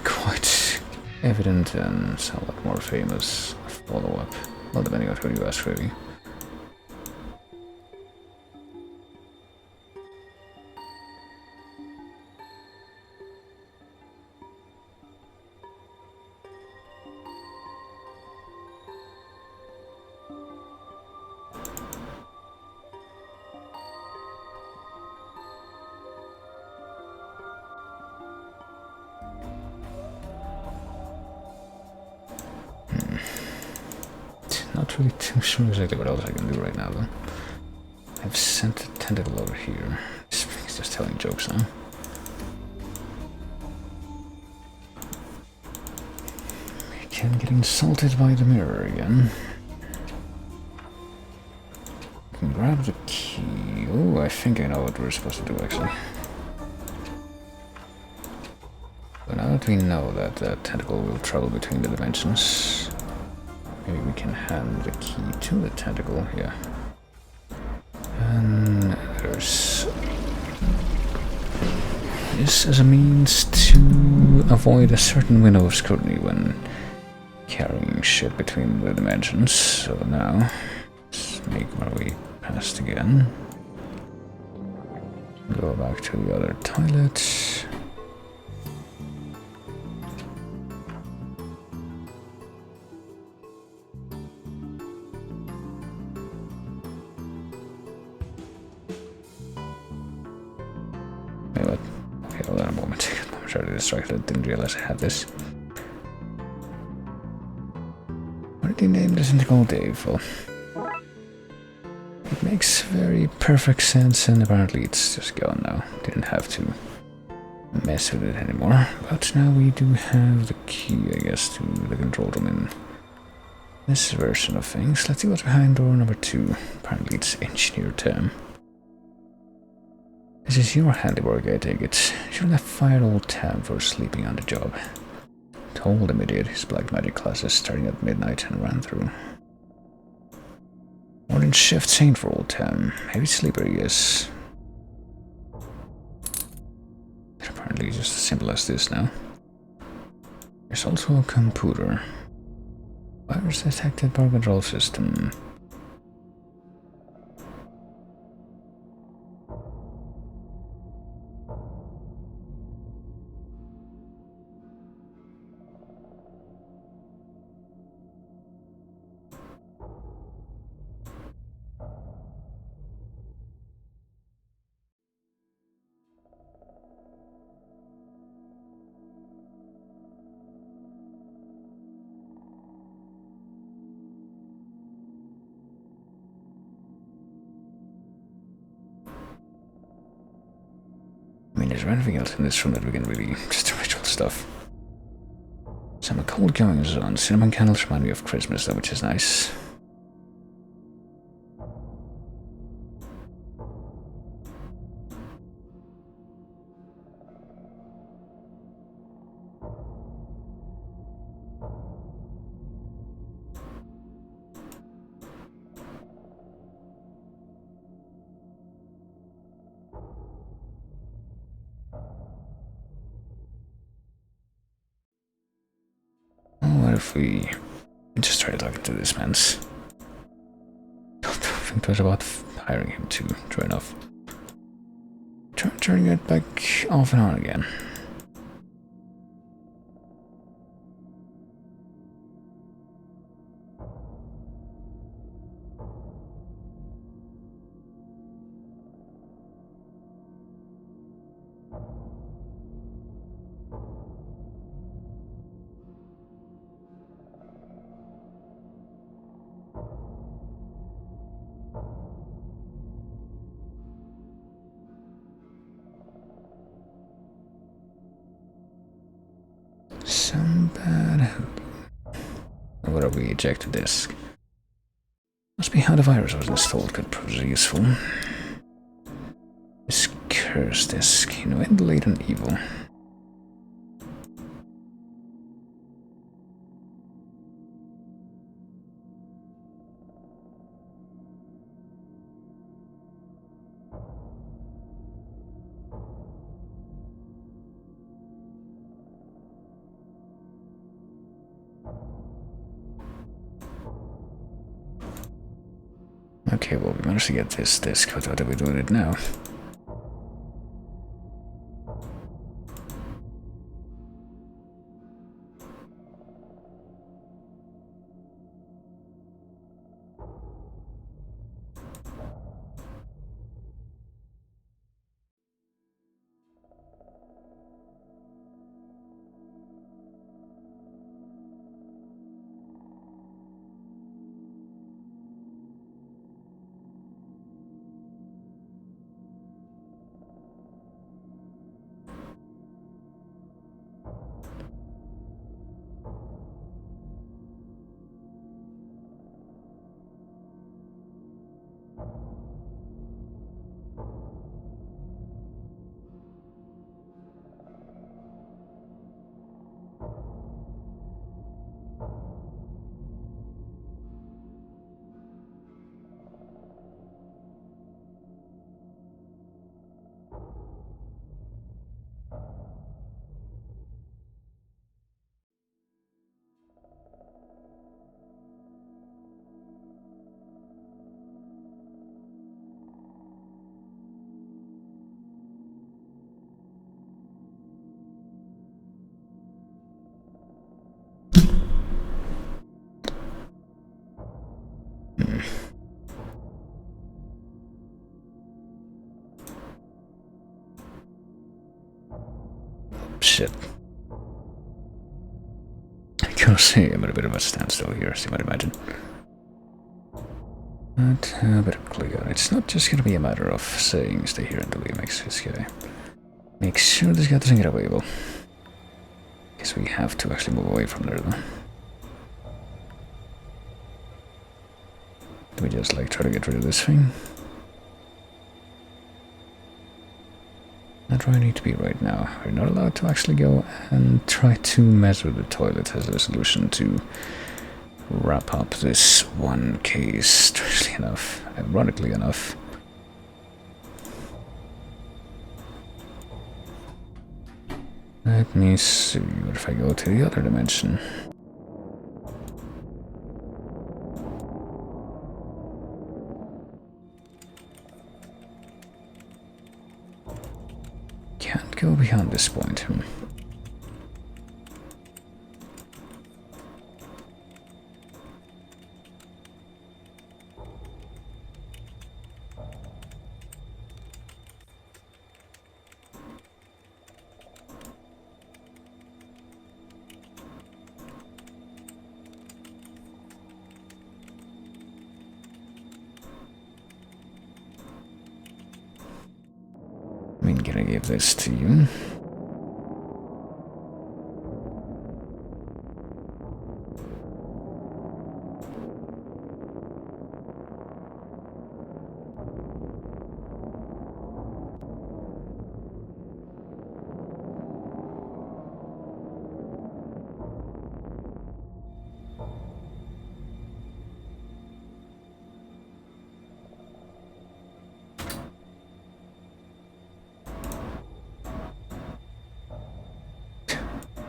quite evident and somewhat more famous follow-up. Well, depending on who you ask, really. Not really too sure exactly what else I can do right now, though. I've sent a tentacle over here. He's just telling jokes now. We can get insulted by the mirror again. We can grab the key. Oh, I think I know what we're supposed to do, actually. So now that we know that the tentacle will travel between the dimensions, maybe we can hand the key to the tentacle, yeah. And there's this as a means to avoid a certain window of scrutiny when carrying shit between the dimensions. So now, let's make our way past again. Go back to the other toilet. know what? Okay, hold on a moment. I'm momentarily distracted. I didn't realize I had this. Why did he name this Integral Dave? Well, it makes very perfect sense, and apparently it's just gone now. Didn't have to mess with it anymore. But now we do have the key, I guess, to the control room in this version of things. Let's see what's behind door number 2. Apparently it's engineer term. This is your handiwork, I take it. Shouldn't have fired old Tam for sleeping on the job. Told him idiot, his black magic classes starting at midnight and ran through. Morning shift ain't for old Tam. Heavy sleeper, yes. Apparently just as simple as this now. There's also a computer. Virus detected power control system. I mean, is there anything else in this room that we can really... just the ritual stuff. Some cold goings on. Cinnamon candles remind me of Christmas, though, which is nice. What if we just try talking to this man's? Don't think it was about hiring him too, true enough. Try turning it back off and on again. Some bad hoop. What are we? Eject the disk. Must be how the virus was installed could prove useful. This cursed disk, you know, indolent and evil. Okay, well, we managed to get this disk. What do we do with it now? shit. You'll see, I'm at a bit of a standstill here, as you might imagine. But a bit of click on. It's not just gonna be a matter of saying stay here until he makes this guy. Make sure this guy doesn't get away, well. Guess we have to actually move away from there, though. Do we just like try to get rid of this thing? Not where I need to be right now. We're not allowed to actually go and try to mess with the toilet as a solution to wrap up this one case, strangely enough, ironically enough. Let me see, what if I go to the other dimension? Can't go beyond this point. I mean, can I give this to you?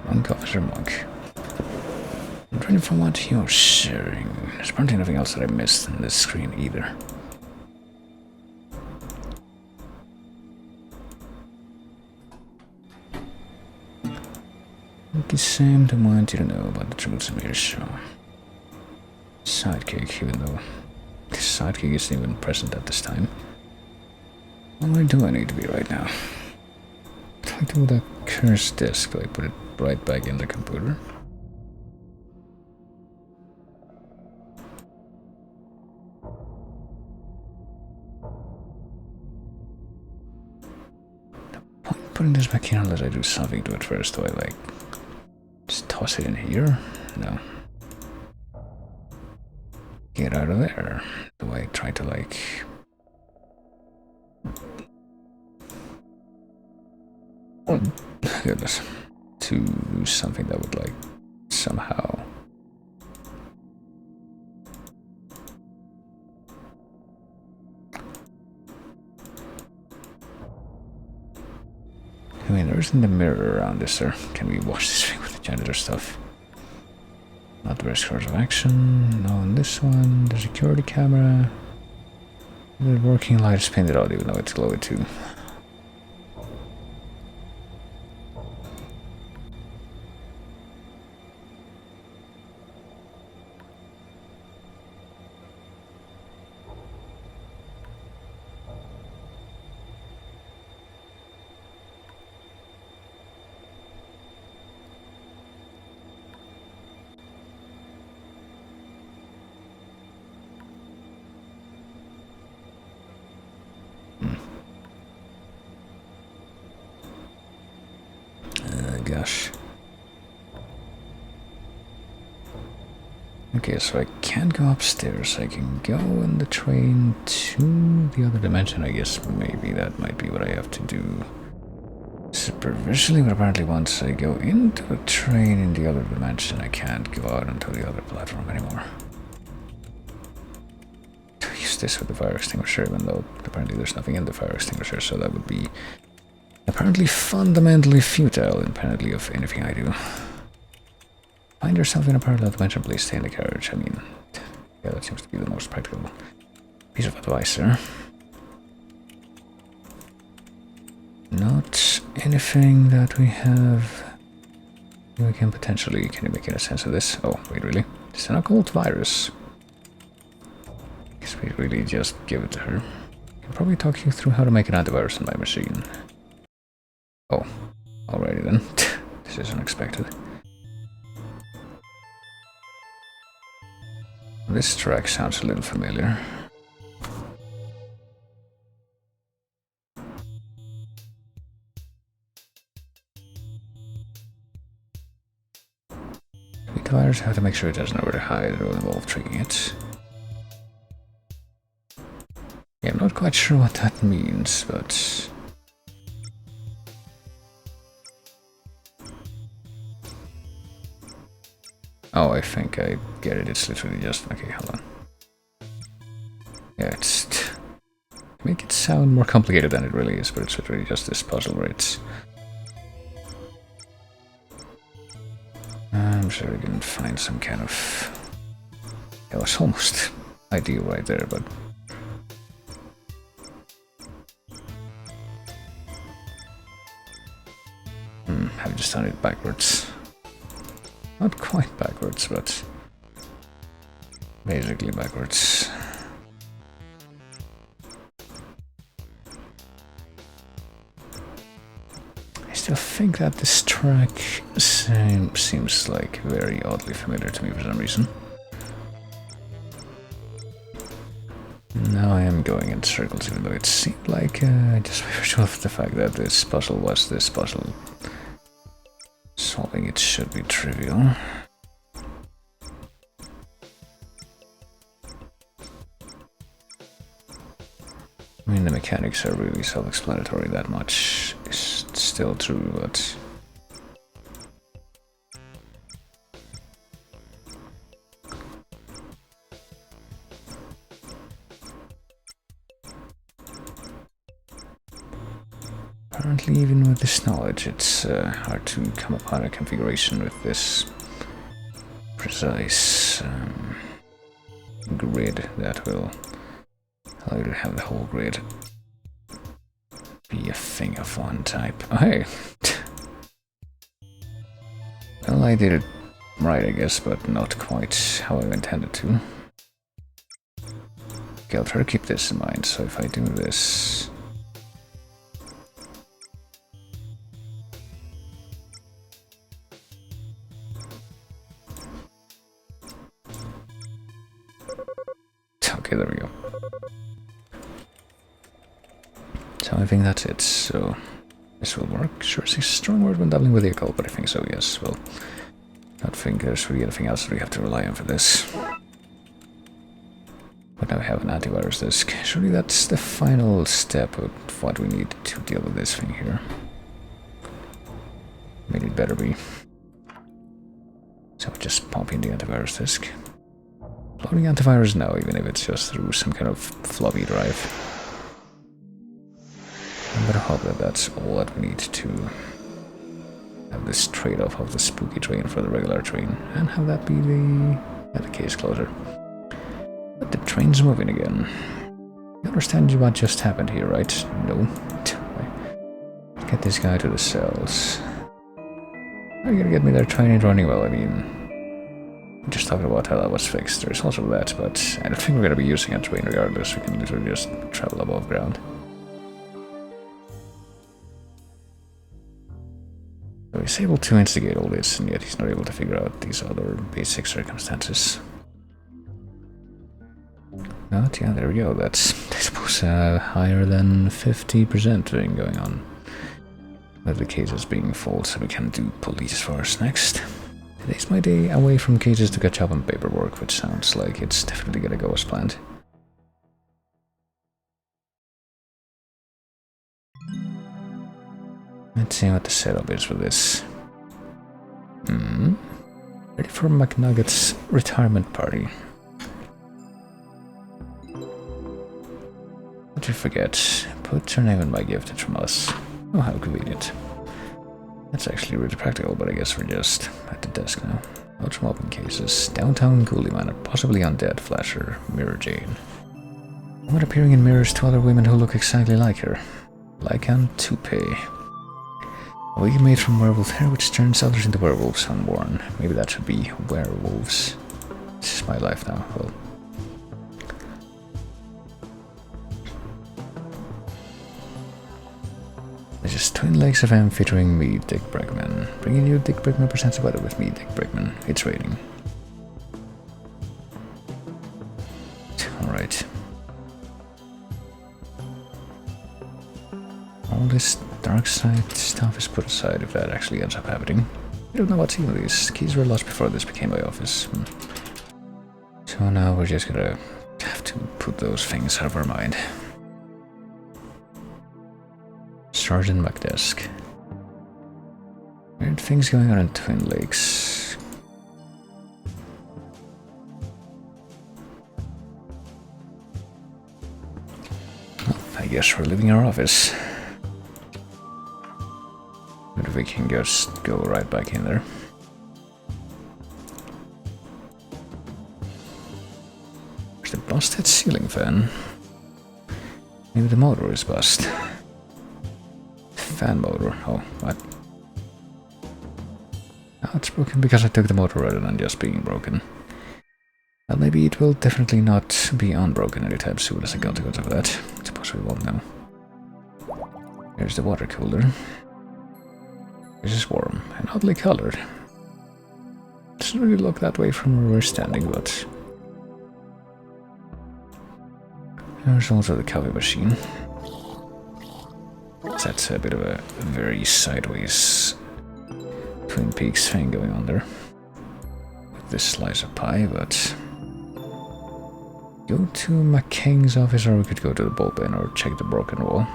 Monk, officer, monk. I'm trying to find what you're sharing. There's apparently nothing else that I missed on this screen either. Okay, Sam, don't want you to know about the truths of your show. Sidekick, even though the sidekick isn't even present at this time. Where do I need to be right now? What do I do with that cursed disk? Do I put it right back in the computer? The point putting this back in unless I do something to it first. Do I like just toss it in here? No. Get out of there. Do I try to like... Oh, goodness. To do something that would like somehow... I mean, there isn't a mirror around this, sir. Can we wash this thing with the janitor stuff? Not the best course of action. No on this one. The security camera. The working light is painted out even though it's glowy too. Gosh. Okay, so I can't go upstairs. I can go in the train to the other dimension. I guess maybe that might be what I have to do superficially, but apparently once I go into the train in the other dimension, I can't go out onto the other platform anymore. I use this with the fire extinguisher, even though apparently there's nothing in the fire extinguisher, so that would be apparently fundamentally futile, independently of anything I do. Find yourself in a parallel dimension, please stay in the carriage. I mean, yeah, that seems to be the most practical piece of advice, sir. Not anything that we have. We can potentially. Can you make any sense of this? Oh, wait, really? It's an occult virus. Guess we really just give it to her. I can probably talk you through how to make an antivirus on my machine. Oh, alrighty then. This is unexpected. This track sounds a little familiar. Antivirus, have to make sure it doesn't know where to hide. It will involve tricking it. Yeah, I'm not quite sure what that means, but... Oh, I think I get it. It's literally just... Okay, hold on. Yeah, it's... Make it sound more complicated than it really is, but it's literally just this puzzle where it's... I'm sure we can find some kind of... It was almost ideal right there, but... I've just done it backwards. Not quite backwards, but... basically backwards. I still think that this track seems like very oddly familiar to me for some reason. Now I am going in circles, even though it seemed like just by virtue of the fact that this puzzle was this puzzle. Solving it should be trivial. I mean, the mechanics are really self-explanatory, that much is still true, but... Apparently, even with this knowledge, it's hard to come upon a configuration with this precise grid that will allow you to have the whole grid be a thing of one type. Oh, hey! Well, I did it right, I guess, but not quite how I intended to. Okay, I'll try to keep this in mind, so if I do this... Okay, there we go. So I think that's it, so this will work. Sure, it's a strong word when doubling with the occult, but I think so, yes. Well, I don't think there's really anything else that we have to rely on for this. But now we have an antivirus disk. Surely that's the final step of what we need to deal with this thing here. Maybe it better be. So just pop in the antivirus disk. Loading antivirus now, even if it's just through some kind of floppy drive. I better hope that that's all that we need to have this trade-off of the spooky train for the regular train, and have that be the case closer. But the train's moving again. You understand what just happened here, right? No. Get this guy to the cells. How are you gonna get me there train and running well? I mean... just talking about how that was fixed. There's also that, but I don't think we're going to be using a train regardless. We can literally just travel above ground. So he's able to instigate all this, and yet he's not able to figure out these other basic circumstances. But yeah, there we go. That's, I suppose, higher than 50% thing going on. With the cases being full, so we can do police force next. Today's my day away from cases to catch up on paperwork, which sounds like it's definitely gonna go as planned. Let's see what the setup is for this. Ready for McNugget's retirement party. What did you forget? Put your name in my gift, it's from us. Oh, how convenient. That's actually really practical, but I guess we're just at the desk now. Out from open cases. Downtown Ghoulie Manor, possibly undead Flasher, Mirror Jane. Woman appearing in mirrors to other women who look exactly like her. Like an toupee. A wig made from werewolf hair which turns others into werewolves unworn. Maybe that should be werewolves. This is my life now. Well. This is Twin Lakes FM featuring me, Dick Brickman. Bringing you Dick Brickman Presents Weather with me, Dick Brickman. It's raining. Alright. All this Darkside stuff is put aside if that actually ends up happening. I don't know what's even these keys were lost before this became my office. So now we're just gonna have to put those things out of our mind. Sergeant McDesk. Weird things going on in Twin Lakes. Well, I guess we're leaving our office. But we can just go right back in there. There's the busted ceiling fan. Maybe the motor is bust. Fan motor. Oh, what? Oh, it's broken because I took the motor rather than just being broken. Well, maybe it will definitely not be unbroken anytime soon as a consequence of that. I suppose we won't know. Here's the water cooler. This is warm and oddly colored. Doesn't really look that way from where we're standing, but... There's also the coffee machine. That's a bit of a very sideways Twin Peaks thing going on there. With this slice of pie, but... Go to McKing's office, or we could go to the bullpen or check the broken wall.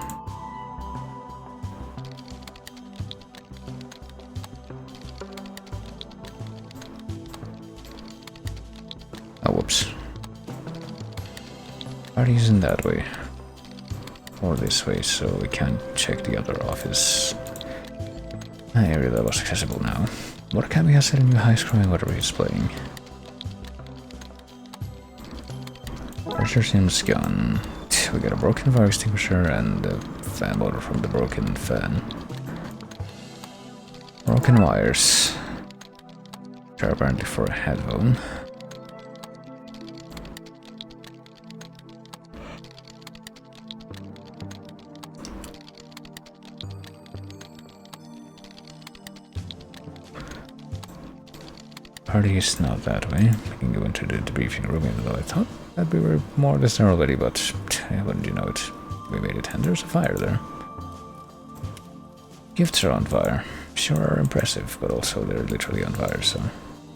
Oh, whoops. Party isn't that way. Or this way, so we can't check the other office. An area that was accessible now. Murakami has set a new high score in whatever he's playing. Pressure seems gone. We got a broken fire extinguisher and a fan motor from the broken fan. Broken wires. Which are apparently for a headphone. Party is not that way. We can go into the debriefing room, even though I thought that we were more or less there already, but wouldn't you know it? We made it, and there's a fire there. Gifts are on fire. Sure are impressive, but also they're literally on fire, so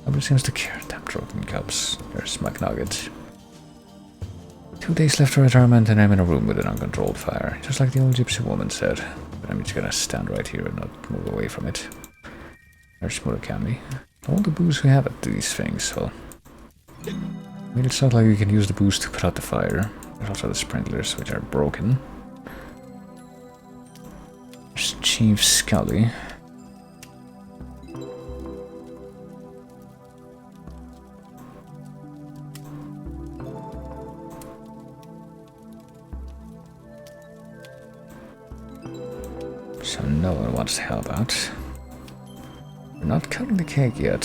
nobody seems to care. Damn broken cups. There's McNugget. 2 days left for retirement, and I'm in a room with an uncontrolled fire. Just like the old gypsy woman said. But I'm just gonna stand right here and not move away from it. There's Murakami. All the booze we have at these things, so... I mean, it's not like we can use the booze to put out the fire. There's also the sprinklers, which are broken. There's Chief Scully. So no one wants to help out. We're not cutting the cake yet.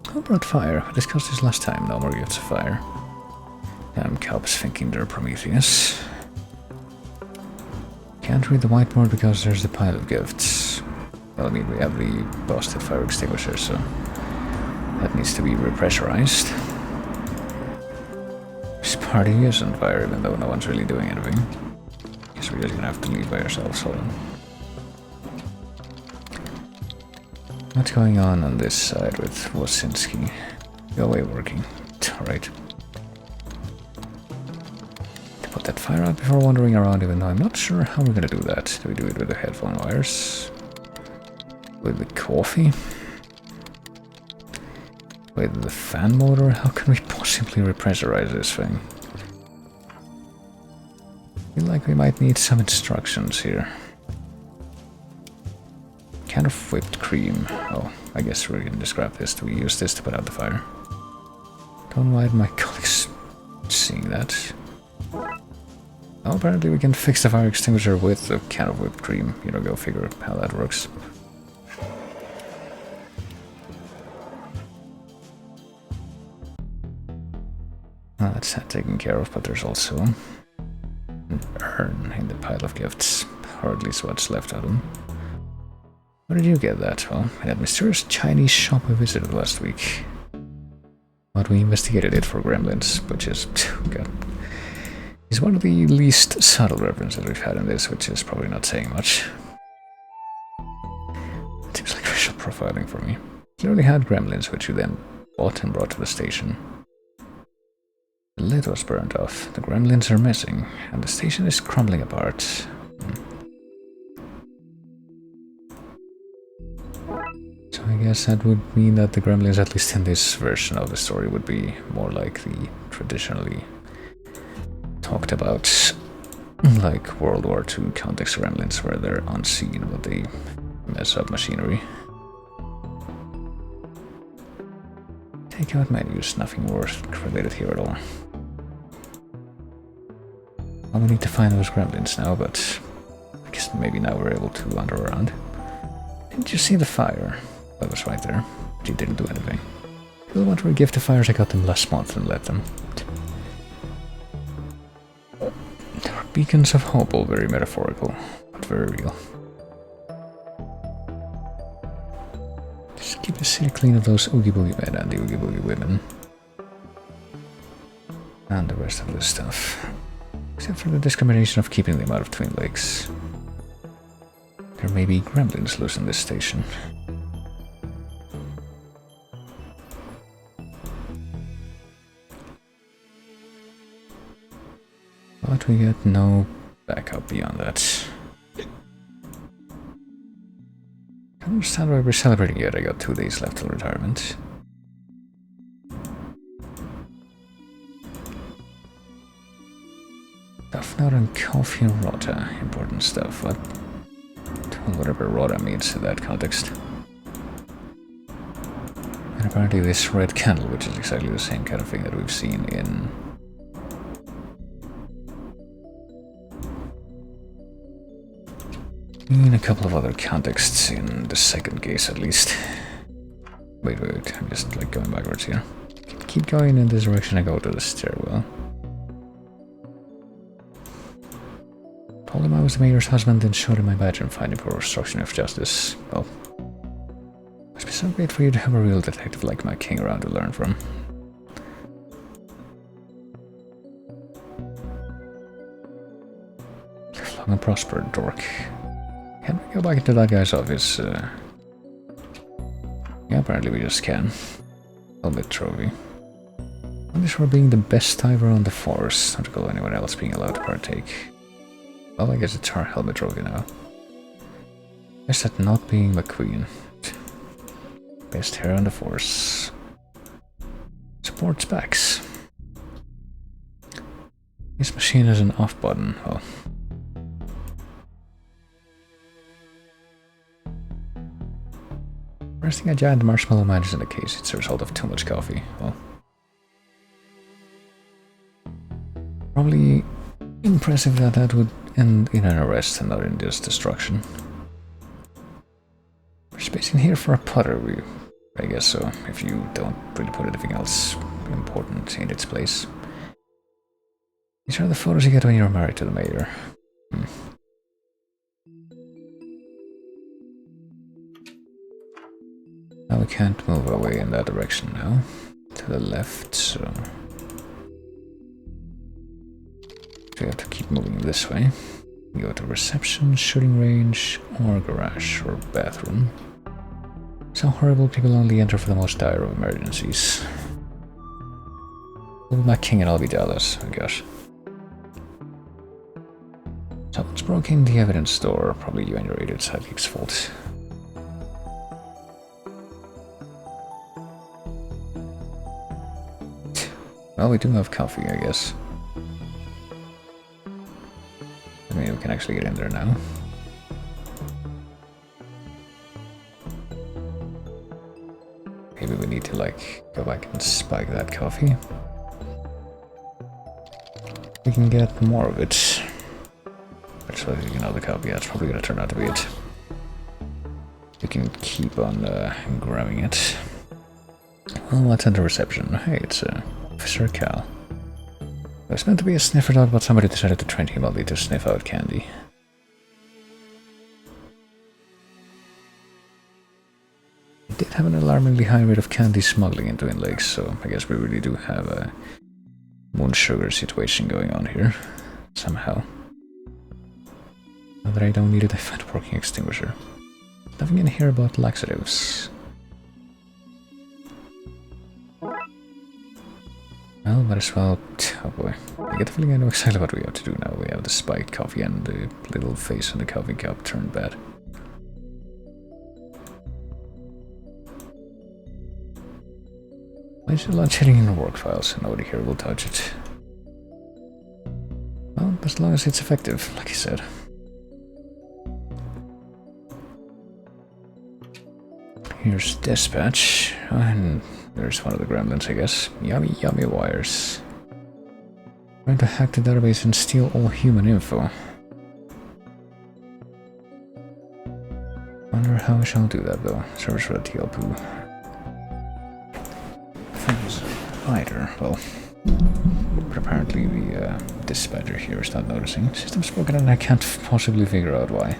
Who brought fire? We discussed this last time. No more gifts of fire. Damn cops thinking they're Prometheus. Can't read the whiteboard because there's a pile of gifts. Well, I mean, we have the busted fire extinguisher, so that needs to be repressurized. This party is on fire, even though no one's really doing anything. Guess we're just gonna have to leave by ourselves. Hold on. What's going on this side with Wasinski? Go away working. Alright. To put that fire out before wandering around, even though I'm not sure how we're gonna do that. Do we do it with the headphone wires? With the coffee? With the fan motor? How can we possibly repressurize this thing? I feel like we might need some instructions here. Kind of whipped cream. Oh, I guess we can just grab this. Do we use this to put out the fire? Don't mind my colleagues seeing that. Oh, apparently we can fix the fire extinguisher with a can of whipped cream. You know, go figure how that works. Well, that's that taken care of, but there's also an urn in the pile of gifts, or at least what's left of them. Where did you get that? Well, in that mysterious Chinese shop I visited last week. But we investigated it for gremlins, which is, God, is one of the least subtle references we've had in this, which is probably not saying much. It seems like racial profiling for me. Clearly had gremlins, which you then bought and brought to the station. The lid was burned off, the gremlins are missing, and the station is crumbling apart. So I guess that would mean that the gremlins, at least in this version of the story, would be more like the traditionally talked about, like World War II context gremlins, where they're unseen but they mess up machinery. Takeout menus, nothing worth related here at all. Well, we need to find those gremlins now, but I guess maybe now we're able to wander around. Didn't you see the fire? That was right there, but you didn't do anything. People want to give the fires I got them last month and let them. There are beacons of hope, all very metaphorical, but very real. Just keep the city clean of those Oogie Boogie men and the Oogie Boogie women. And the rest of this stuff. Except for the discrimination of keeping them out of Twin Lakes. There may be gremlins loose in this station. But we get no backup beyond that. I don't understand why we're celebrating yet. I got 2 days left till retirement. Stuff not on coffee and rota. Important stuff, but whatever rota means in that context. And apparently this red candle, which is exactly the same kind of thing that we've seen in a couple of other contexts, in the second case at least. Wait, I'm just like going backwards here. Keep going in this direction, I go to the stairwell. Told him I was the mayor's husband and showed him my badge and find him for obstruction of justice. Well, it must be so great for you to have a real detective like my king around to learn from. Live long and prosper, dork. Can we go back into that guy's office? Yeah, apparently we just can. Helmet trophy. At least we're being the best diver on the force. Not to call anyone else being allowed to partake. Well, I guess it's our helmet trophy now. Guess that not being McQueen. Best hair on the force. Supports backs. This machine has an off button. Well. Resting a giant marshmallow man is in the case. It's a result of too much coffee. Well. Probably impressive that that would end in an arrest and not in just destruction. We're spacing here for a putter, I guess so, if you don't really put anything else important in its place. These are the photos you get when you're married to the mayor. Now we can't move away in that direction now. To the left, so we have to keep moving this way. We go to reception, shooting range, or garage, or bathroom. So horrible, people only enter for the most dire of emergencies. We'll be back king and I'll be Dallas, oh gosh. Someone's broken the evidence store, probably you and your idiot sidekick's fault. Well, we do have coffee, I guess. I mean, we can actually get in there now. Maybe we need to, like, go back and spike that coffee. We can get more of it. Actually, you know, the coffee, that's probably gonna turn out to be it. We can keep on grabbing it. Well, what's under reception? Hey, it's Officer Cal. There's meant to be a sniffer dog, but somebody decided to train him only to sniff out candy. It did have an alarmingly high rate of candy smuggling into In Lakes, so I guess we really do have a moon sugar situation going on here, somehow. Now that I don't need it, I find a working extinguisher. Nothing in here about laxatives. Well, might as well... Oh boy. I get the feeling I know exactly what we have to do now. We have the spiked coffee and the little face on the coffee cup turned bad. Why is your lunch hitting in the work files? Nobody here will touch it. Well, as long as it's effective, like you said. Here's dispatch, and there's one of the gremlins, I guess. Yummy, yummy wires. Trying to hack the database and steal all human info. Wonder how I shall do that, though. Search for the TL poo. I think it was a fighter. Well, but apparently the dispatcher here is not noticing. System's broken and I can't possibly figure out why.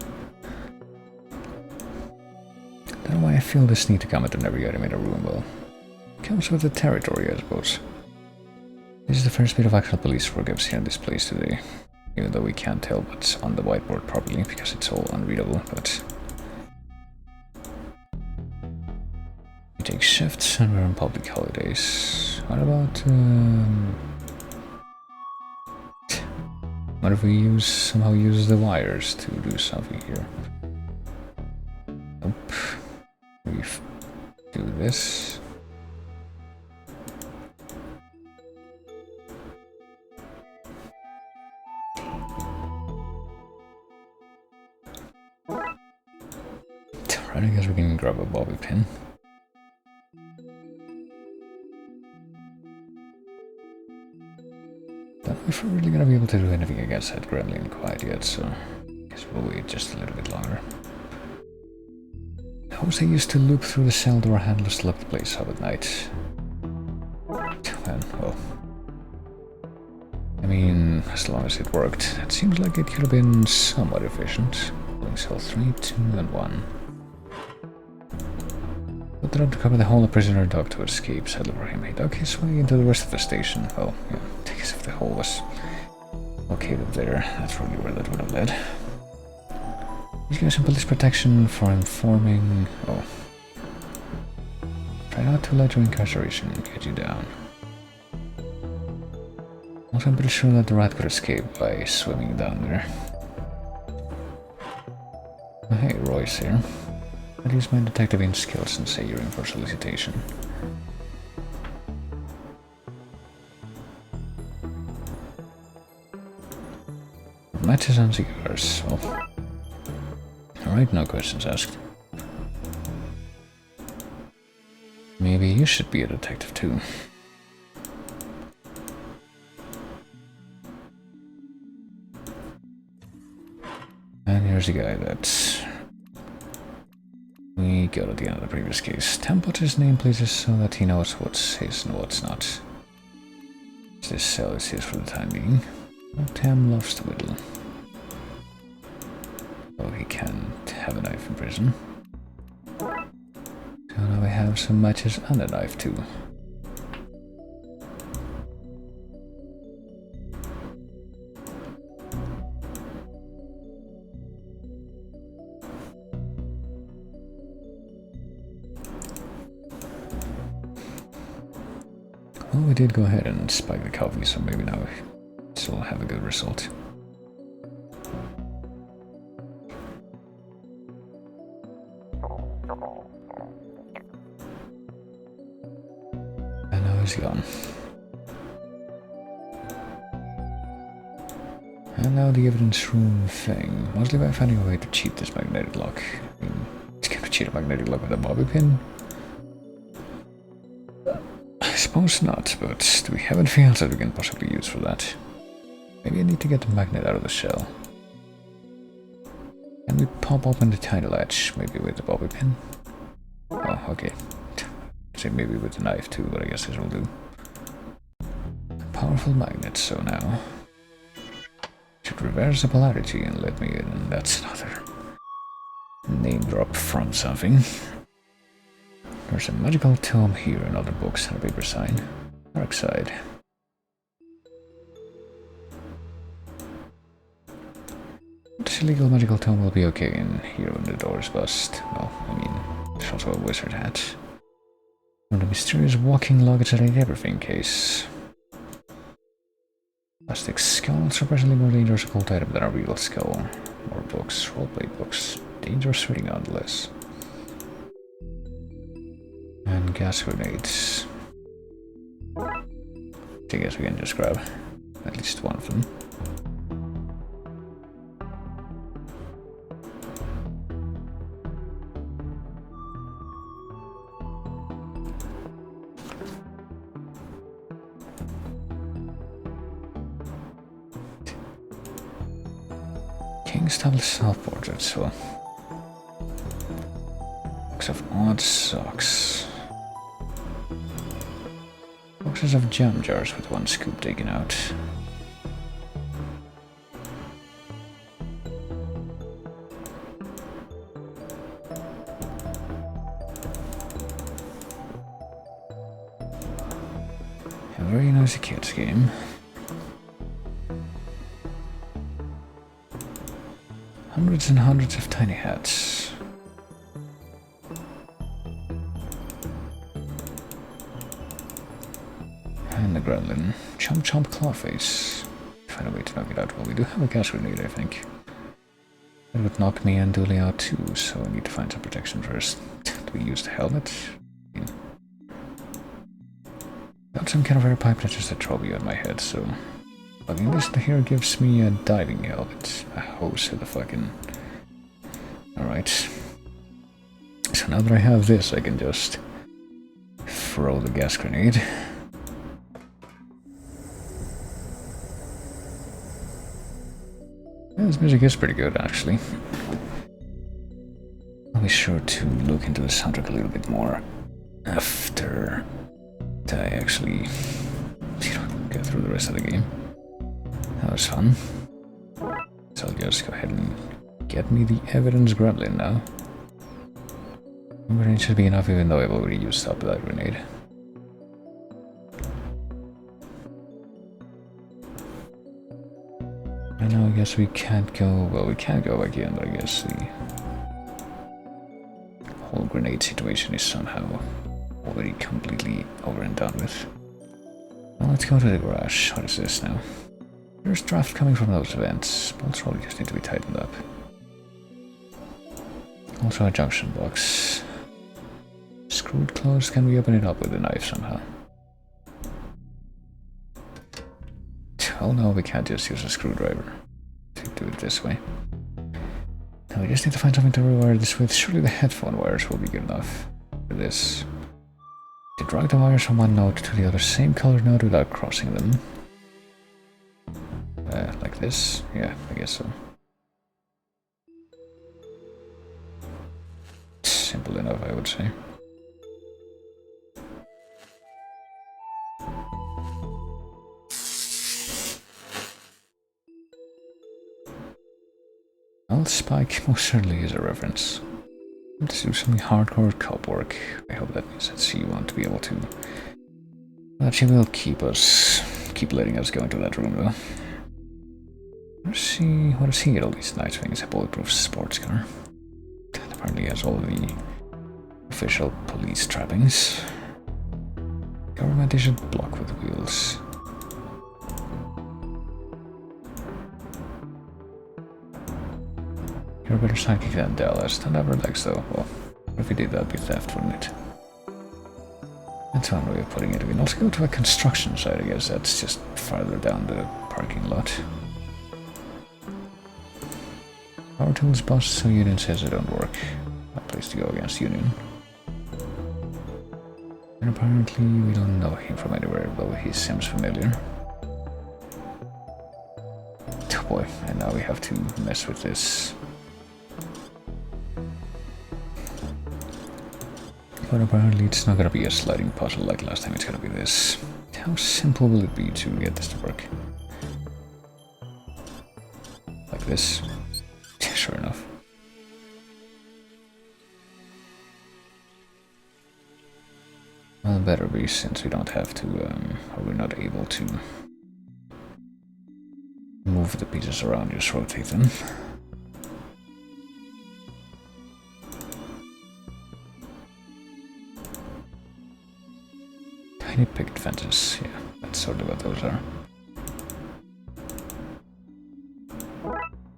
Don't know why I feel this need to comment on every item in a room. Well, comes with the territory, I suppose. This is the first bit of actual police work I've seen in this place today. Even though we can't tell what's on the whiteboard properly, because it's all unreadable, but... We take shifts and we're on public holidays. What about, what if we somehow use the wires to do something here? Nope. We do this. Alright, I guess we can grab a bobby pin. Don't know if we're really gonna be able to do anything against that gremlin quite yet, so I guess we'll wait just a little bit longer. How was I used to loop through the cell door handlers to lock the place up at night? Well, I mean, as long as it worked, it seems like it could have been somewhat efficient. Pulling cell 3, 2, and 1. Put that up to cover the whole of prisoner dog to escape, sadly for him. He dug his way into the rest of the station. Well, yeah, take as if the hole was located there. That's really where that would have led. He's getting some police protection for informing... Oh. Try not to let your incarceration get you down. Also, I'm pretty sure that the rat could escape by swimming down there. Oh, hey, Roy's here. I'll use my detective skills and say you're in for solicitation. Matches and cigars. Oh. Alright, no questions asked. Maybe you should be a detective too. And here's the guy that we got at the end of the previous case. Tam put his name places so that he knows what's his and what's not. This cell is his for the time being. Well, Tam loves to whittle. Oh, he can't have a knife in prison. So now we have some matches and a knife too. Well, we did go ahead and spike the coffee, so maybe now we still have a good result. And now he's gone. And now the evidence room thing. Mostly by finding a way to cheat this magnetic lock. I mean, it's gonna cheat a magnetic lock with a bobby pin? I suppose not, but do we have anything else that we can possibly use for that? Maybe I need to get the magnet out of the shell. Can we pop open the tiny latch, maybe with the bobby pin? Oh, okay. Say maybe with the knife too, but I guess this will do. Power powerful magnet, so now should reverse the polarity and let me in, and that's another name drop from something. There's a magical tome here and other books and a paper sign. Darkside. This illegal magical tome will be okay in here when the door is bust. Well, I mean, there's also a wizard hat. And the mysterious walking luggage that ate everything case. Plastic skull, surprisingly more dangerous occult item than a real skull. More books, roleplay books. Dangerous reading nonetheless. And gas grenades. I guess we can just grab at least one of them. King's self-portrait, so box of odd socks. Boxes of jam jars with one scoop taken out. A very noisy kids game. Hundreds and hundreds of tiny hats. And the gremlin. Chomp chomp clawface. Find a way to knock it out. Well, we do have a gas grenade, I think. It would knock me and Dooley out too, so I need to find some protection first. Do we use the helmet? Got some kind of air pipe that just a trophy on my head, so... Plugging this here gives me a diving helmet. A hose for the fucking... Alright. So now that I have this, I can just... throw the gas grenade. Yeah, this music is pretty good, actually. I'll be sure to look into the soundtrack a little bit more after I actually, get through the rest of the game. That was fun. So I'll just go ahead and get me the evidence gremlin now. But it should be enough, even though I've already used up that grenade. I know, I guess we can't go... Well, we can go again, but I guess the whole grenade situation is somehow already completely over and done with. Well, let's go to the garage. What is this now? There's draft coming from those events. Bolts probably just need to be tightened up. Also a junction box. Screwed closed. Can we open it up with a knife somehow? Oh no, we can't just use a screwdriver to do it this way. Now we just need to find something to rewire this with. Surely the headphone wires will be good enough for this. To drag the wires from one node to the other same color node without crossing them. Like this? Yeah, I guess so. Simple enough, I would say. Well, Spike most certainly is a reference. Let's do some hardcore cop work. I hope that means that she won't be able to... That she will keep letting us go into that room though. Let's see, what does he get all these nice things? A bulletproof sports car. That apparently has all the official police trappings. Government issued block with wheels. You're a better sidekick than Dallas. Don't have her legs though. Well, if he did, that'd be theft, wouldn't it? That's one way of putting it. We can also go to a construction site, I guess. That's just farther down the parking lot. Power tools bust, so Union says it don't work. Not place to go against Union. And apparently we don't know him from anywhere, though he seems familiar. Oh boy, and now we have to mess with this. But apparently it's not gonna be a sliding puzzle like last time, it's gonna be this. how simple will it be to get this to work? Like this. Sure enough. Well, better be, since we don't have to, or we're not able to move the pieces around, just rotate them. Tiny picket fences, yeah, that's sort of what those are.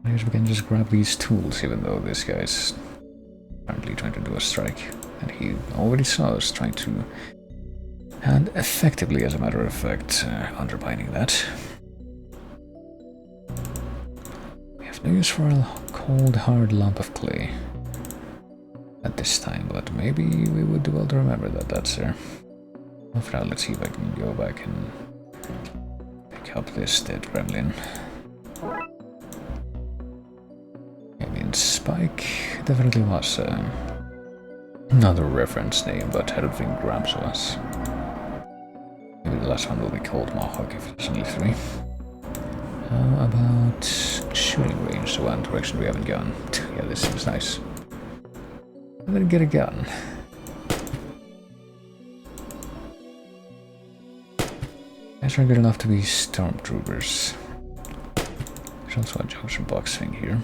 I guess we can just grab these tools, even though this guy's apparently trying to do a strike. And he already saw us trying to, and effectively, as a matter of fact, undermining that. We have no use for a cold, hard lump of clay at this time, but maybe we would do well to remember that that's there. Well, for now, let's see if I can go back and pick up this dead gremlin. Spike definitely was another reference name, but I don't think Gramps was. Maybe the last one will be called Mohawk if it's only 3. How about shooting range? The one direction we haven't gone. Yeah, this seems nice. I'm gonna get a gun. Guys are good enough to be stormtroopers. There's also a junction box thing here.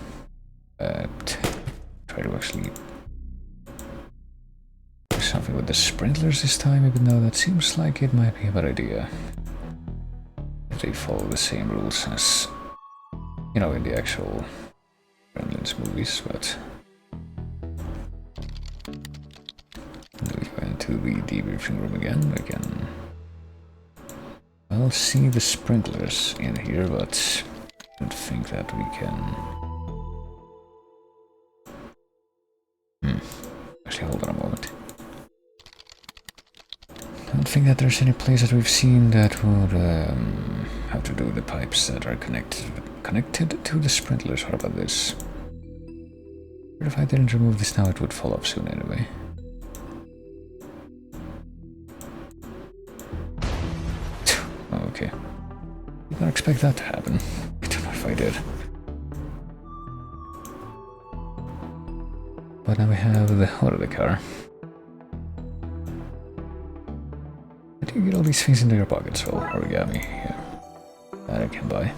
Try to actually do something with the sprinklers this time, even though that seems like it might be a bad idea. If they follow the same rules as, you know, in the actual Gremlins movies, but... Then we go into the debriefing room again. We can... well, see the sprinklers in here, but I don't think that we can... Actually, hold on a moment. I don't think that there's any place that we've seen that would have to do with the pipes that are connected to the sprinklers. What about this? But if I didn't remove this now, it would fall off soon anyway. Okay. Did not expect that to happen. I don't know if I did. But now we have the hood of the car. How do you get all these things into your pockets? Well, origami, yeah. That I can buy.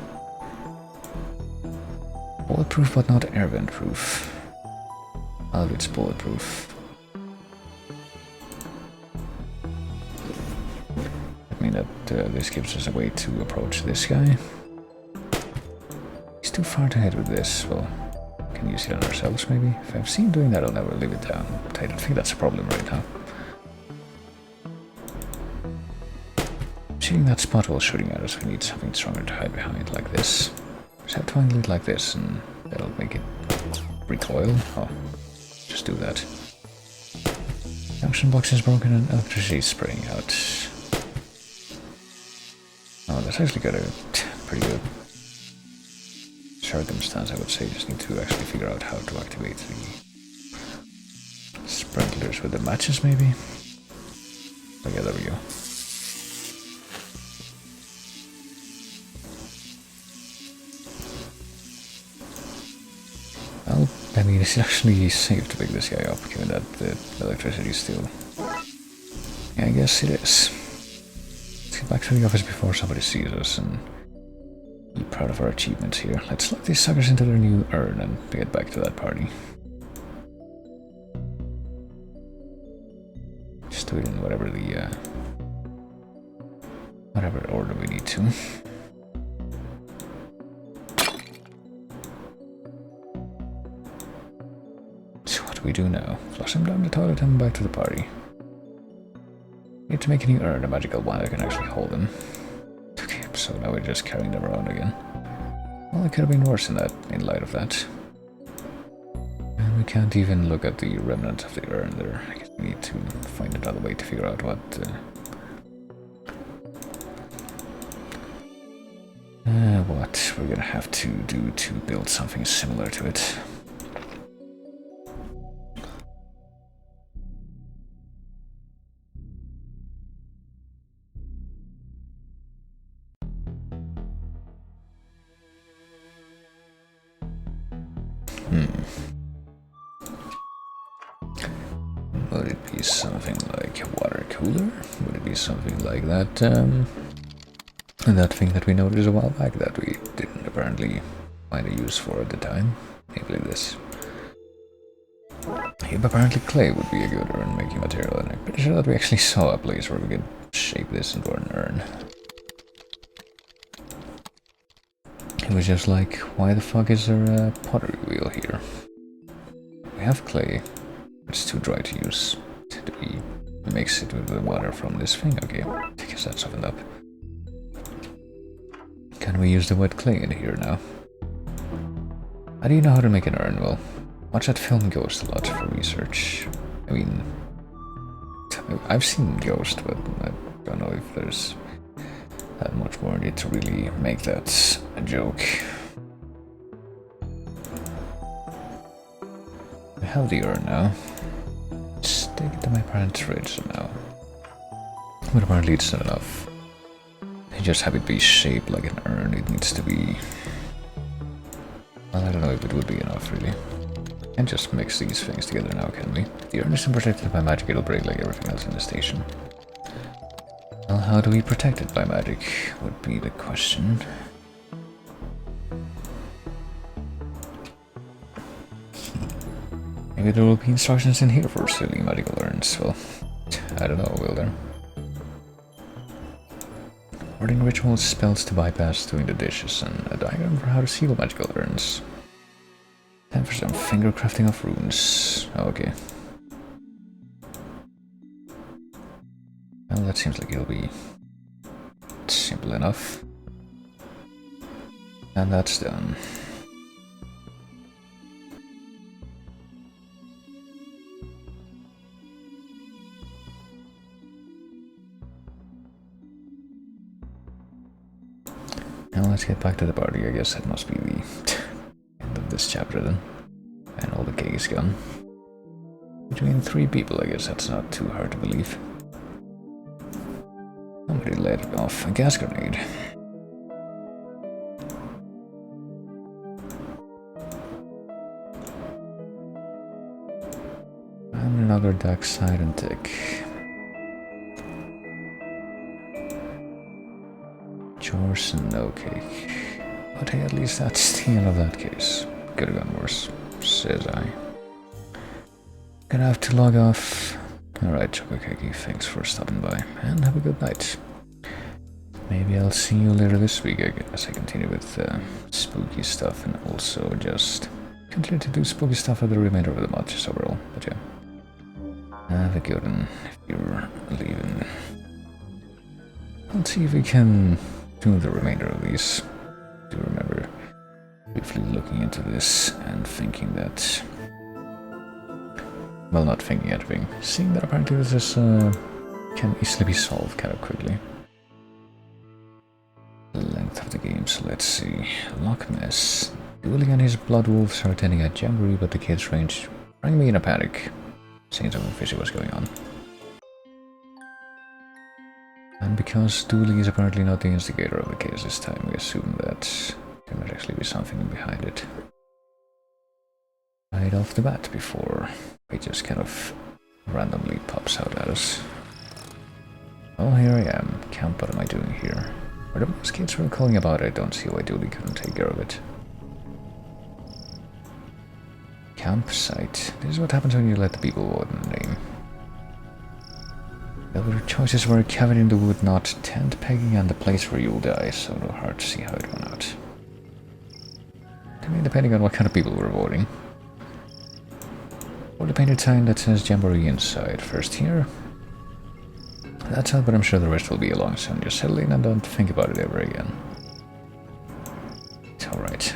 Bulletproof but not air vent proof. All of it's bulletproof. I mean that this gives us a way to approach this guy. He's too far ahead with this, well... Can use it on ourselves, maybe? If I've seen doing that, I'll never leave it down. But I don't think that's a problem right now. Seeing that spot while shooting at us, we need something stronger to hide behind, like this. Just have to angle it like this, and that'll make it recoil. Oh, just do that. Junction box is broken and electricity is spraying out. Oh, that's actually got a pretty good circumstance, I would say. Just need to actually figure out how to activate the sprinklers with the matches, maybe. Oh yeah, there we go. Well, I mean, it's actually safe to pick this guy up, given that the electricity is still... Yeah, I guess it is. Let's get back to the office before somebody sees us and be proud of our achievements here. Let's lock these suckers into their new urn and get back to that party. Just do it in whatever the whatever order we need to. So what do we do now? Flush him down the toilet and back to the party. Need to make a new urn, a magical one that can actually hold him. Okay, so now we're just carrying them around again. Well, it could have been worse than that, in light of that. And we can't even look at the remnants of the urn there. I guess we need to find another way to figure out what... what we're gonna have to do to build something similar to it. Would it be something like a water cooler? Would it be something like that, that thing that we noticed a while back that we didn't apparently find a use for at the time? Namely this. Yep, apparently clay would be a good urn-making material, and I'm pretty sure that we actually saw a place where we could shape this into an urn. It was just like, why the fuck is there a pottery wheel here? We have clay. It's too dry to use. Do we mix it with the water from this thing? Okay, I guess that's softened up. Can we use the wet clay in here now? How do you know how to make an urn? Well, watch that film Ghost a lot for research. I mean, I've seen Ghost, but I don't know if there's that much more in it to really make that a joke. I have the urn now. Stick it to my parents' fridge somehow. But apparently it's not enough. You just have it be shaped like an urn. It needs to be... Well, I don't know if it would be enough, really. Can't just mix these things together now, can we? The urn isn't protected by magic, it'll break like everything else in the station. Well, how do we protect it by magic, would be the question. Maybe there will be instructions in here for sealing magical urns. Well, I don't know, will there? Wording ritual spells to bypass doing the dishes, and a diagram for how to seal magical urns. Time for some finger crafting of runes. Oh, okay. Well, that seems like it'll be simple enough. And that's done. Now let's get back to the party. I guess that must be the end of this chapter then. And all the cake is gone. Between 3 people, I guess that's not too hard to believe. Somebody let off a gas grenade. And another Darkside Detective. Chores and no cake. But hey, at least that's the end of that case. Could have gone worse, says I. Gonna have to log off. Alright, Chocokeki, thanks for stopping by, and have a good night. Maybe I'll see you later this week as I continue with spooky stuff, and also just continue to do spooky stuff for the remainder of the month, just overall. But yeah, have a good one if you're leaving. I'll see if we can do the remainder of these. Do remember briefly looking into this and thinking that... Well, not thinking anything. Seeing that apparently this is, can easily be solved kind of quickly. The length of the game, so let's see. Loch Ness. Dueling and his blood wolves are attending a jamboree, but the kids range bring me in a panic, saying something fishy was going on. And because Dooley is apparently not the instigator of the case this time, we assume that there might actually be something behind it. Right off the bat before it just kind of randomly pops out at us. Oh, here I am. Camp, what am I doing here? Whatever those kids were calling about, I don't see why Dooley couldn't take care of it. Campsite. This is what happens when you let the people vote in the name. The other choices were cabin in the wood, not tent pegging, and the place where you'll die, so no hard to see how it went out. I mean, depending on what kind of people were voting. Or the painted sign that says Jamboree inside. First here. That's all, but I'm sure the rest will be along soon. Just settle in and don't think about it ever again. It's alright.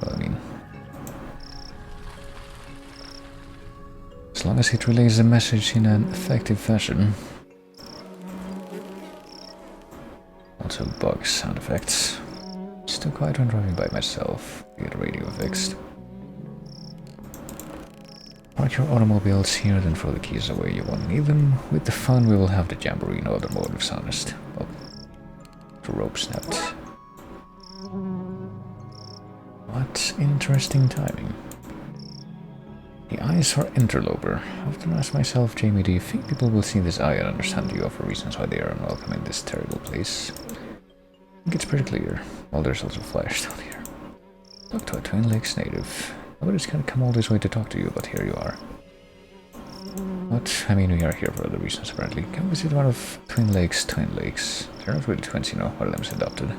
Well, I mean... as long as it relays the message in an effective fashion. Also bug sound effects. Still quiet when driving by myself. Get radio fixed. Park your automobiles here, then throw the keys away. You won't need them. With the fun, we will have the jamboree, no other motives, honest. Oh, the rope snapped. What interesting timing. The eyes are interloper. I often ask myself, Jamie, do you think people will see this eye and understand you offer reasons why they are unwelcome in this terrible place? I think it's pretty clear. Well, there's also flash down here. Talk to a Twin Lakes native. Nobody's gonna come all this way to talk to you, but here you are. But, I mean, we are here for other reasons, apparently. Come visit one of Twin Lakes' twin lakes. They're not really twins, you know, one of them's adopted.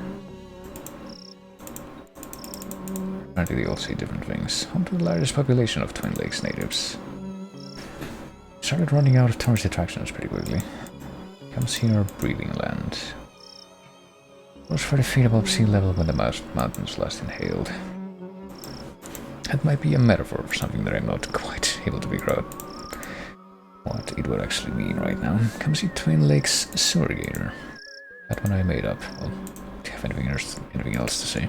Apparently they all say different things. Home to the largest population of Twin Lakes natives. Started running out of tourist attractions pretty quickly. Come see our breeding land. It was 30 feet above sea level when the mountains last inhaled. That might be a metaphor for something that I'm not quite able to figure out what it would actually mean right now. Come see Twin Lakes Surrogator. That one I made up. Well, do you have anything else to say?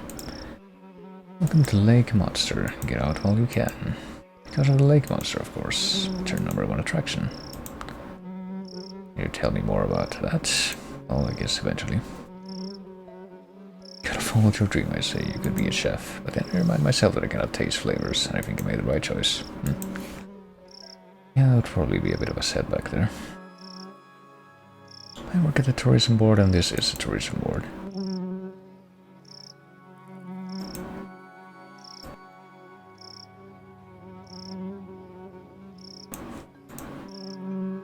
Welcome to Lake Monster. Get out while you can. Because of the Lake Monster, of course. It's our #1 attraction. Can you tell me more about that? Well, I guess eventually. Gotta follow your dream, I say. You could be a chef. But then I remind myself that I cannot taste flavors, and I think I made the right choice. Yeah, that would probably be a bit of a setback there. I work at the tourism board, and this is a tourism board.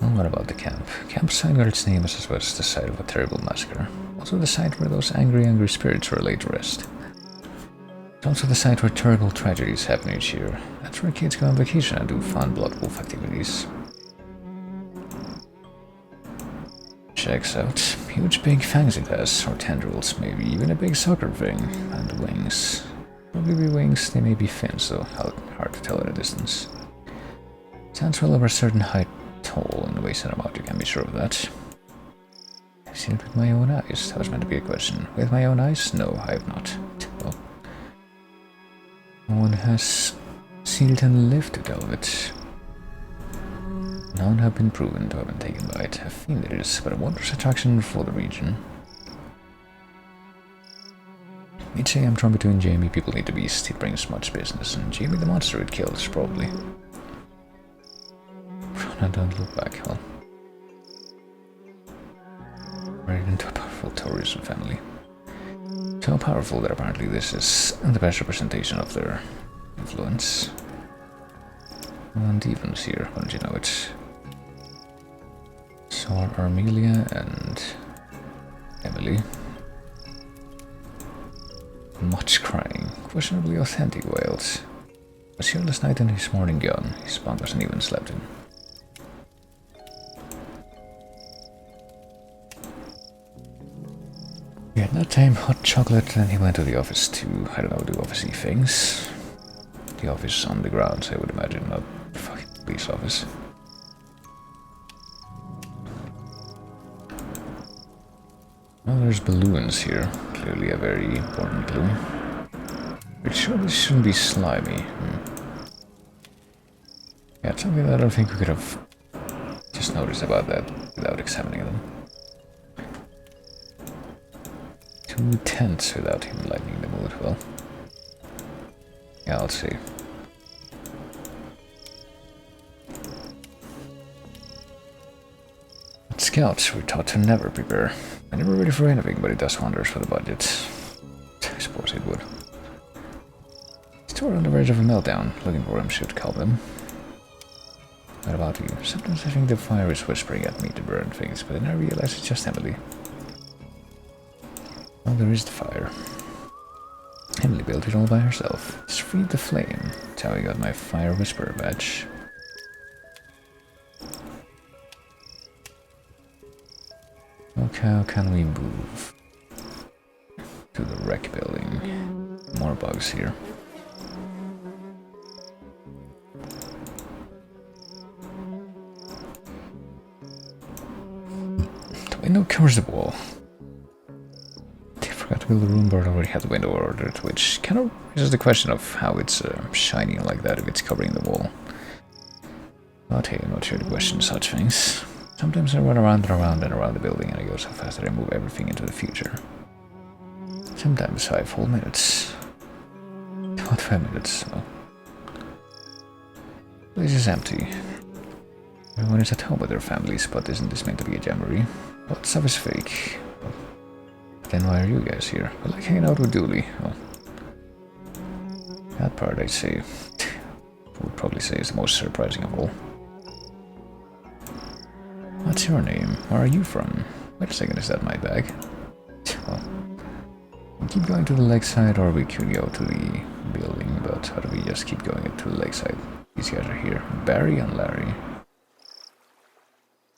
Well, what about the camp? Camp sign where its name is as well as the site of a terrible massacre. Also the site where those angry spirits were laid to rest. It's also the site where terrible tragedies happen each year. That's where kids go on vacation and do fun blood wolf activities. Checks out. Huge big fangs it has, or tendrils, maybe even a big sucker thing. And wings. Probably be wings, they may be fins, though hard to tell at a distance. Stands well over a certain height tall in the waist and about, you can be sure of that. I've seen it with my own eyes. That was meant to be a question. With my own eyes? No, I have not. Well, no one has seen it and lived to tell of it. None have been proven to have been taken by it. I think it is but a wondrous attraction for the region. You'd say I'm torn between Jamie, people need a beast, it brings much business, and Jamie the monster it kills, probably. I don't look back, well. Married into a powerful tourism family. So powerful that apparently this is the best representation of their influence. And Evans here, why don't you know it? So are Armelia and Emily. Much crying, questionably authentic wails. Was here last night in his morning gown, his bunk wasn't even slept in. He had that time hot chocolate, and he went to the office to, I don't know, do officey things. The office on the grounds, I would imagine, not the fucking police office. Well, there's balloons here, clearly a very important clue. Which surely shouldn't be slimy. Yeah, it's something that I don't think we could have just noticed about that without examining them. 2 tenths without him lightening the mood, well. Yeah, I'll see. At Scouts, we're taught to never prepare. I'm never ready for anything, but it does wonders for the budget. I suppose it would. Still on the verge of a meltdown, looking for him should calm him. What about you? Sometimes I think the fire is whispering at me to burn things, but then I realize it's just Emily. Well, there is the fire. Emily built it all by herself. Just feed the flame. That's how I got my Fire Whisperer badge. Okay, how can we move? To the wreck building. More bugs here. The window covers the wall. Forgot to build a room, but already had the window ordered, which kind of raises the question of how it's shining like that if it's covering the wall. But hey, I'm not here to question such things. Sometimes I run around and around and around the building and I go so fast that I move everything into the future. Sometimes 5 whole minutes. About 5 minutes, so. The place is empty. Everyone is at home with their families, but isn't this meant to be a jamboree? All that stuff is fake. Well, then why are you guys here? I like hanging out with Dooley. Well, that part I'd say, would probably say is the most surprising of all. What's your name? Where are you from? Wait a second, is that my bag? Well, we keep going to the lakeside, or we could go to the building, but how do we just keep going to the lakeside? These guys are here. Barry and Larry.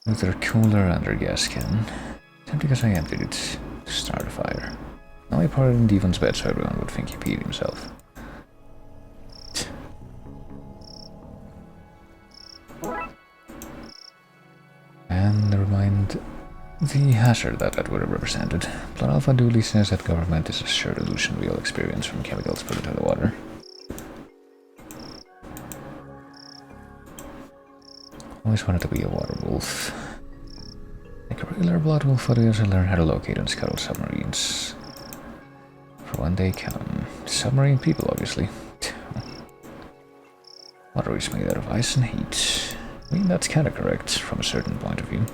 With their cooler and their gas can. Simply because I emptied it to start a fire. Now I poured it in Devon's bed so everyone would think he peed himself. And never mind the hazard that would have represented. Blood Alpha Dooley says that government is a shared illusion we all experience from chemicals put into the water. Always wanted to be a water wolf. Like a regular blood wolf, I also learn how to locate and scuttle submarines. For when they come. Submarine people, obviously. Water is made out of ice and heat. I mean, that's kinda correct, from a certain point of view.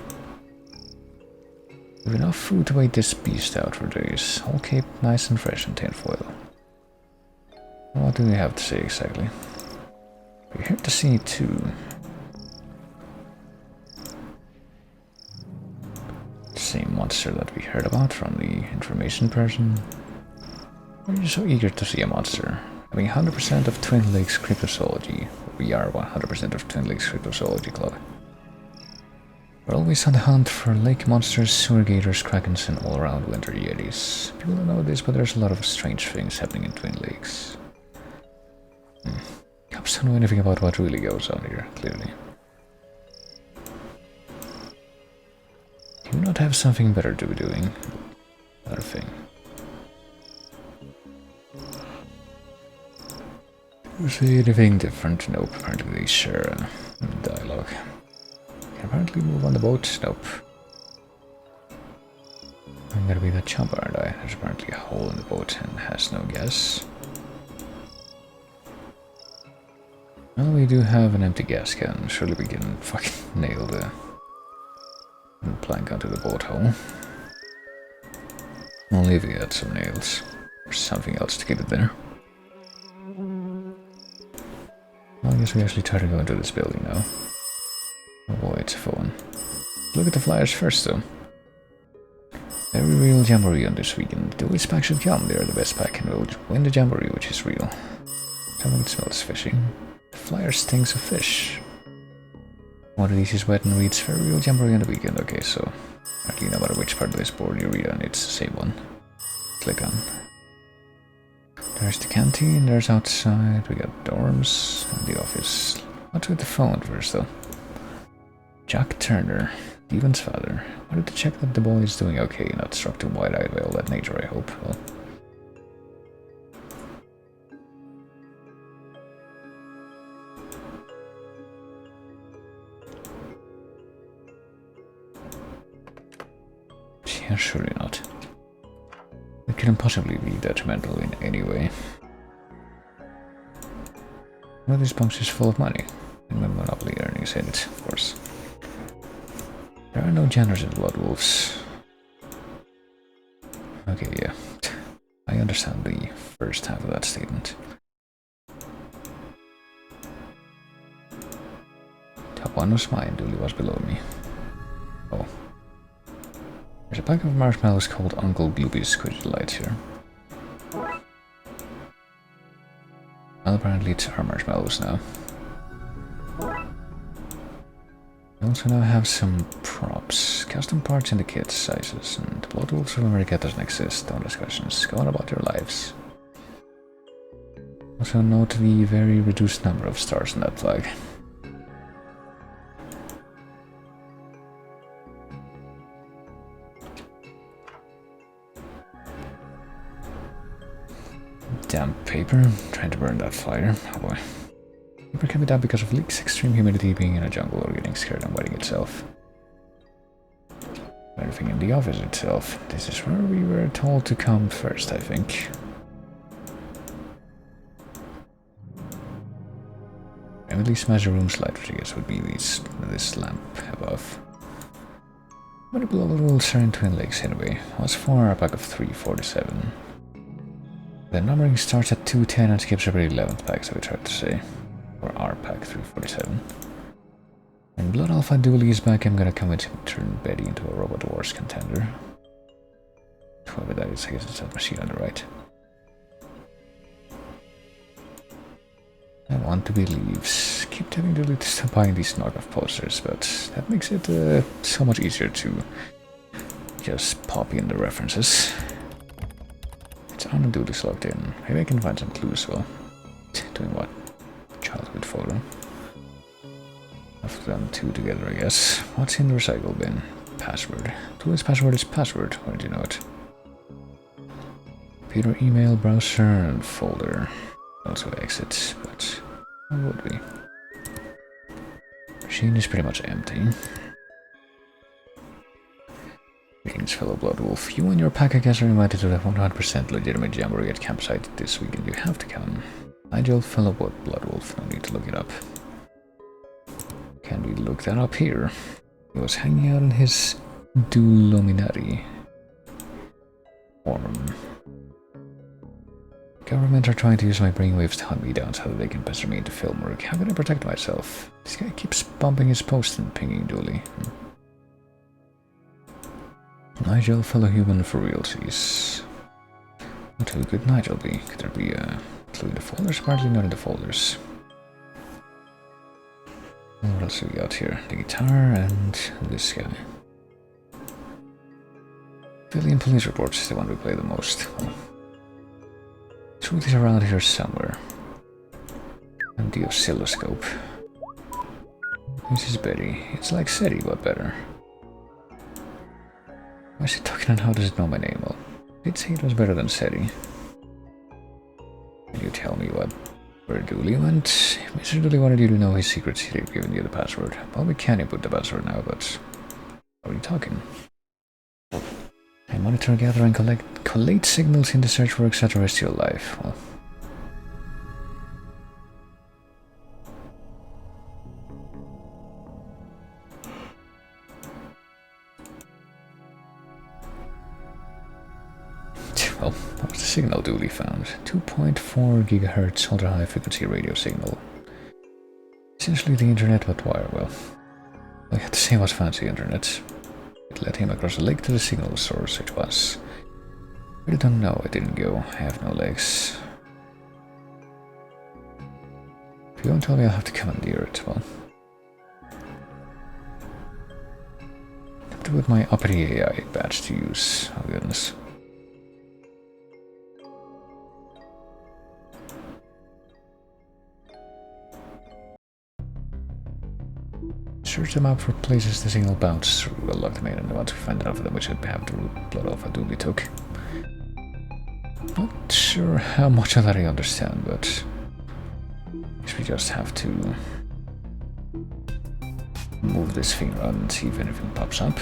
With enough food to wait this beast out for days, all kept nice and fresh in tinfoil. What do we have to say exactly? We're here to see it too. Same monster that we heard about from the information person. Why are you so eager to see a monster? Having 100% of Twin Lakes Cryptozoology. We are 100% of Twin Lakes Cryptozoology Club. We're always on the hunt for lake monsters, sewer gators, krakens, and all-around winter yetis. People don't know this, but there's a lot of strange things happening in Twin Lakes. Cops don't know anything about what really goes on here, clearly. Do you not have something better to be doing? Another thing. Do you say anything different? Nope, apparently they share dialogue. Can apparently move on the boat? Nope. I'm gonna be that chump, aren't I? There's apparently a hole in the boat and has no gas. Well, we do have an empty gas can. Surely we can fucking nail the plank onto the boat hole. Only if we had some nails or something else to keep it there. Well, I guess we actually try to go into this building now. Oh boy, it's a phone. Look at the flyers first though. Very real jamboree on this weekend. The which pack should come. They are the best pack and will win the jamboree, which is real. Something smells fishy. The flyer stinks of fish. One of these is wet and reads very real jamboree on the weekend. Okay, so actually no matter which part of this board you read on, it's the same one. Click on. There's the canteen, there's outside, we got dorms, and the office. What's with the phone first though? Jack Turner, Devon's father. Wanted to check that the boy is doing okay, not struck too wide-eyed by all that nature, I hope. Well, yeah, surely not. It couldn't possibly be detrimental in any way. One of these bunks is full of money. And my monopoly earnings in it, of course. There are no genders in Blood Wolves. Okay, yeah. I understand the first half of that statement. Top one was mine, Dooley was below me. Oh. There's a pack of marshmallows called Uncle Gloopy's Squidgy Delights here. Well, apparently it's our marshmallows now. We also now have some props, custom parts in the kids' sizes, and the Blood Wolves of America doesn't exist, don't ask questions, go on about your lives. Also note the very reduced number of stars on that flag. Damp paper, trying to burn that fire, oh boy. Paper can be damp because of leaks, extreme humidity, being in a jungle, or getting scared and wetting itself. Everything in the office itself. This is where we were told to come first, I think. at least smash the room's light, which I guess would be this lamp above. But the global rules are in Twin Lakes anyway. What's 4 pack of 347? The numbering starts at 210 and skips every 11th pack, so we tried to say. Or R pack 347. When Blood Alpha Dooley is back, I'm gonna commit to turn Betty into a Robot Wars contender. Whoever that is, I guess it's that machine on the right. I want to believe. Keep telling Dooley to stop buying these knockoff posters, but that makes it so much easier to just pop in the references. It's on Dooley's logged in. Maybe I can find some clues. Well, doing what? Childhood photo. I've done 2 together, I guess. What's in the recycle bin? Password. Dooley's password is password. Why did you know it? Computer, email, browser, and folder. Also exit, but what would be? Machine is pretty much empty. Greetings, fellow Blood Wolf. You and your pack, I guess, are invited to the 100% legitimate jamboree at campsite this weekend. You have to come. Nigel, fellow Blood Wolf. No need to look it up. Can we look that up here? He was hanging out in his Duluminati forum. Government are trying to use my brainwaves to hunt me down so that they can pester me into film work. How can I protect myself? This guy keeps bumping his post and pinging Dooley. Nigel, fellow human for realsies. What who could Nigel be? Could there be a clue in the folders? Apparently not in the folders. What else do we got here? The guitar and this guy. Civilian police reports is the one we play the most. Well, truth is around here somewhere. And the oscilloscope. This is Betty. It's like SETI, but better. Why is it talking on how does it know my name? Well, it say it was better than SETI. Can you tell me where Dooley went? Mr. Dooley wanted you to know his secrets. He'd given you the password. Well, we can't input the password now, but how are you talking? I monitor, gather, and collate signals in the search for extraterrestrial life. Well, what was the signal Dooley found? 2.4 gigahertz ultra-high frequency radio signal. Essentially the internet, but wire. Well, I had to say it was fancy internet. It led him across a lake to the signal source, which was... I really don't know, I didn't go. I have no legs. If you don't tell me, I'll have to commandeer it. Well, I have to put my uppity AI badge to use. Oh goodness. Search them out for places the signal bounced through. Well, locked me and once we find enough of them, we should have the Blood Alpha Dooley took. Not sure how much of that I understand, but I guess we just have to move this thing around and see if anything pops up.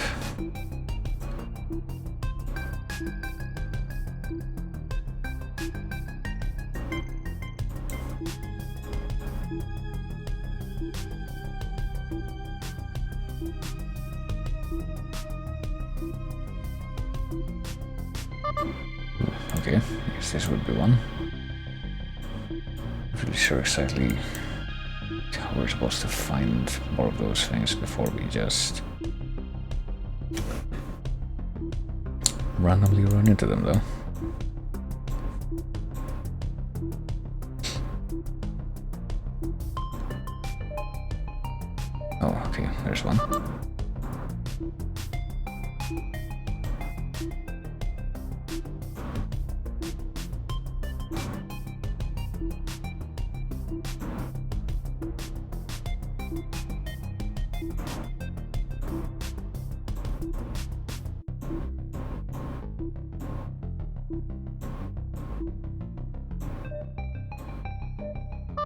Okay, I guess this would be one. Not really sure exactly how we're supposed to find more of those things before we just randomly run into them, though. Oh, okay, there's one.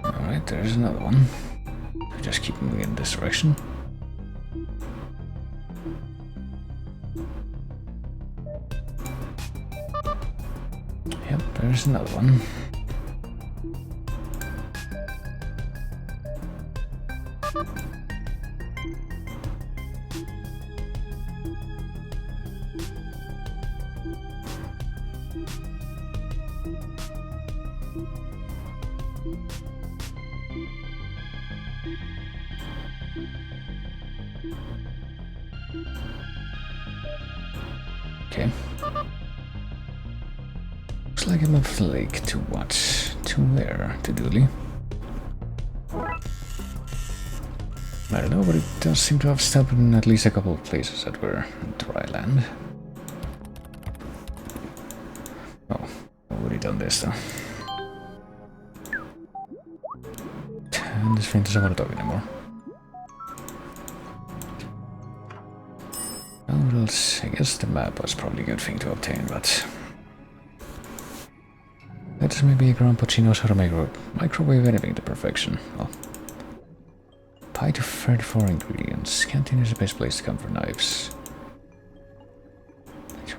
Alright, there's another one. Just keep moving in this direction. Yep, there's another one. Okay. Looks like I'm off the lake to what? To where? To Dooley? I don't know, but it does seem to have stopped in at least a couple of places that were dry land. Oh, I've already done this though. And this friend doesn't want to talk anymore. Oh, what else? I guess the map was probably a good thing to obtain, but... Let's maybe Grandpa knows how to make microwave anything to perfection. Well, pie to 34 ingredients. Canteen is the best place to come for knives.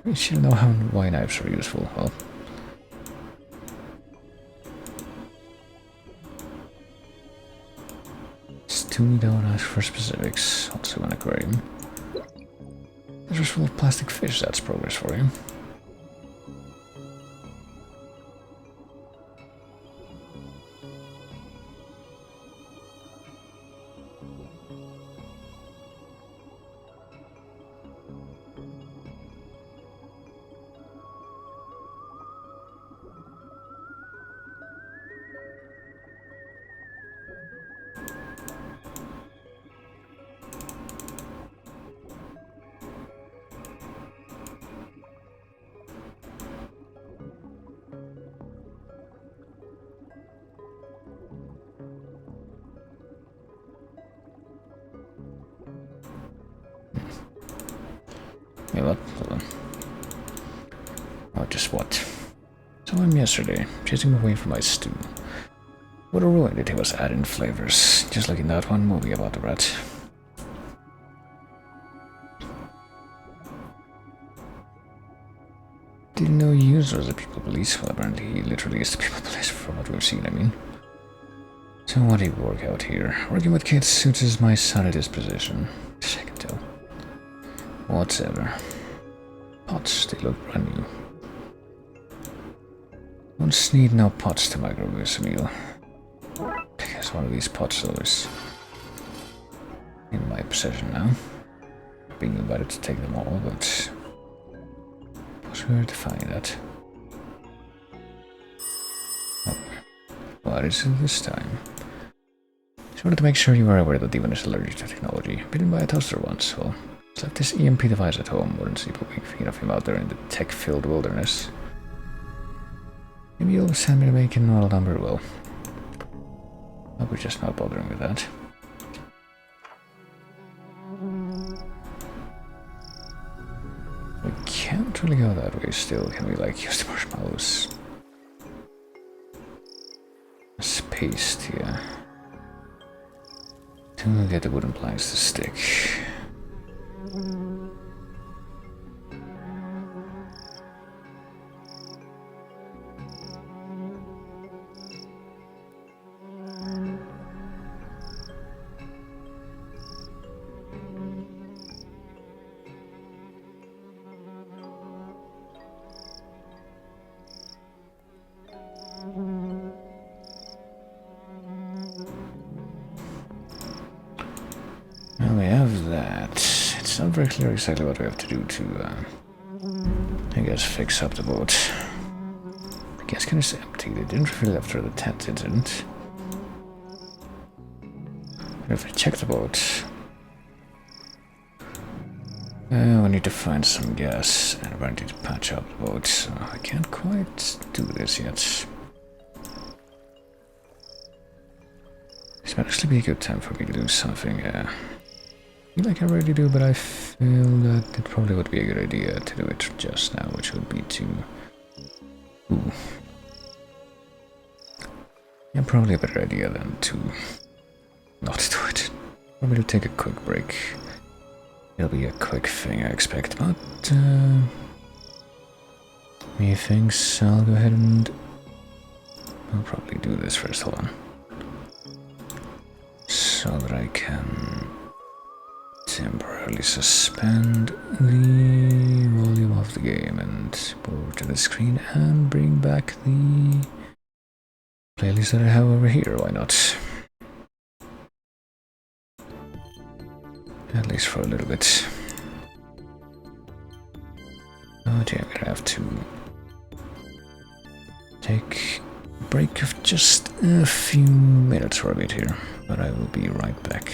We should know why knives are useful. Well, stew, don't ask for specifics. Also an aquarium. This was full of plastic fish. That's progress for you. Wait, what? Hold on. Oh, just what? Saw him yesterday, chasing away from my stew. What a ruin that he was adding flavors, just like in that one movie about the rat. Didn't know he used as a people police. Well, apparently he literally is the people police from what we've seen, I mean. So what do you work out here? Working with kids suits my sunny disposition. I can tell. Whatever. Pots, they look brand new. Once need no pots to microwave a meal. I guess one of these pots is in my possession now. Being invited to take them all, but was where to find that. Oh, what is it this time? Just wanted to make sure you were aware that Devon is allergic to technology. Bitten by a toaster once, well, he's left his EMP device at home. Wouldn't see people being thinking of him out there in the tech-filled wilderness. Maybe you'll send me the bacon model number, well. I was just not bothering with that. We can't really go that way still, can we, like, use the marshmallows? Spaced, yeah. To get the wooden planks to stick. Well, we have that. It's not very clear exactly what we have to do to, I guess, fix up the boat. The gas can is empty. They didn't refill after the tent incident. But if I check the boat... we need to find some gas, and we're going to need to patch up the boat, so I can't quite do this yet. This might actually be a good time for me to do something, I feel like I already do, but I feel that it probably would be a good idea to do it just now, which would be to... Ooh. Yeah, probably a better idea than to not do it. Probably to take a quick break. It'll be a quick thing, I expect, but... methinks I'll go ahead and... I'll probably do this first, hold on. so that I can temporarily suspend the volume of the game and go over to the screen and bring back the playlist that I have over here. Why not? At least for a little bit. But yeah, I'm gonna have to take a break of just a few minutes for a bit here, but I will be right back.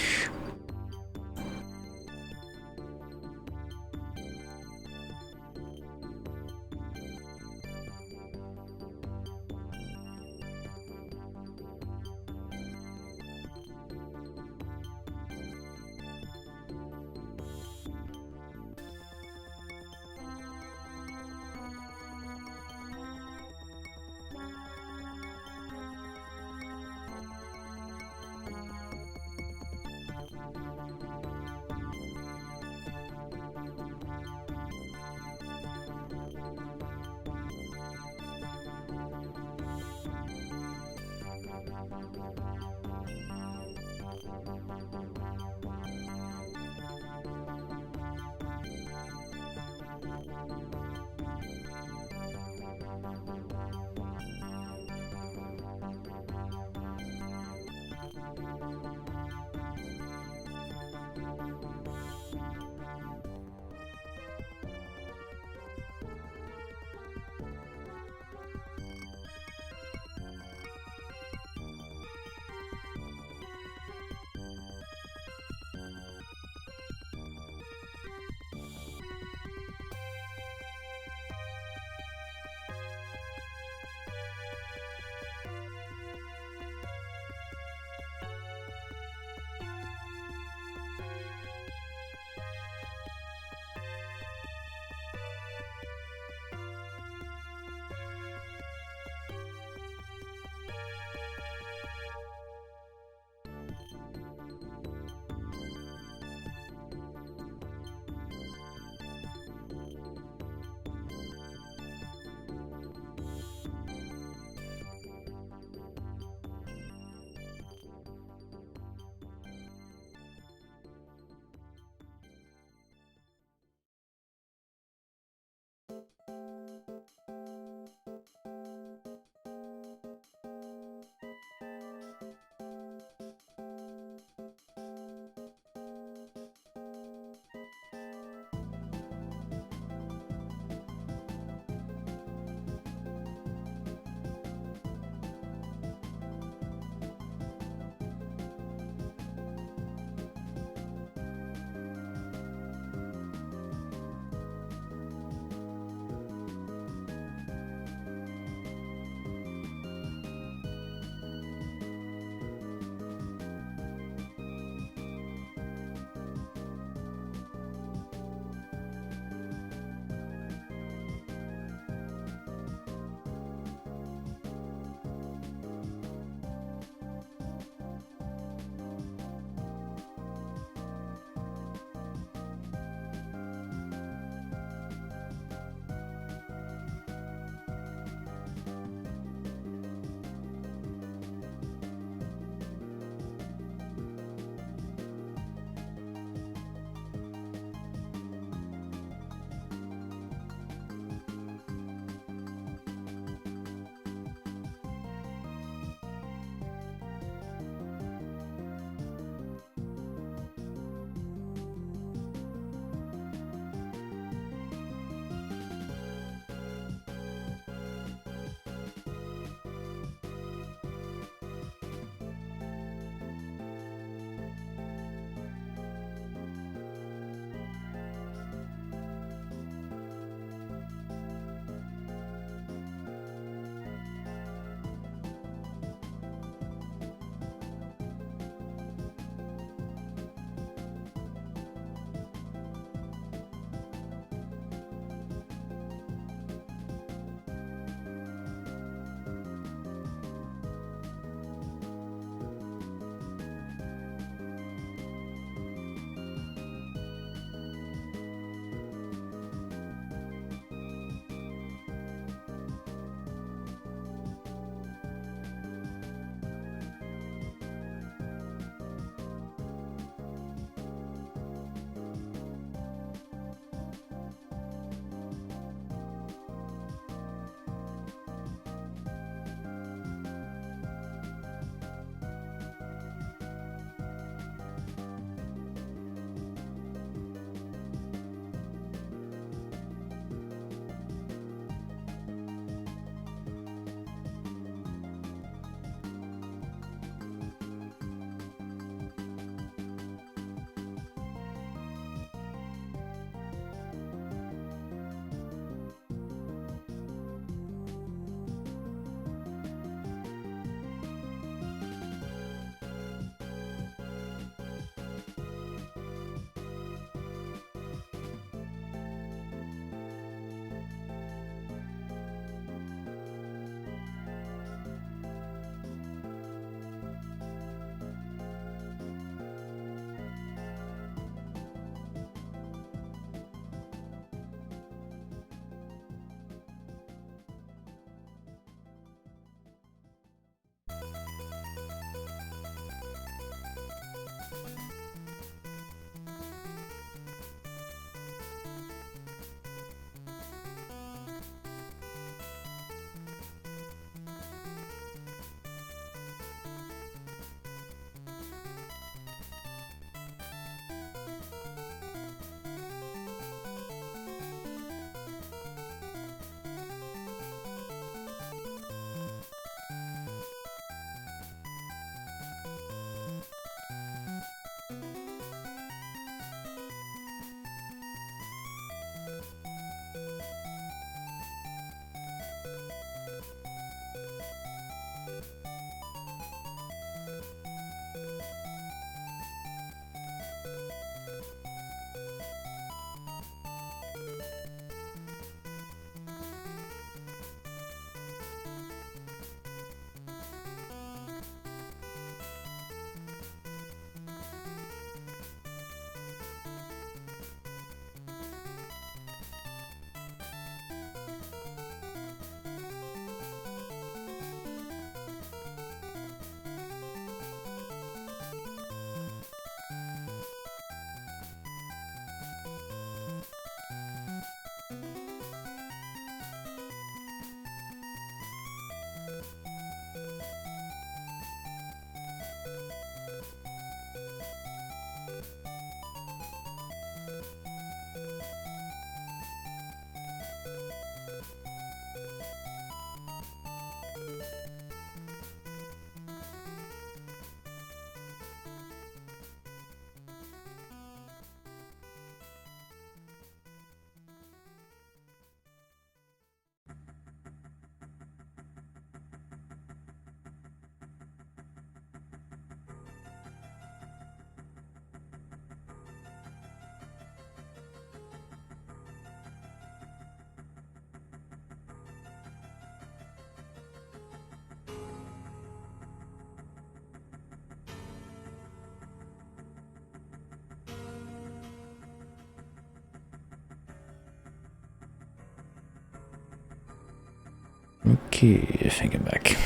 Okay, I think I'm back.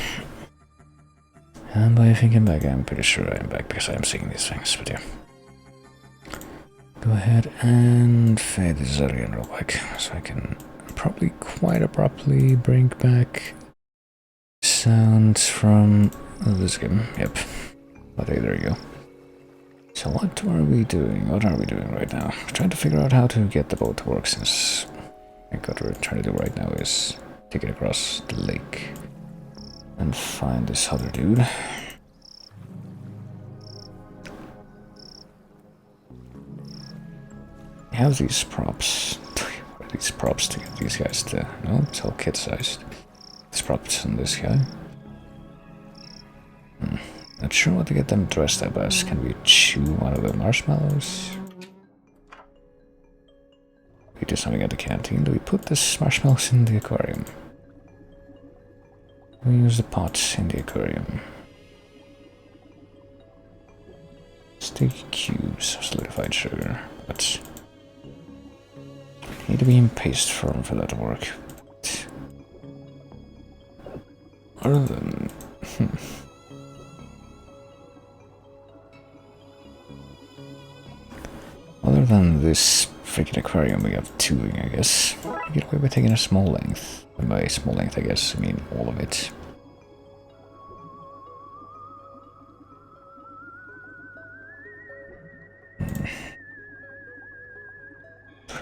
And by I think I'm back, I'm pretty sure I'm back because I'm seeing these things, but yeah. Go ahead and fade this area real quick, so I can probably quite abruptly bring back sounds from this game. Yep. Okay, there you go. So what are we doing? What are we doing right now? Trying to figure out how to get the boat to work, since I think what we're trying to do right now is take it across the lake and find this other dude. I have these props. What are these props to get these guys to... No, it's all kid-sized. These props on this guy. Not sure what to get them dressed up as. Can we chew one of the marshmallows? We do something at the canteen. Do we put this marshmallows in the aquarium? We use the pots in the aquarium. Sticky cubes of solidified sugar, but need to be in paste form for that to work. Other than... Other than this freaking aquarium we have tubing, I guess. We get away by taking a small length. And by small length, I guess, I mean all of it.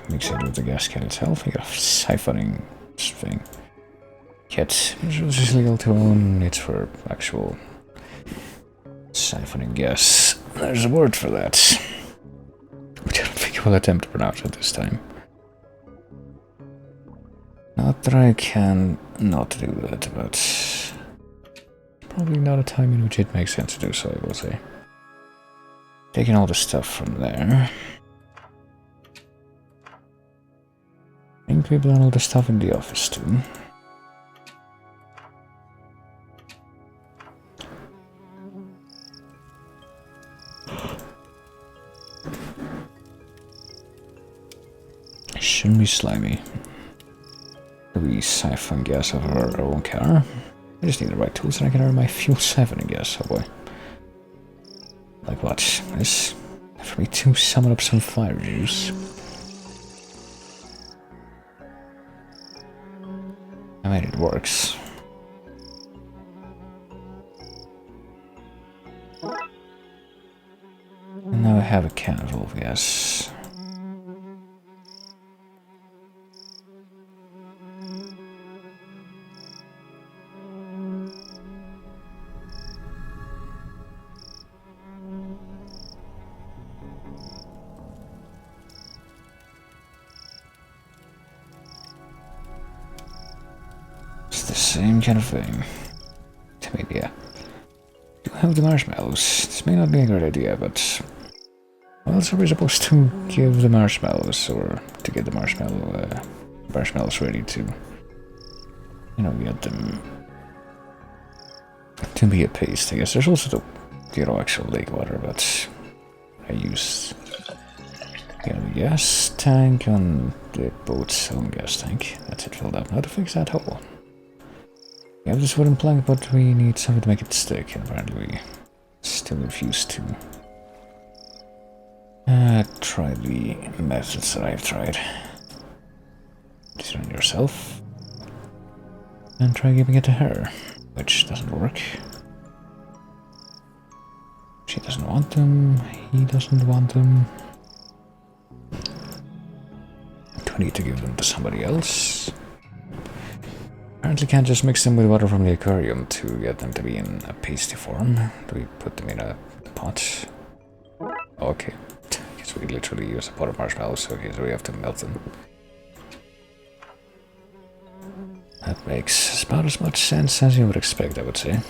Mix it with the gas can itself. We got a siphoning thing. Yet, which is legal to own. It's for actual siphoning gas. There's a word for that, which I don't think I will attempt to pronounce at this time. Not that I can not do that, but probably not a time in which it makes sense to do so, I will say. Taking all the stuff from there. I think we've done all the stuff in the office too. Shouldn't be slimy. We siphon gas out of our own car. I just need the right tools and I can earn my fuel siphoning gas, oh boy. Like what? This? For me to summon up some fire juice. I mean, it works. And now I have a can full of gas. It's the same kind of thing. I mean, yeah. You have the marshmallows. This may not be a great idea, but... What else are we supposed to give the marshmallows, or to get the marshmallows ready to, you know, get them to be a paste? I guess there's also the, you know, actual lake water, but I use, you know, the gas tank on the boat's own gas tank. That's it filled up. Now to fix that hole. We have this wooden plank, but we need something to make it stick, and apparently we still refuse to. Try the methods that I've tried. Just on yourself. And try giving it to her, which doesn't work. She doesn't want them, he doesn't want them. Do I need to give them to somebody else? Apparently can't just mix them with water from the aquarium to get them to be in a pasty form. Do we put them in a pot? Okay. So we literally use a pot of marshmallows, okay, so we have to melt them. That makes about as much sense as you would expect, I would say.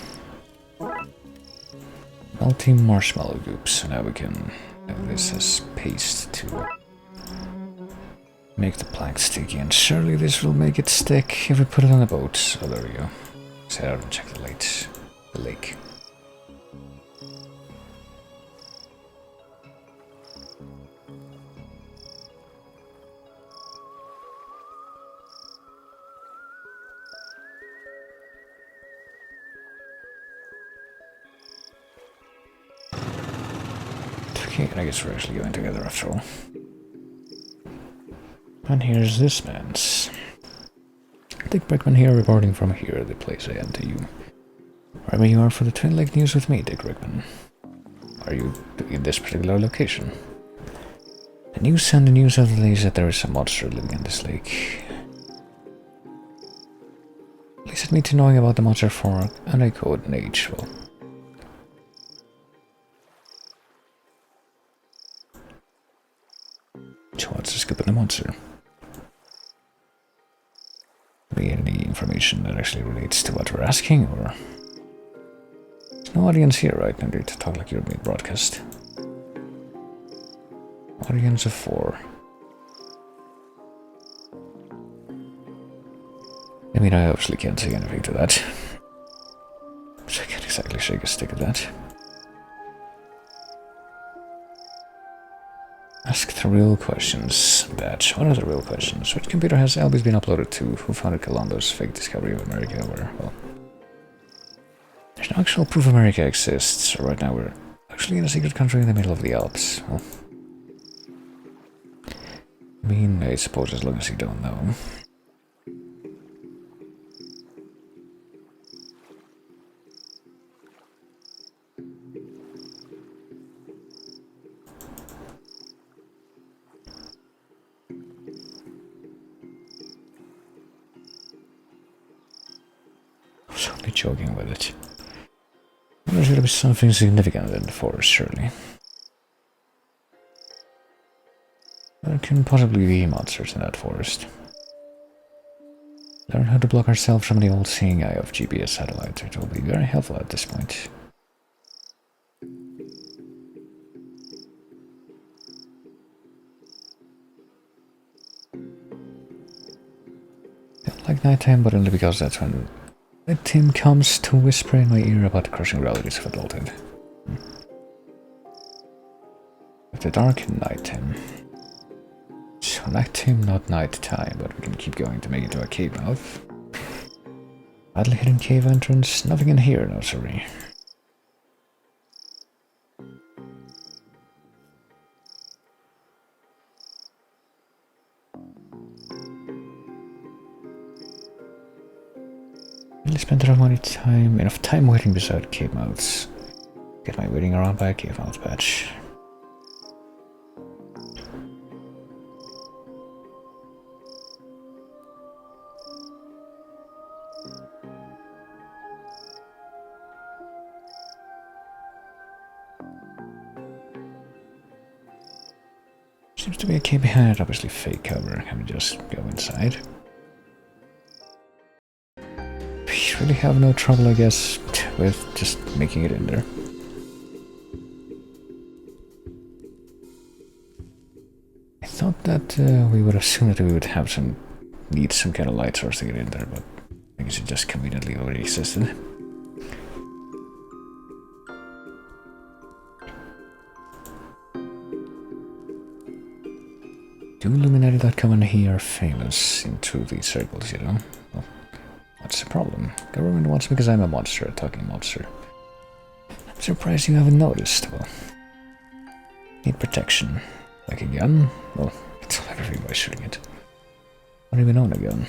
Melting marshmallow goops, so now we can have this as paste to make the plank sticky, and surely this will make it stick if we put it on a boat. So there we go. Set out and check the lake. Okay, I guess we're actually going together after all. And here's this man's. Dick Rickman here, reporting from here, the place I am to you. Wherever you are for the Twin Lake News with me, Dick Rickman. Are you in this particular location? The news and the news of the day is that there is a monster living in this lake. Please admit to knowing about the monster for, and I code an age, well. So what's the scoop on the monster? Any information that actually relates to what we're asking, or... There's no audience here, right? No need to talk like you're being broadcast. Audience of 4. I mean, I obviously can't say anything to that. So I can't exactly shake a stick at that. Ask the real questions. Batch. What are the real questions? Which computer has Albie's been uploaded to? Who founded Colombo's fake discovery of America? Where, well... There's no actual proof America exists. So right now we're actually in a secret country in the middle of the Alps. Well... I mean, I suppose as long as you don't know. I was only joking with it. There's gotta be something significant in the forest, surely. There can possibly be monsters in that forest. Learn how to block ourselves from the old seeing eye of GPS satellite. It will be very helpful at this point. Don't like nighttime, but only because that's when the Tim comes to whisper in my ear about the crushing realities of adulthood. With the dark nighttime. So nighttime, not nighttime, but we can keep going to make it to a cave mouth. Badly hidden cave entrance, nothing in here, no sorry. Really spent enough time waiting beside cave mouths. Get my waiting around by a cave mouth patch. Seems to be a cave behind it, obviously fake cover. Can we just go inside? We really have no trouble, I guess, with just making it in there. I thought that we would assume that we would have need some kind of light source to get in there, but I guess it just conveniently already existed. Do Illuminati.com and he are famous into these circles, you know? Well, what's the problem? Government wants me because I'm a monster, a talking monster. I'm surprised you haven't noticed. Well, need protection. Like a gun? Well, it's all everything by shooting it. Not even own a gun.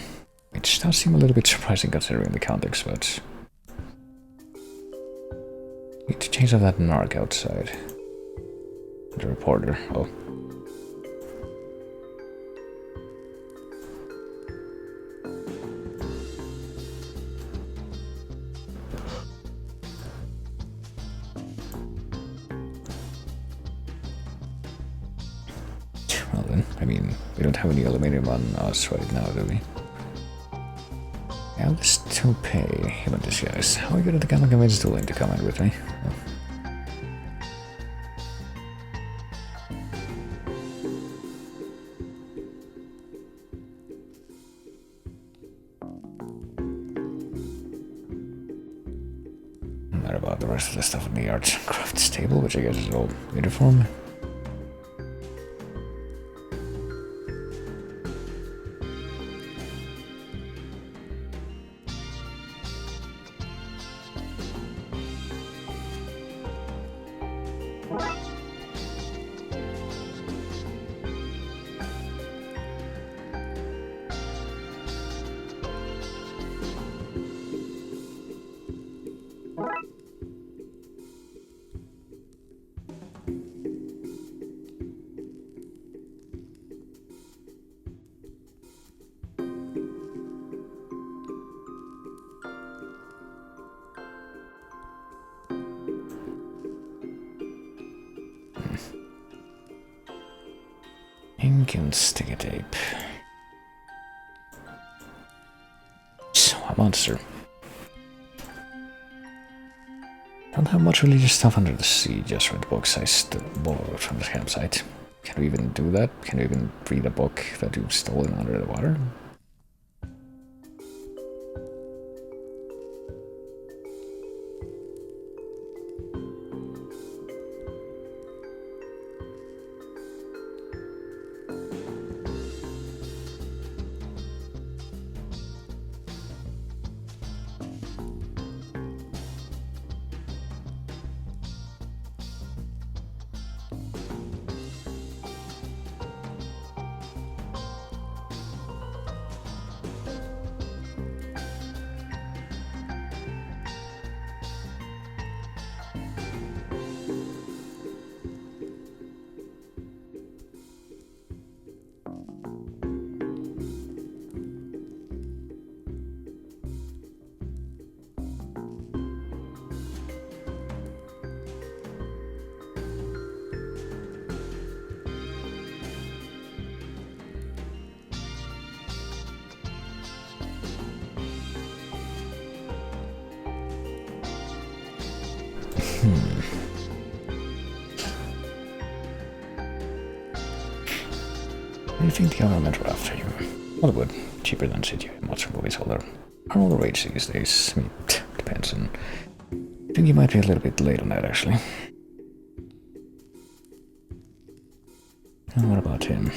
Which does seem a little bit surprising considering the context, but... Need to change out that narc outside. The reporter, oh. Well then, I mean, we don't have any aluminum on us right now, do we? I have this toupee, human disguise. How are you gonna convince Dueling to come in with me? Oh. Not about the rest of the stuff in the arts and crafts table, which I guess is all uniform. Ink and sticky tape. So, a monster. Don't have much religious stuff under the sea, just read books I borrowed from the campsite. Can we even do that? Can we even read a book that you've stolen under the water? What do you think the government were after you? Hollywood, cheaper than city monster movies holder. Are all the rage these days? I mean, depends on. I think you might be a little bit late on that, actually. And what about him?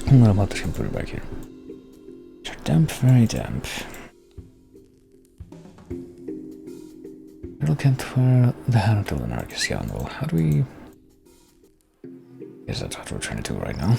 What about the computer back here? You're damp, very damp. We're looking for the hand of the anarchist Well, how do we... Is that what we're trying to do right now?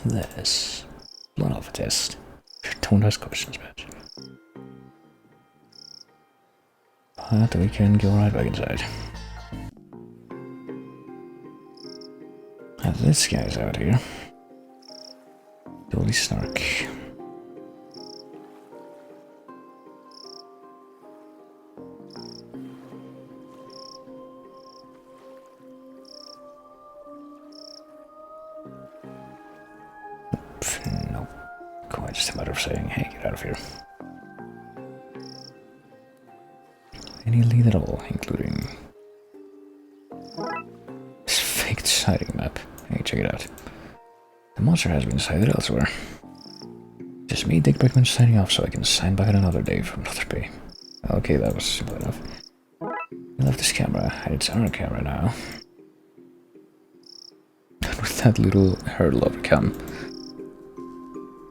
this. Blown off a test. Don't ask questions, bitch. But we can go right back inside. And this guy's out here. Totally Stark. Nope. Quite just a matter of saying, hey, get out of here. Any lead at all, including this faked sighting map. Hey, check it out. The monster has been sighted elsewhere. Just me, Dick Beckman, signing off so I can sign back another day from another day. Okay, that was simple enough. I left this camera, and it's our camera now. And with that little hurdle overcome,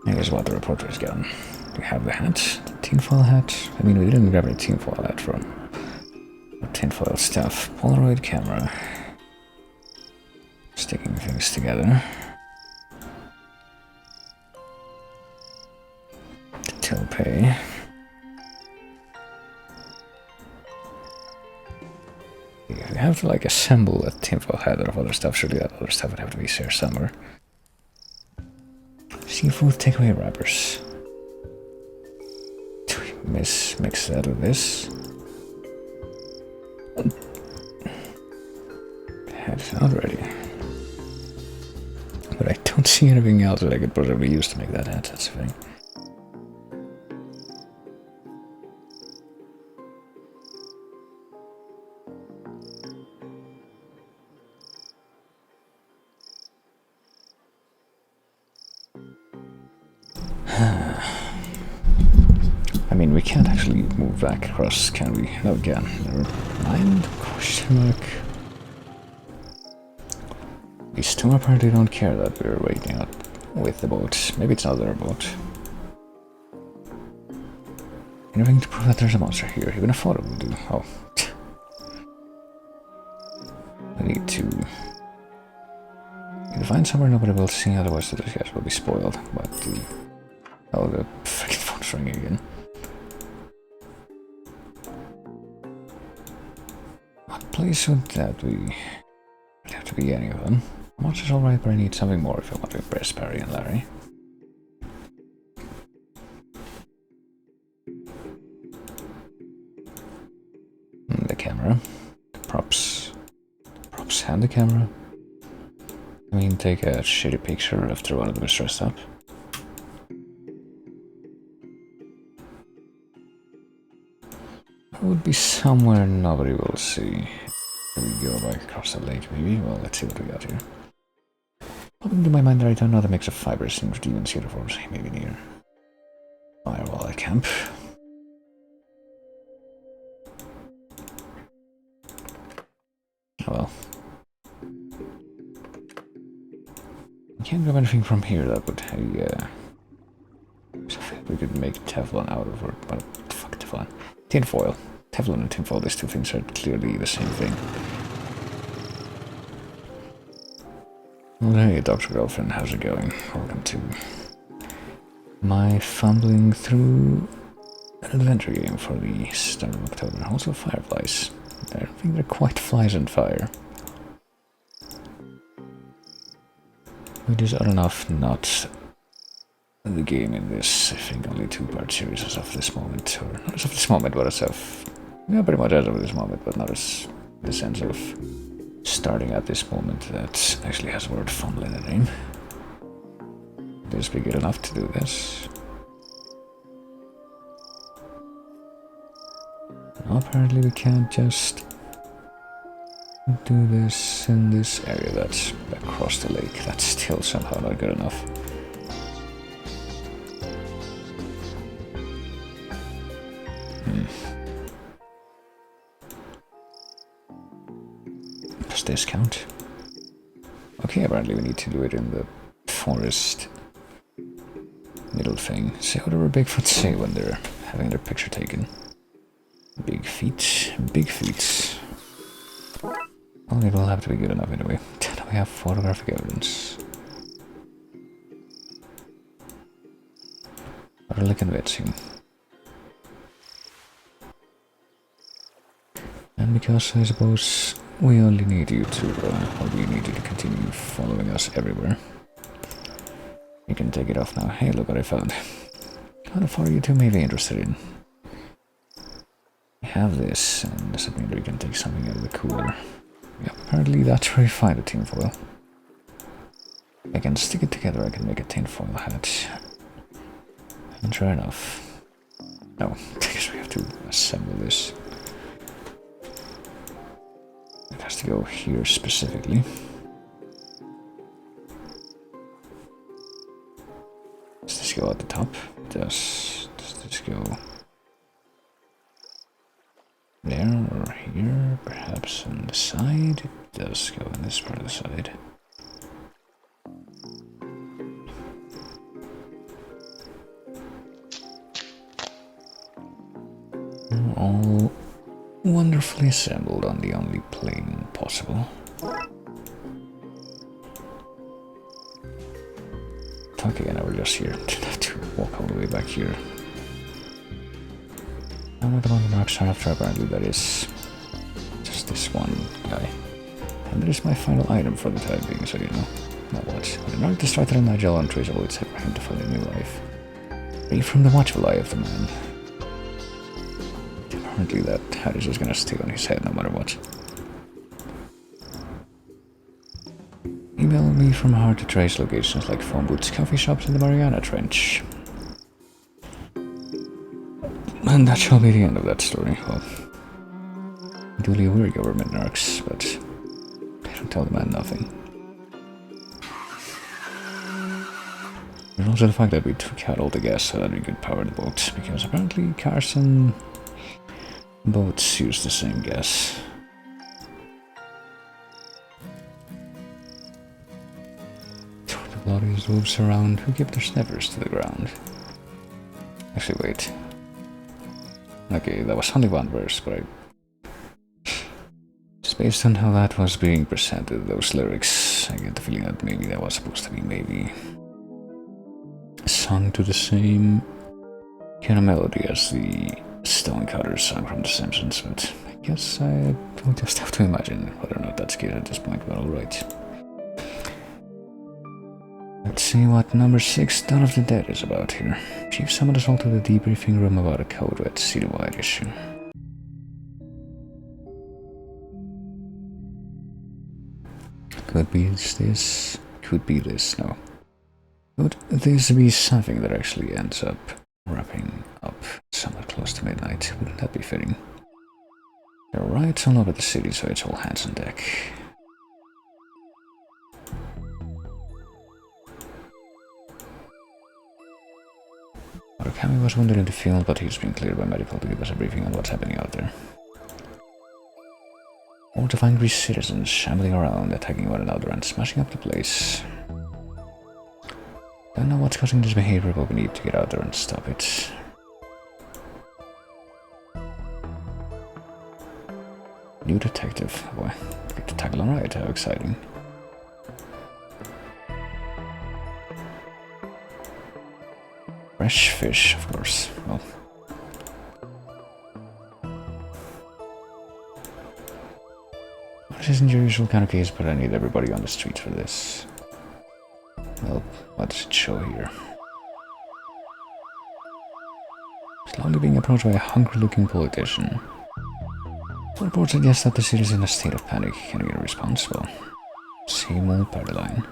here's what the reporter has gotten. We have the hat, the tinfoil hat. I mean, we didn't grab any tinfoil hat from the tinfoil stuff. Polaroid camera. Sticking things together. Till pay. If we have to like assemble a tinfoil hat out of other stuff, surely that other stuff would have to be here somewhere. Seafood takeaway wrappers. Do we mix that with this? Hat's out already. But I don't see anything else that I could possibly use to make that hat, that's the thing. I mean, we can't actually move back across, can we? No, we can. Never mind. Question mark. These two apparently don't care that we're waiting up with the boat. Maybe it's not their boat. Anything to prove that there's a monster here. Even a photo will do. Oh. We need to find somewhere nobody will see, otherwise the disguise will be spoiled. But the... Oh, the freaking phone's ringing again. What place would that be? Would have to be any of them. Monster's alright, but I need something more if I want to impress Barry and Larry. The camera. The props and the camera. I mean, take a shitty picture after one of them is dressed up. It would be somewhere nobody will see. We go back across the lake, maybe? Well, let's see what we got here. Popping to my mind that I don't know the mix of fibers in Steven's uniforms, maybe near Firewall at camp. Oh well. I can't grab anything from here that would, we could make Teflon out of it, but fuck Teflon. Tinfoil. Teflon and tinfoil, these two things are clearly the same thing. Well, hey, Dr. Girlfriend, how's it going? Welcome to my fumbling through an adventure game for the start of October. Also fireflies. I don't think they're quite flies on fire. Which is odd enough not the game in this, I think, only two-part series as of this moment. Or not as of this moment, but as of... Yeah, pretty much as of this moment, but not as the sense of starting at this moment that actually has the word fumble in the name. This be good enough to do this. No, apparently we can't just do this in this area that's across the lake. That's still somehow not good enough. Does this count? Okay, apparently we need to do it in the forest middle thing. Say whatever Bigfoot say when they're having their picture taken. Big feet, big feet. Well, it will have to be good enough anyway. Now we have photographic evidence. Utterly convincing. And because I suppose we only need you to, or we need you to continue following us everywhere. You can take it off now. Hey, look what I found. How far are you two maybe interested in? I have this, and does it mean that we can take something out of the cooler? Yeah, apparently that's where you find a tinfoil. I can stick it together, I can make a tinfoil hat. And try enough. No, I guess we have to assemble this. It has to go here specifically. Does this go at the top? Does this go there or here? Perhaps on the side? It does go on this part of the side. All wonderfully assembled on the only plane possible. Okay, and I was just here. Didn't have to walk all the way back here. And with the marks after, apparently that is just this one guy. And that is my final item for the time being, so you know. Now what? When an artist started an agile and traceable, it's time for him to find a new life. Free from the watchful eye of the man. Apparently that hat is just gonna stay on his head no matter what. Email me from hard to trace locations like phone booths, coffee shops, and the Mariana Trench. And that shall be the end of that story. Well, duly aware government narcs, but they don't tell the man nothing. There's also the fact that we took out all the gas so that we could power the boat, because apparently cars and boats use the same gas. The bodies moves around who keep their sniffers to the ground. Actually, wait. Okay, that was only one verse, but just based on how that was being presented, those lyrics, I get the feeling that maybe that was supposed to be maybe sung to the same kind of melody as the Stonecutter song from The Simpsons, but I guess I will just have to imagine whether or not that's good at this point, but alright. Let's see what number 6, Dawn of the Dead, is about here. Chief summoned us all to the debriefing room about a code red citywide issue. Could be this, could be this, no. Could this be something that actually ends up wrapping up somewhat close to midnight? Wouldn't that be fitting? There are riots all over the city, so it's all hands on deck. Kami was wounded in the field, but he's been cleared by medical to give us a briefing on what's happening out there. Hordes of angry citizens shambling around, attacking one another and smashing up the place. Don't know what's causing this behavior, but we need to get out there and stop it. New detective. Boy, get to tackle a riot, how exciting. Fresh fish, of course. Well. This isn't your usual kind of case, but I need everybody on the streets for this. Well, what does it show here? Slowly being approached by a hungry-looking politician. The report suggests that the city is in a state of panic. Can we get a response? Well, same old party line.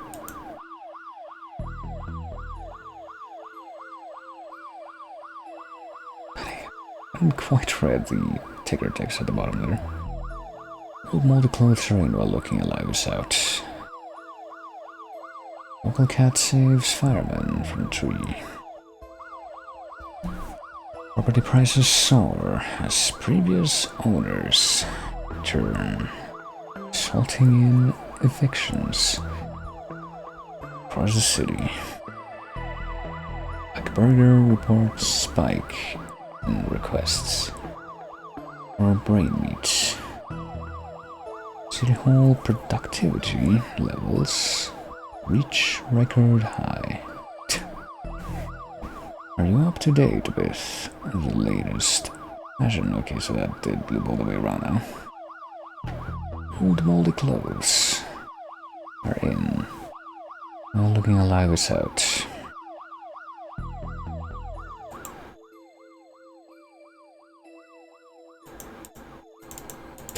I haven't quite read the ticker text at the bottom there. Old moldy clothes are in while looking alive is out. Local cat saves fireman from tree. Property prices soar as previous owners return, resulting in evictions across the city. Burger reports spike in requests for brain meat. City Hall productivity levels reach record high. Are you up to date with the latest fashion? Okay, so that did loop all the way around now. Old moldy clothes are in. Well, looking alive is out.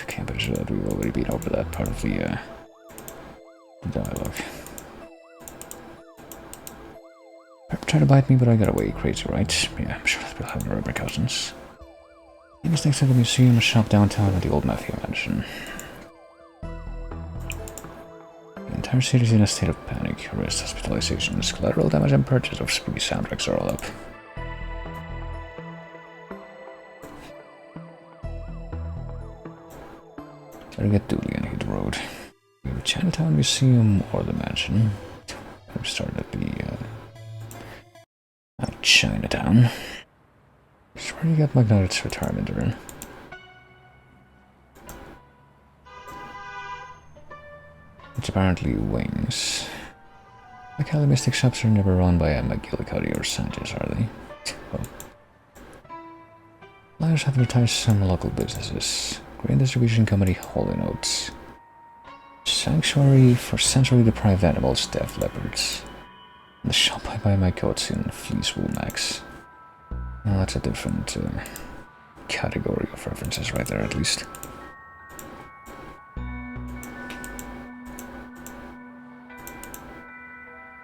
Okay, but sure that we've already been over that part of the dialogue. Try to bite me, but I got away. Crazy, right? Yeah, I'm sure that will have no repercussions. Maybe next to the museum, a shop downtown at the old mafia mansion. The entire city's in a state of panic. Arrest, hospitalizations, collateral damage, and purchase of spooky soundtracks are all up. Better get duly and hit the road. We have a Chinatown Museum or the mansion. We've started at the Chinatown. It's where you got McNugget's retirement urn. It's apparently wings. McAllimistic shops are never run by McGillicuddy or Sanchez, are they? Well, Liars advertise some local businesses. Grain distribution company Holy Notes. Sanctuary for sensory deprived animals, deaf leopards. The shop I buy my coats in, Fleece Wool Max. Well, that's a different category of references right there, at least.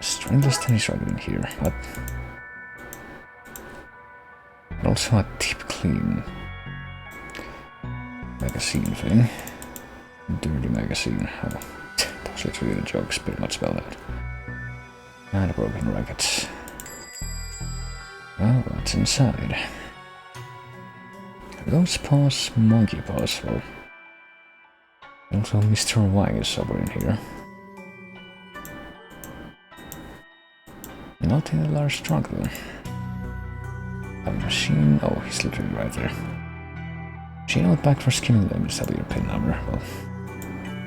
Strangeless tennis racket in here, but also a deep clean magazine thing. Dirty magazine. Oh, that was literally the jokes pretty much spelled out. And a broken racket. Well, what's inside? Those paws, monkey paws. Well, also Mr. Wang is over in here. Not in a large trunk though. A machine. Oh, he's literally right there. Machine out back for skimming them. Just have your pin number. Well,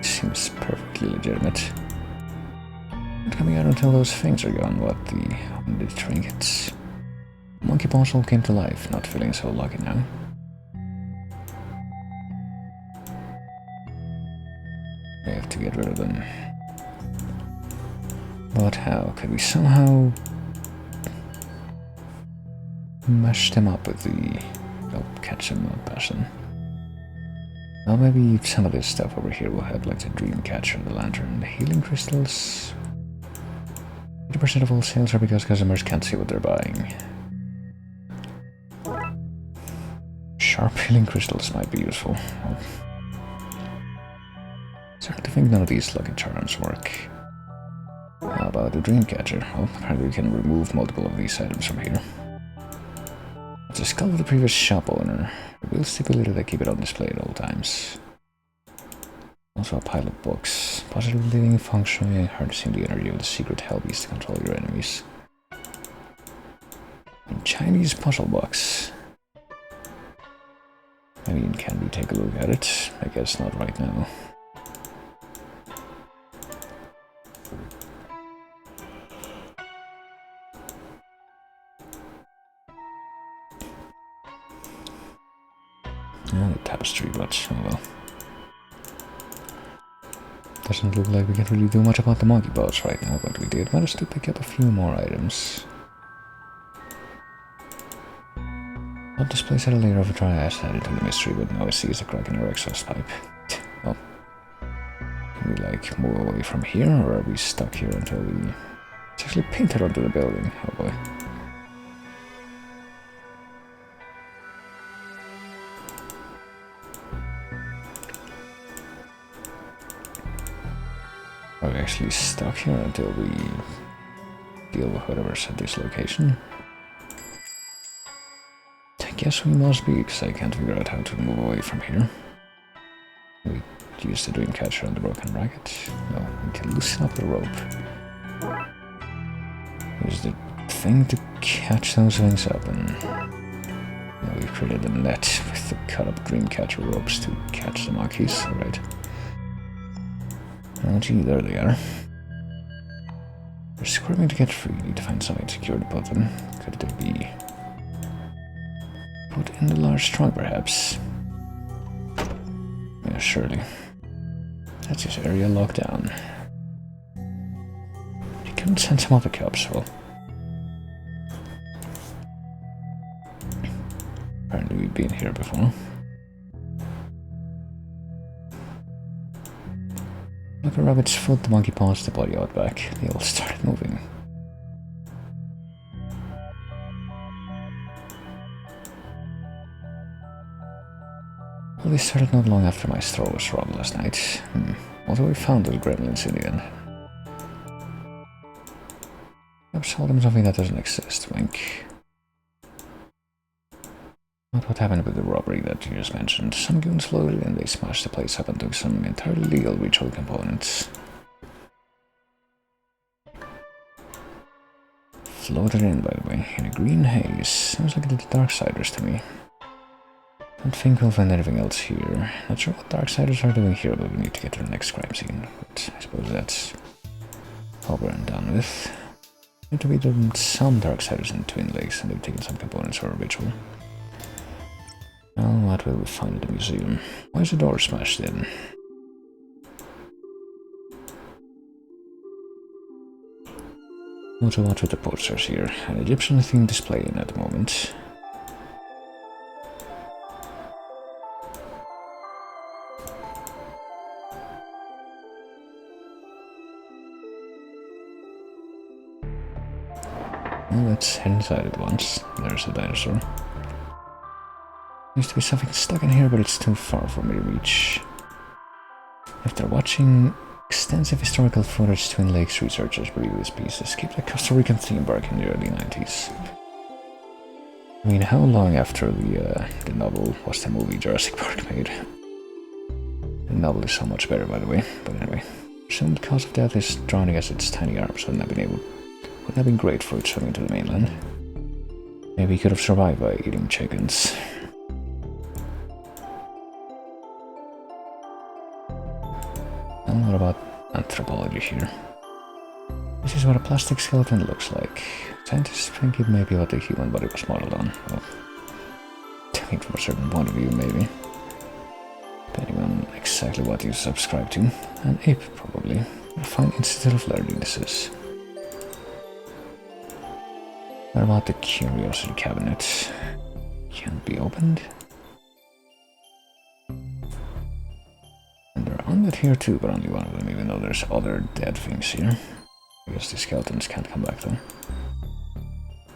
seems perfectly legitimate. Not coming out until those things are gone. What the trinkets? Monkey paws all came to life. Not feeling so lucky now. We have to get rid of them. But how? Could we somehow mash them up with the... oh, catch them up, passion. Well, maybe some of this stuff over here will have, like the dream catcher, the lantern, the healing crystals. 80% of all sales are because customers can't see what they're buying. Sharp healing crystals might be useful. Oh. It's hard to think none of these lucky charms work. How about the Dreamcatcher? Well, apparently we can remove multiple of these items from here. It's a skull of the previous shop owner. The will stipulated they keep it on display at all times. Also a pile of books. Positive living, functioning, harnessing the energy of the secret hellbeast to control your enemies. A Chinese puzzle box. I mean, can we take a look at it? I guess not right now. The tapestry, but oh well. Doesn't look like we can really do much about the monkey paws right now, but we did manage to pick up a few more items. Not displays had a layer of dry ice added to the mystery, but now I see is a crack in our exhaust pipe. Well, can we like move away from here, or are we stuck here until we... It's actually painted onto the building, oh boy. Are we actually stuck here until we deal with whatever's at this location? I guess we must be, because I can't figure out how to move away from here. We use the Dreamcatcher on the broken racket. No, we can loosen up the rope. Use the thing to catch those wings up, and now we've created a net with the cut up Dreamcatcher ropes to catch the monkeys. Alright. Oh gee, there they are. They're squirming to get free. Need to find something secure to put them. Could they be Put in the large trunk, perhaps. Yeah, surely. That's his area locked down. You couldn't send some other cops, well. Apparently we've been here before. Like a rabbit's foot, the monkey paused the body out back. They all started moving. Well, they started not long after my store was robbed last night. Although we found little gremlins in the end. I've sold them something that doesn't exist, wink. Not what happened with the robbery that you just mentioned. Some goons floated in, they smashed the place up and took some entirely legal ritual components. Floated in, by the way, in a green haze. Sounds like the Darksiders to me. Don't think we'll find anything else here. Not sure what Darksiders are doing here, but we need to get to the next crime scene. But I suppose that's over and done with. Need to be doing some Darksiders in Twin Lakes, and they've taken some components for a ritual. Now, what will we find at the museum? Why is the door smashed in? What to watch with the posters here? An Egyptian themed display in at the moment. Well, let's head inside at once. There's a dinosaur. Used to be something stuck in here, but it's too far for me to reach. After watching extensive historical footage, Twin Lakes researchers believe this piece escaped a Costa Rican theme park in the early 90s. I mean, how long after the novel was the movie Jurassic Park made? The novel is so much better, by the way, but anyway. Assumed cause of death is drowning as its tiny arms wouldn't have been great for it swimming to the mainland. Maybe he could have survived by eating chickens. And what about anthropology here? This is what a plastic skeleton looks like. Scientists think it may be what the human body was modeled on. Well, I mean, from a certain point of view, maybe. Depending on exactly what you subscribe to. An ape, probably. A fine institute of learning this is. What about the curiosity cabinet? Can't be opened? And they're on it here too, but only one of them, even though there's other dead things here. I guess the skeletons can't come back though.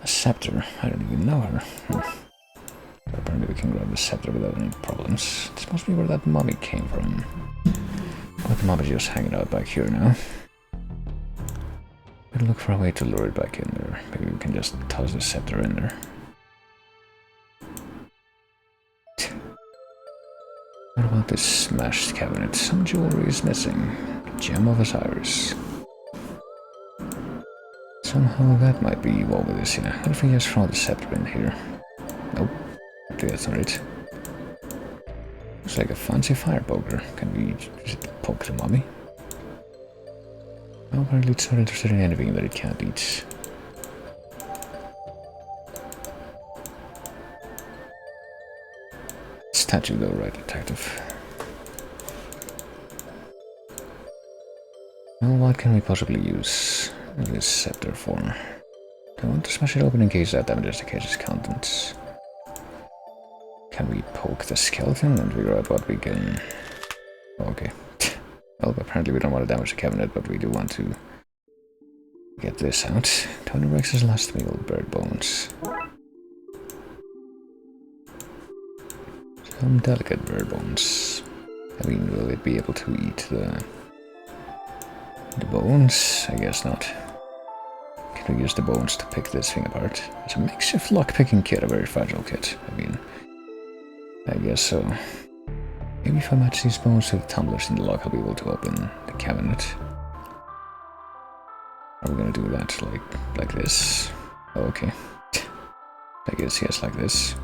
A scepter, I don't even know her. But apparently we can grab the scepter without any problems. This must be where that mummy came from. But the mummy's just hanging out back here now. Better look for a way to lure it back in there. Maybe we can just toss the scepter in there. What about this smashed cabinet? Some jewelry is missing. Gem of Osiris. Somehow that might be what with this, yeah. What if we just throw the scepter in here? Nope. Okay, that's not it. Looks like a fancy fire poker. Can we just poke the mummy? Well, apparently it's not interested in anything that it can't eat. Statue though, right, detective? Well, what can we possibly use this scepter for? I want to smash it open in case that damages the case's contents. Can we poke the skeleton and figure out what we can... Okay. Well, apparently we don't want to damage the cabinet, but we do want to get this out. Tony Rex's last meal, bird bones. Some delicate bird bones. I mean, will it be able to eat the bones? I guess not. Can we use the bones to pick this thing apart? It's a makeshift lock-picking kit, a very fragile kit. I mean, I guess so. Maybe if I match these bones to the tumblers in the lock, I'll be able to open the cabinet. Are we gonna do that like this? Oh, okay. I guess yes, like this.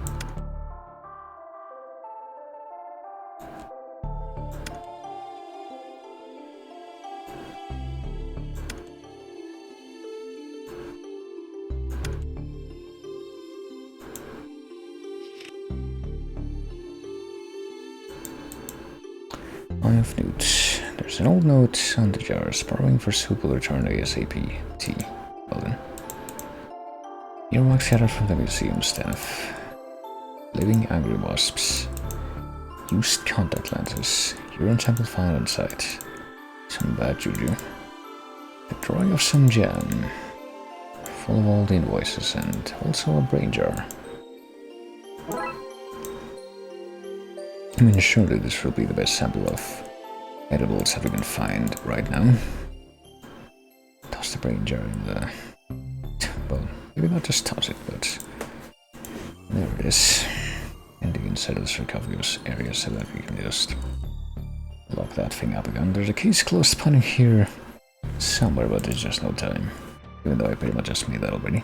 Eye of Newt. There's an old note on the jars. Borrowing for soup will return ASAP. T. Well then. Earwax scattered from the museum's den of living angry wasps. Used contact lenses. Urine sample found on site. Some bad juju. A drawing of some jam. Full of all the invoices and also a brain jar. I mean, surely this will be the best sample of edibles that we can find right now. Toss the brain jar in the... well, maybe not just toss it, but... there it is. In the inside of the sarcophagus area so that we can just lock that thing up again. There's a case closed spawning here somewhere, but there's just no time. Even though I pretty much just made that already.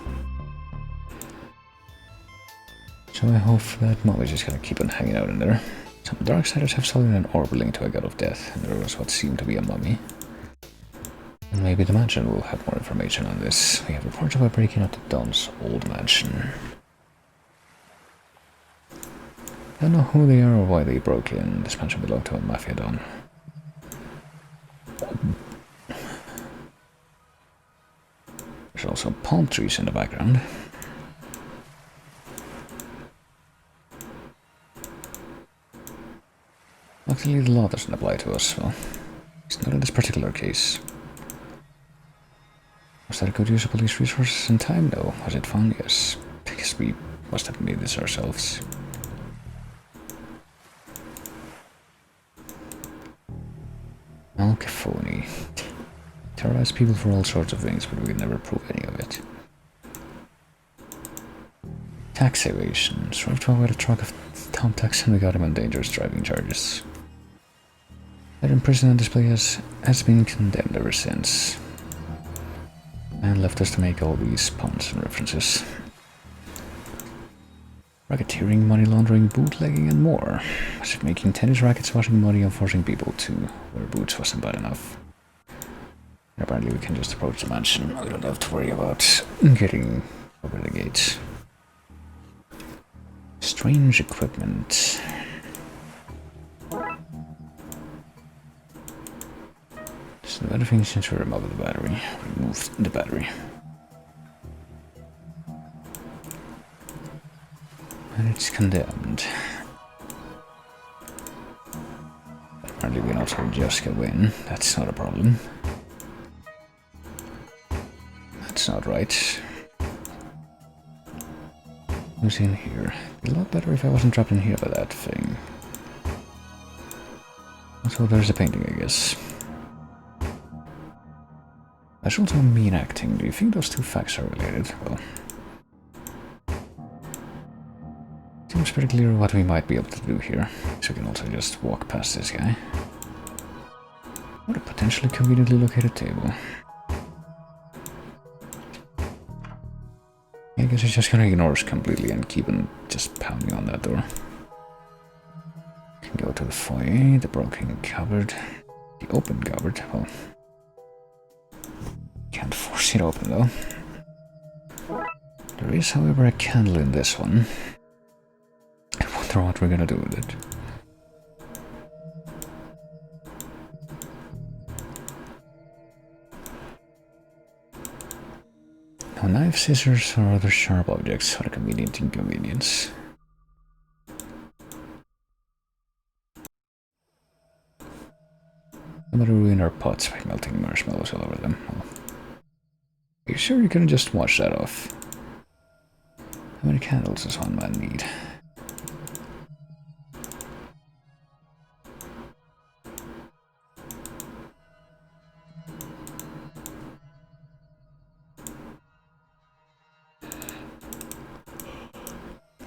So I hope that mob is just gonna keep on hanging out in there. Some Darksiders have stolen an orb linked to a god of death, and there was what seemed to be a mummy. And maybe the mansion will have more information on this. We have reports about breaking out the Don's old mansion. I don't know who they are or why they broke in. This mansion belonged to a mafia don. There's also palm trees in the background. Luckily the law doesn't apply to us, well, it's not in this particular case. Was that a good use of police resources and time? No. Was it fun? Yes. I guess we must have made this ourselves. Alcaphony. Terrorize people for all sorts of things, but we could never prove any of it. Tax evasion. Strive to avoid a truck of Tom tax and we got him on dangerous driving charges. That in prison on display has been condemned ever since. And left us to make all these puns and references. Racketeering, money laundering, bootlegging, and more. As if making tennis rackets, washing money, and forcing people to wear boots wasn't bad enough. And apparently we can just approach the mansion. We don't have to worry about getting over the gates. Strange equipment. So everything since we removed the battery. Removed the battery. And it's condemned. Apparently we can also just go in. That's not a problem. That's not right. Who's in here? It'd be a lot better if I wasn't trapped in here by that thing. So there's a painting, I guess. That's also mean acting. Do you think those two facts are related? Well, seems pretty clear what we might be able to do here. So we can also just walk past this guy. What a potentially conveniently located table. I guess he's just gonna ignore us completely and keep on just pounding on that door. Can go to the foyer, the broken cupboard, the open cupboard. Well, can't force it open though. There is, however, a candle in this one. I wonder what we're gonna do with it. No knife, scissors, or other sharp objects for a convenient inconvenience. I'm gonna ruin our pots by melting marshmallows all over them. Oh. Are you sure you couldn't just wash that off? How many candles does one man need?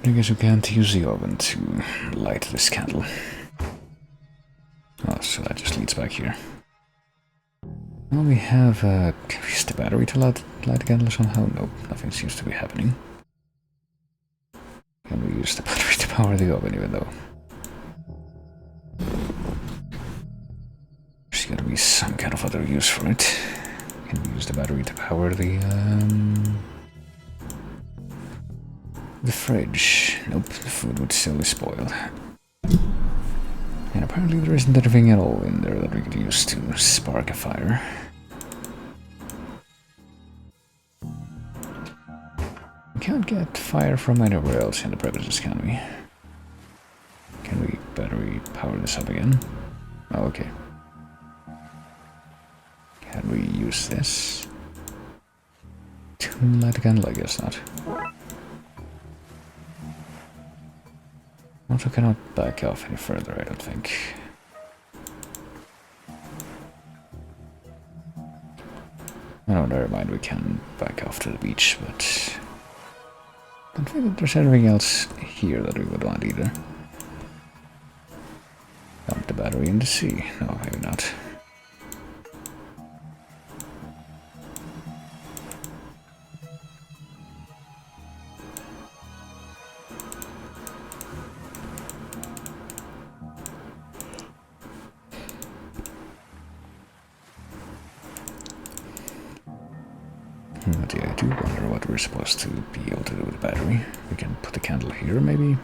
I guess we can't use the oven to light this candle. Oh, so that just leads back here. Well, we have, can we use the battery to light the candle somehow? Nope, nothing seems to be happening. Can we use the battery to power the oven even though? There's gotta be some kind of other use for it. Can we use the battery to power the fridge? Nope, the food would still be spoiled. Yeah, And apparently there isn't anything at all in there that we could use to spark a fire. We can't get fire from anywhere else in the premises, can we? Can we battery power this up again? Oh, okay. Can we use this to light a candle? I guess not. Also cannot back off any further, I don't think. Oh, never mind, we can back off to the beach, but I don't think that there's anything else here that we would want either. Dump the battery in the sea. No, maybe not. But yeah, I do wonder what we're supposed to be able to do with the battery. We can put the candle here, maybe?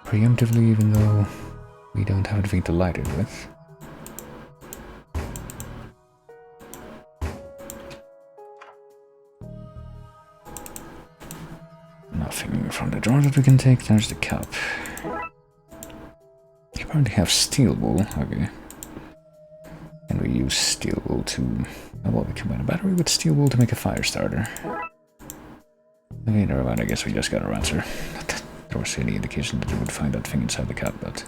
Preemptively, even though we don't have anything to light it with. Nothing from the drawer that we can take. There's the cup. You apparently have steel wool. Okay. And we use steel wool to... Oh, well, we combine a battery with steel wool to make a fire starter. Okay, never mind. I guess we just got our answer. Not there was any indication that we would find that thing inside the cup, but...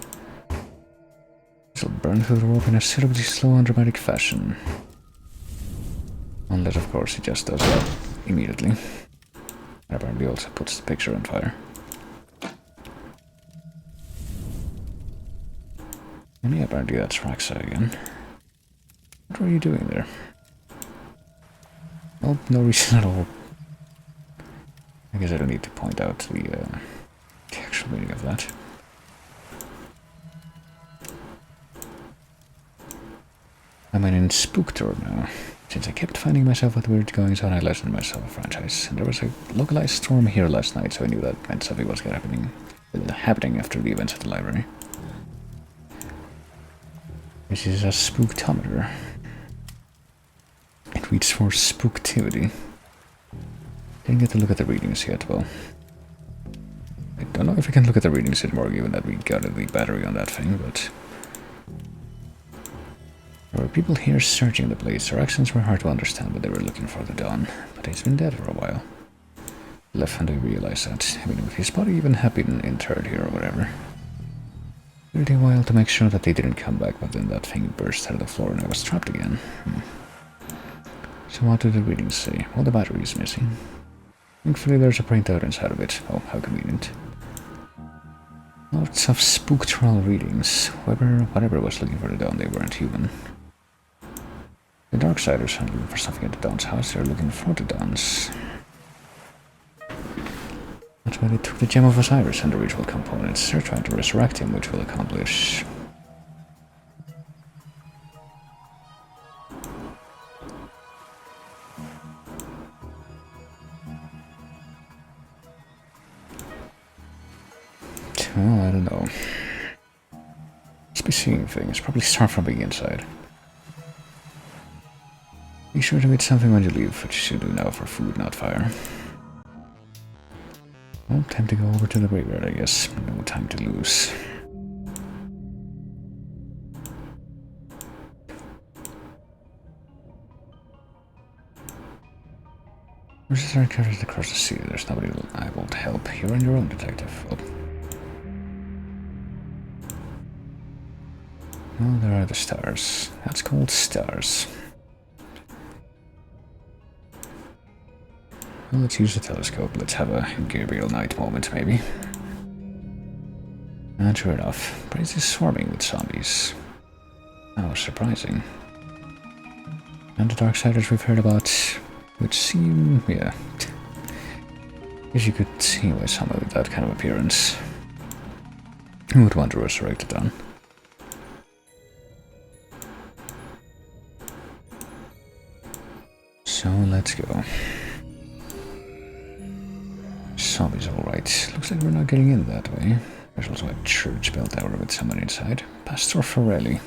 It'll burn through the rope in a suitably slow and dramatic fashion. Unless, of course, it just does that immediately. And apparently also puts the picture on fire. And yeah, apparently that's Raxa again. What were you doing there? Well, no reason at all. I guess I don't need to point out the actual meaning of that. I'm in Spooktour now. Since I kept finding myself with weird goings on, I lessened myself a franchise. And there was a localized storm here last night, so I knew that meant something was happening after the events at the library. This is a spooktometer. It reads for spooktivity. Didn't get to look at the readings yet, well. I don't know if we can look at the readings anymore, given that we got the battery on that thing, but... There were people here searching the place. Their accents were hard to understand, but they were looking for the Dawn. But he's been dead for a while. Left when they realized that. I mean, with his body even had been interred here or whatever. It took a while to make sure that they didn't come back, but then that thing burst out of the floor and I was trapped again. So what do the readings say? Well, the battery is missing. Thankfully there's a printout inside of it. Oh, how convenient. Lots of spooktral readings. Whatever was looking for the Dawn, they weren't human. The Darksiders aren't looking for something at the Dawn's house, they're looking for the Dawn's. That's why they took the Gem of Osiris and the ritual components. They're trying to resurrect him, which will accomplish... Well, I don't know. Must be seeing things. Probably start from the inside. Be sure to eat something when you leave, which you should do now for food, not fire. Well, time to go over to the graveyard, I guess. No time to lose. Versus our characters across the sea. There's nobody I won't help. You're on your own, detective. Oh. Well, there are the stars. That's called stars. Well, let's use the telescope. Let's have a Gabriel Knight moment, maybe. And sure enough, place is swarming with zombies. How surprising. And the Darksiders we've heard about, which seem, yeah. Guess you could see why someone with that kind of appearance who would want to resurrect the Dawn. So let's go. Zombies, alright. Looks like we're not getting in that way. There's also a church bell tower with someone inside. Pastor Farelli.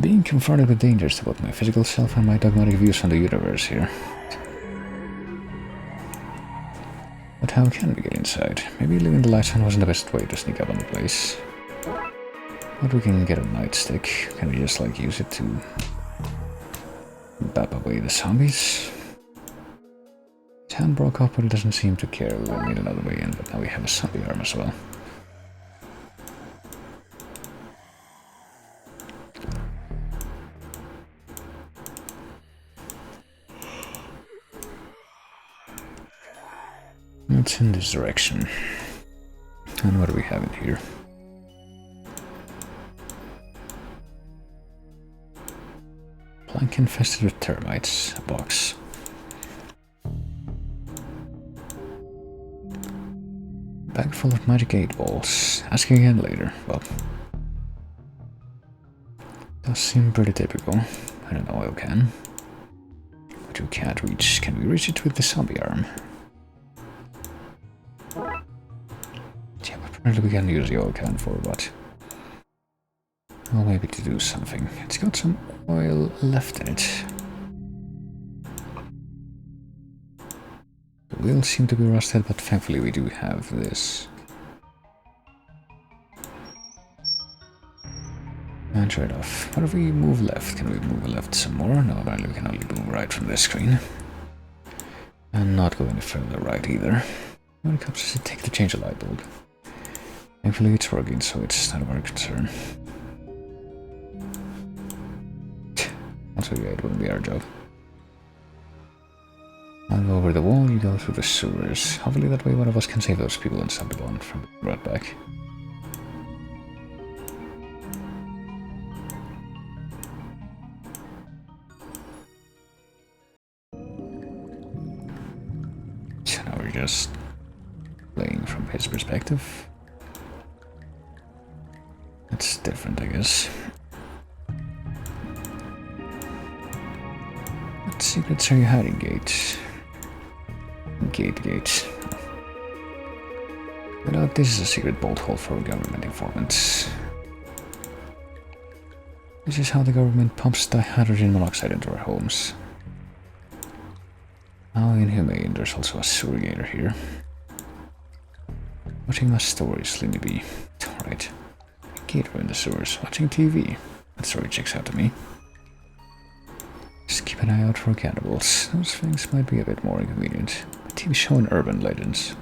Being confronted with dangers to both my physical self and my dogmatic views on the universe here. But how can we get inside? Maybe leaving the lights on wasn't the best way to sneak up on the place. But we can get a nightstick. Can we just like use it to bap away the zombies? His hand broke off, but he doesn't seem to care. We'll need another way in, but now we have a zombie arm as well. It's in this direction. And what do we have in here? Plank infested with termites. A box. Bag full of magic 8 balls. Ask again later. Well, does seem pretty typical. And an oil can. But we can't reach. Can we reach it with the zombie arm? Yeah, apparently we can use the oil can for what? Well, maybe to do something. It's got some oil left in it. The wheels seem to be rusted, but thankfully we do have this. And trade off. What if we move left? Can we move left some more? No, apparently we can only move right from this screen. And not go any further right either. When it comes to take to change a light bulb. Thankfully it's working, so it's not of our concern. Also, yeah, it wouldn't be our job. I'll go over the wall, you go through the sewers. Hopefully that way one of us can save those people in Zombie from being brought back. So now we're just playing from his perspective. That's different, I guess. What secrets are you hiding, Gate? Gate. Without this is a secret bolt hole for government informants. This is how the government pumps dihydrogen monoxide into our homes. How inhumane, there's also a sewer gator here. Watching my stories, let me be. Alright. Gator in the sewers, watching TV. That story checks out to me. Just keep an eye out for cannibals. Those things might be a bit more inconvenient. A TV show and urban legends.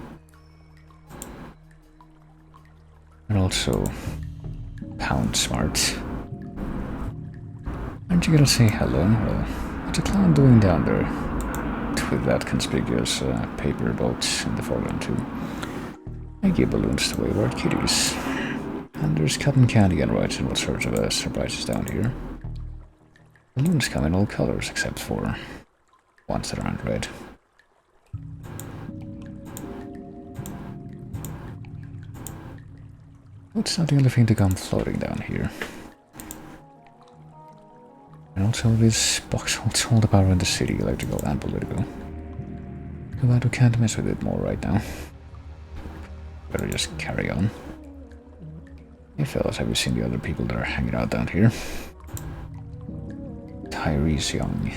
And also Pound Smart. Aren't you gonna say hello? Well, what's a clown doing down there? With that conspicuous paper boat in the foreground too. I give balloons to wayward kitties. And there's cotton candy and rights and what sorts of surprises down here. Balloons come in all colors except for ones that aren't red. It's not the only thing to come floating down here. And also this box holds all the power in the city, electrical and political. Too bad we can't mess with it more right now. Better just carry on. Hey fellas, have you seen the other people that are hanging out down here? Tyrese Young.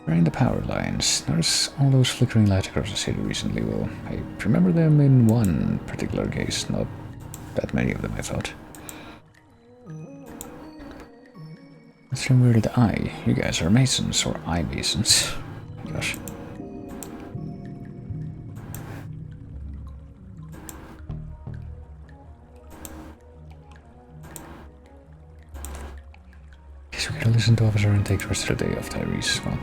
We're in the power lines. There's all those flickering lights across the city recently. Well, I remember them in one particular case, not that many of them, I thought. That's from weirded eye. You guys are masons, or eye masons. Gosh. Guess we gotta listen to Officer and take the rest of the day off, Tyrese. Well.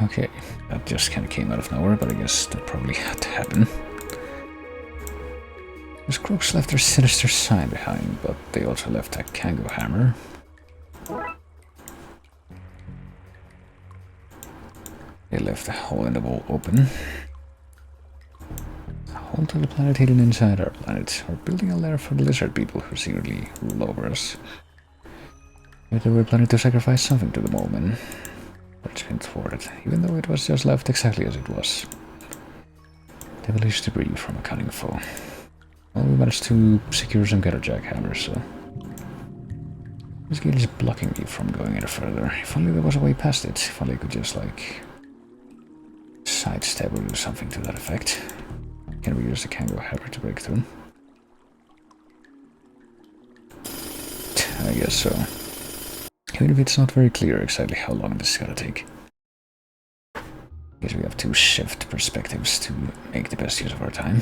Okay, that just kinda came out of nowhere, but I guess that probably had to happen. Those crooks left their sinister sign behind, but they also left a Kango hammer. They left a hole in the wall open. A hole to the planet hidden inside our planet. We're building a lair for the lizard people who secretly rule over us. Yet they were planning to sacrifice something to the Malone. it's been thwarted, even though it was just left exactly as it was. Devilish debris from a cunning foe. Well, we managed to secure some gutter jackhammers, so... This gate is blocking me from going any further. If only there was a way past it. If only I could just, like... sidestep or do something to that effect. Can we use the Kango hammer to break through? I guess so. Even if it's not very clear exactly how long this is gonna take. I guess we have to shift perspectives to make the best use of our time.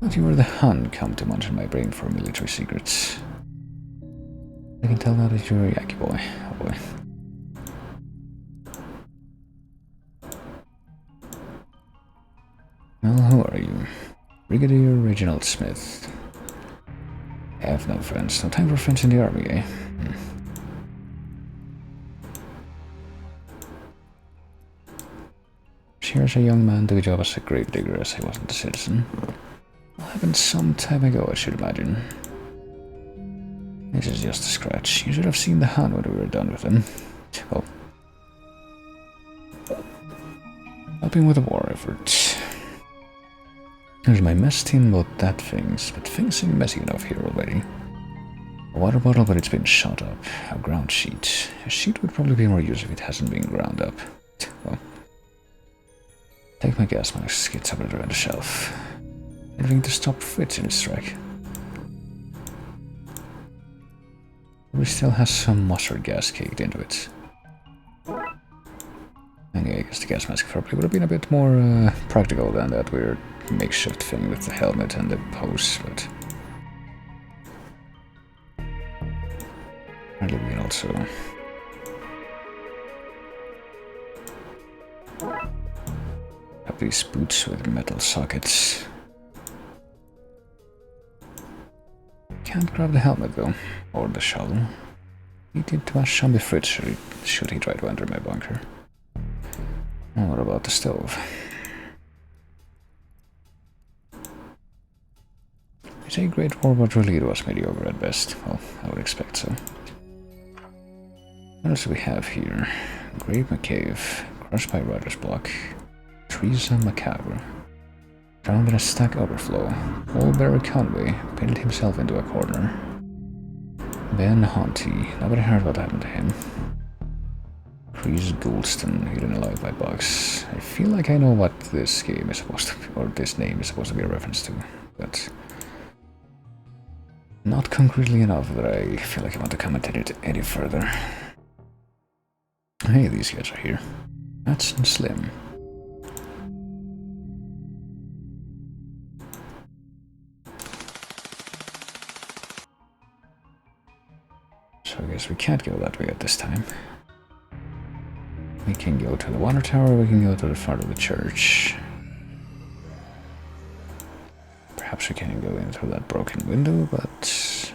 But you were the Hun come to munch on my brain for military secrets. I can tell now that you're a Yaki boy. Oh boy. Well, who are you? Brigadier Reginald Smith. I have no friends. No time for friends in the army, eh? Here's a young man doing a job as a grave digger as he wasn't a citizen. Well, happened some time ago, I should imagine. This is just a scratch. You should have seen the Hun when we were done with him. Well, helping with the war effort. There's my mess tin about that things, but things seem messy enough here already. A water bottle, but it's been shot up. A ground sheet. A sheet would probably be more use if it hasn't been ground up. Well, take my gas mask, it's up there on the shelf. Anything to stop Fritz in his track. We still has some mustard gas caked into it. Okay, I guess the gas mask probably would have been a bit more practical than that weird makeshift thing with the helmet and the hose, but... apparently we can also... have these boots with metal sockets. Can't grab the helmet though, or the shovel. He did too much zombie Fritz should he try to enter my bunker. And what about the stove? You say Great War, but really it was mediocre at best. Well, I would expect so. What else do we have here? Grave McCave, crushed by Rider's Block, Teresa Macabre, drowned in a stack overflow, Old Barry Conway painted himself into a corner. Ben Haunty, nobody heard what happened to him. Chris Goulston, hidden alive by bugs. I feel like I know what this game is supposed to be, or this name is supposed to be a reference to, but not concretely enough that I feel like I want to comment it any further. Hey, these guys are here. That's Slim. So I guess we can't go that way at this time. We can go to the water tower, we can go to the front of the church. Perhaps we can go in through that broken window, but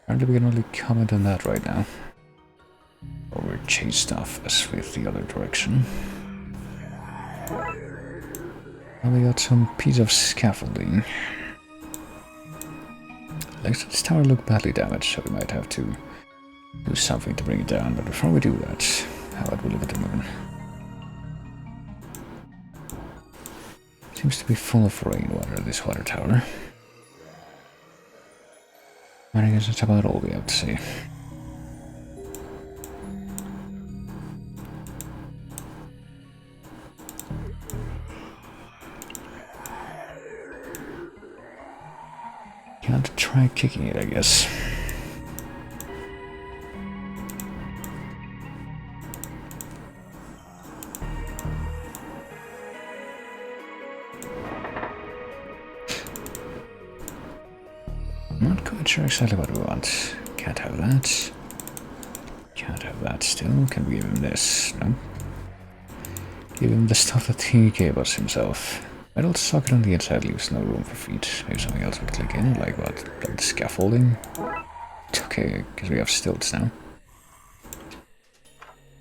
apparently we can only comment on that right now. Or we're chased off us with the other direction. And we got some piece of scaffolding. Legs of this tower look badly damaged, so we might have to do something to bring it down, but before we do that, how about we look at the moon? Seems to be full of rainwater, this water tower. And I guess that's about all we have to say. Can't try kicking it, I guess. Not quite sure exactly what we want. Can't have that. Can't have that still. Can we give him this? No. Give him the stuff that he gave us himself. Metal socket on the inside leaves no room for feet. Maybe something else would click in, like what? Like the scaffolding? Okay, because we have stilts now.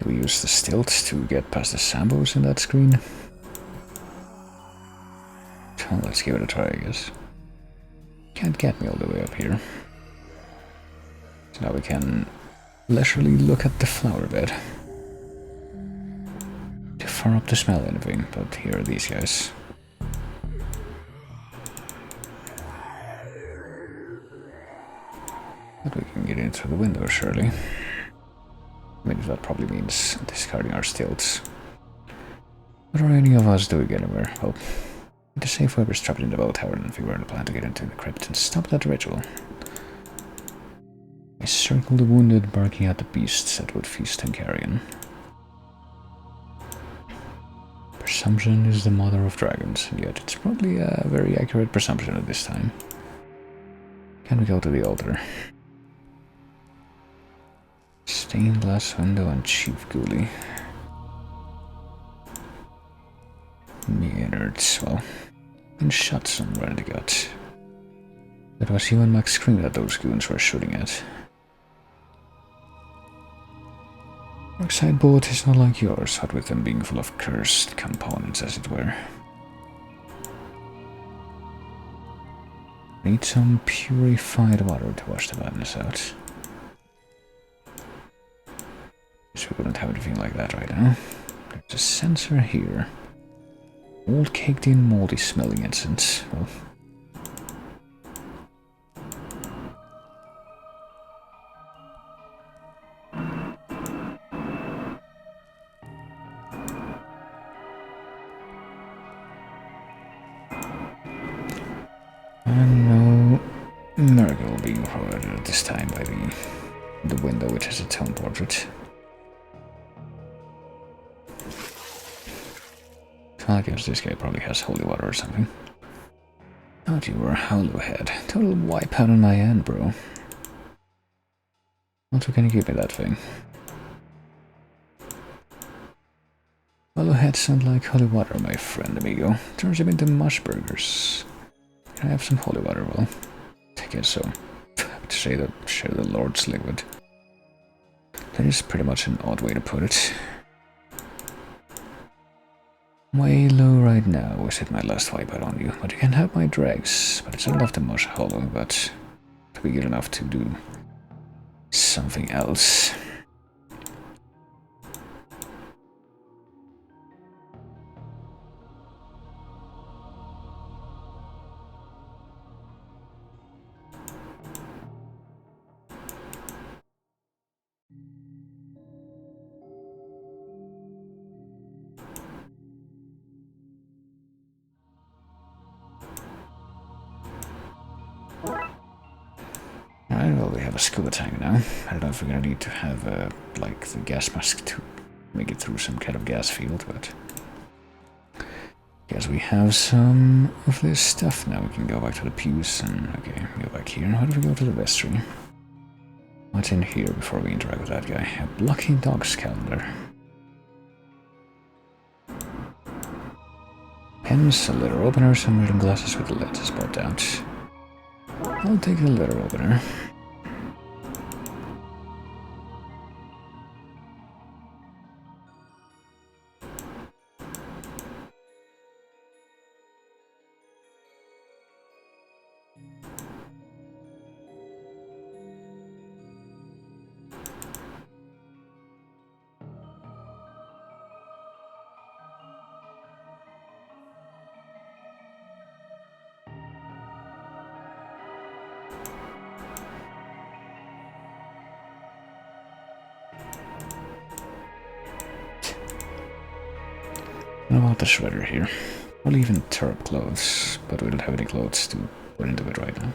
Do we use the stilts to get past the Sambos in that screen? Well, let's give it a try, I guess. can't get me all the way up here. So now we can leisurely look at the flower bed. Too far up to smell anything, but here are these guys. But we can get in through the window, surely. I mean, that probably means discarding our stilts. What are any of us doing anywhere? Well, to save whoever's trapped in the bell tower and figure out a plan to get into the crypt and stop that ritual. I circle the wounded, barking at the beasts that would feast on carrion. Presumption is the mother of dragons, and yet it's probably a very accurate presumption at this time. Can we go to the altar? Stained glass window and Chief Ghoulie. Me innards, well, been shot somewhere in the gut. That was you and Max screamed at those goons were shooting at. Darkside bullet is not like yours, what with them being full of cursed components, as it were. Need some purified water to wash the badness out. Guess we wouldn't have anything like that right now. There's a sensor here. Old caked in moldy smelling incense. Well, and no miracle being provided at this time by the window, which has its own portrait. I guess this guy probably has holy water or something. Thought you were a hollowhead. Total wipeout on my end, bro. Also, can you give me that thing? Hollowheads sound like holy water, my friend amigo. Turns them into mush burgers. Can I have some holy water? Well, I guess so. To share the Lord's liquid. That is pretty much an odd way to put it. Way low right now, was it my last wipeout on you, but you can have my dregs, but it's not enough to mush hollow, but to be good enough to do something else. Alright, well, we have a scuba tank now. I don't know if we're gonna need to have, like, the gas mask to make it through some kind of gas field, but... Guess we have some of this stuff now. We can go back to the pews and, okay, go back here. How do we go to the vestry? What's in here before we interact with that guy? A lucky dog's calendar. Pens, a letter opener, some reading glasses with the letters bought out. I'll take the letter opener. What about the shredder here? We'll even turp clothes, but we don't have any clothes to put into it right now.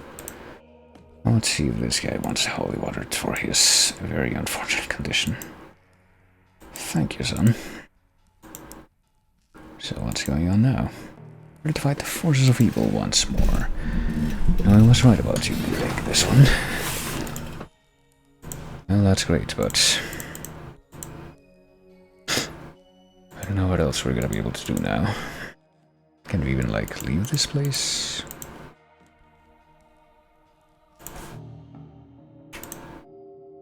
Well, let's see if this guy wants holy water for his very unfortunate condition. Thank you, son. So what's going on now? We're to fight the forces of evil once more. Now, I was right about you, like this one. Well, that's great, but... I don't know what else we're gonna be able to do now. Can we even, like, leave this place?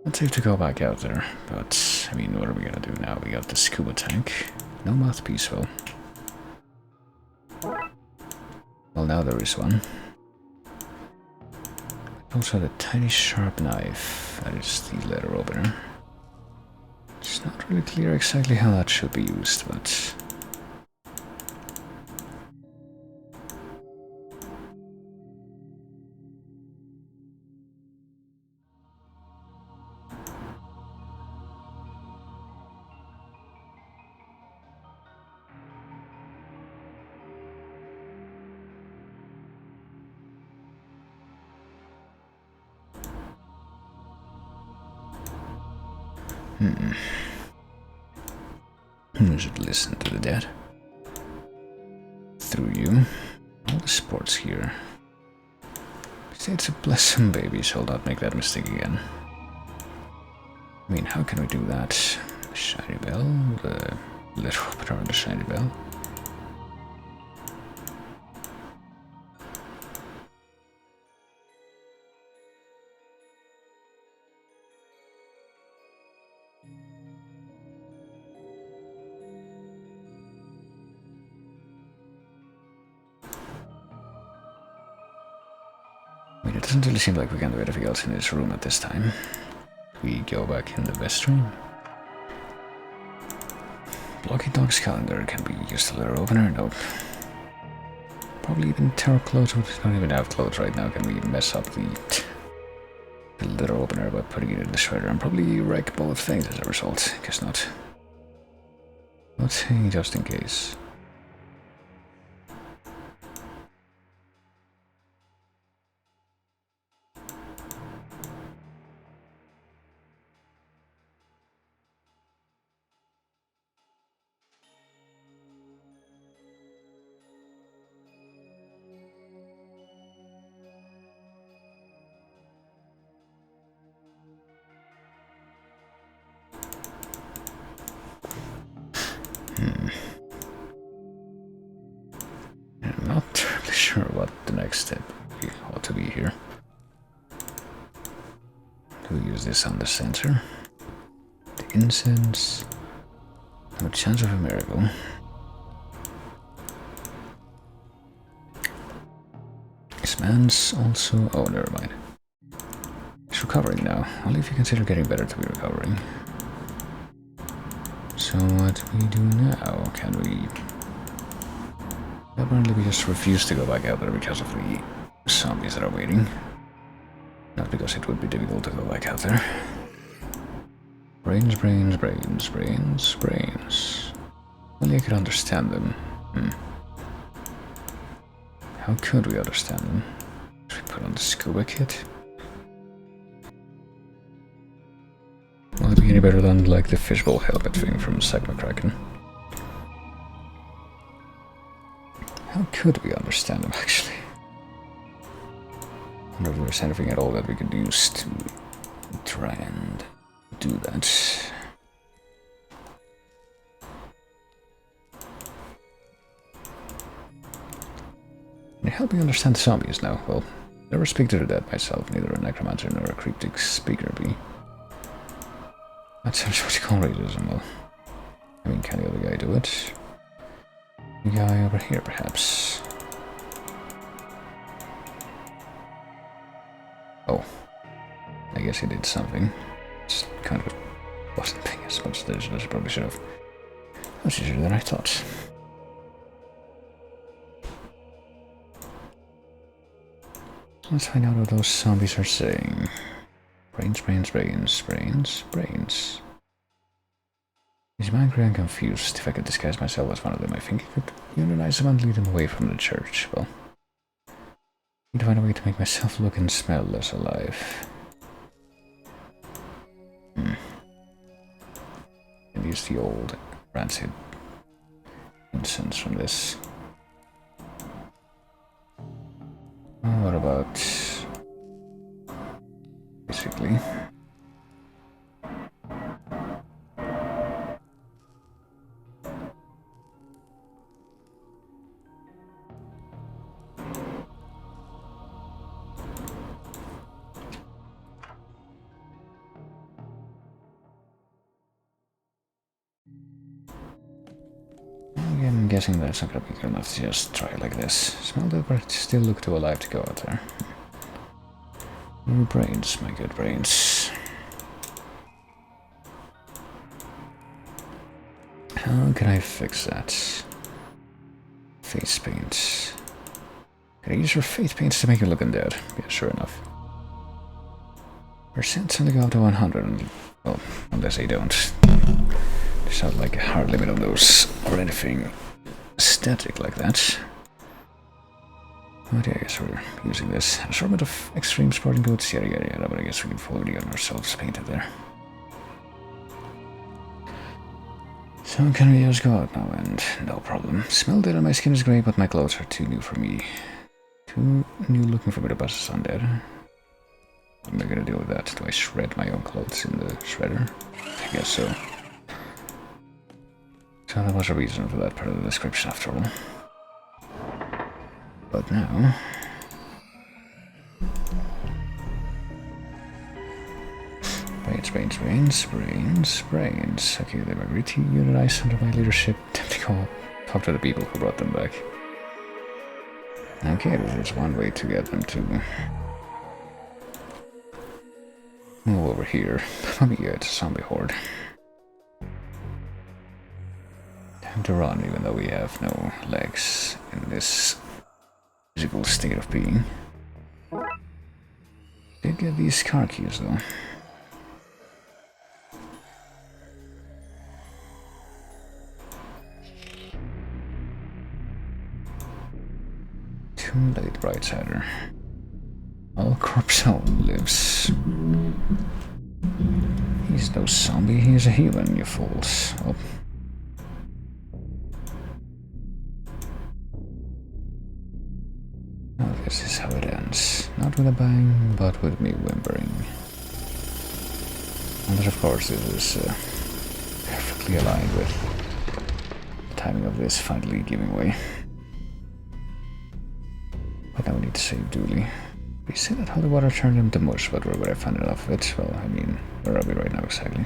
I'd safe to go back out there, but, I mean, what are we gonna do now? We got the scuba tank. No mouthpiece, well. Well, now there is one. Also the tiny sharp knife. That is the letter opener. It's not really clear exactly how that should be used, but... I should listen to the dead. Through you. All the sports here. Say it's a blessing, baby, so I'll not make that mistake again. I mean, how can we do that? The shiny bell? The letter opener on the shiny bell? I mean, it doesn't really seem like we can do anything else in this room at this time. We go back in the vestry. Blocky Dog's calendar can be used to letter opener. Nope. Probably even tarot clothes. We don't even have clothes right now. Can we mess up the letter opener by putting it in the shredder and probably wreck both things as a result? Guess not. Let's see, just in case. I'm not terribly sure what the next step ought to be here. Do we use this on the sensor? The incense. No chance of a miracle. This man's also... oh, never mind. He's recovering now. Only if you consider getting better to be recovering. So what do we do now? Can we... apparently we just refuse to go back out there because of the zombies that are waiting. Not because it would be difficult to go back out there. Brains, brains, brains, brains, brains. Only I could understand them. How could we understand them? Should we put on the scuba kit? Will it be any better than like the fishbowl helmet thing from Zack McCracken? How could we understand them, actually? I wonder if there's anything at all that we could use to try and do that. Can you help me understand the zombies now? Well, never speak to the dead myself, neither a necromancer nor a cryptic speaker be. That sounds what you call realism. Well, I mean, can the other guy do it? The guy over here, perhaps. Oh. I guess he did something. It's kind of wasn't paying as much attention as I probably should have. That's easier than I thought. Let's find out what those zombies are saying. Brains, brains, brains, brains, brains. Is my grand confused? If I could disguise myself as one of them, I think I could unionize them and lead them away from the church. Well, I need to find a way to make myself look and smell less alive. And use the old rancid incense from this. What about... basically... I'm guessing that it's not gonna be good enough to just try like this. Smell that, but still look too alive to go out there. Your brains, my good brains. How can I fix that? Face paint. Can I use your face paints to make you look undead? Yeah, sure enough. Percent only go up to 100, and, well, unless they don't. There's not like a hard limit on those, or anything static like that. But yeah, I guess we're using this assortment of extreme sporting goods, yada yada yada, but I guess we can already get ourselves painted there. So can we just go out now and no problem. Smell that my skin is great, but my clothes are too new for me. Too new looking for me to pass the undead. What am I gonna do with that? Do I shred my own clothes in the shredder? I guess so. So there was a reason for that part of the description after all. But now... Brains. Okay, they were agreed to unionize under my leadership. Time to go talk to the people who brought them back. Okay, there's one way to get them to move over here. Let me get a zombie horde. Time to run, even though we have no legs in this physical state of being. Did get these car keys though. Too late, Brightsider. All corpse home lives. He's no zombie, he's a human, you fools. Oh. Oh, this is how it ends. Not with a bang, but with me whimpering. And of course this is perfectly aligned with the timing of this finally giving way. But now we need to save Dooley. We said that holy water turned him to mush, but where would I find enough of it? Well, I mean, where are we right now exactly?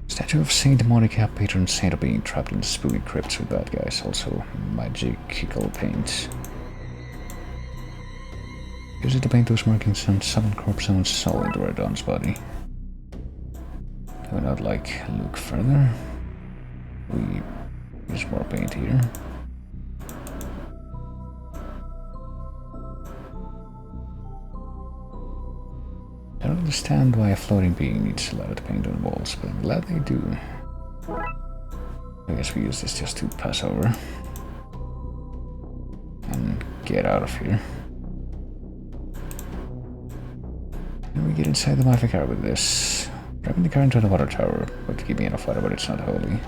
Statue of Saint Monica, patron saint of being trapped in spooky crypts with bad guys. Also, magical paint. Use it to paint those markings on 7 corpse zones so into Radon's body. Do we not, like, look further? We use more paint here. I don't understand why a floating being needs a lot of paint on walls, but I'm glad they do. I guess we use this just to pass over. And get out of here. And we get inside the Mafia car with this. Driving the car into the water tower would give me enough water, but it's not holy.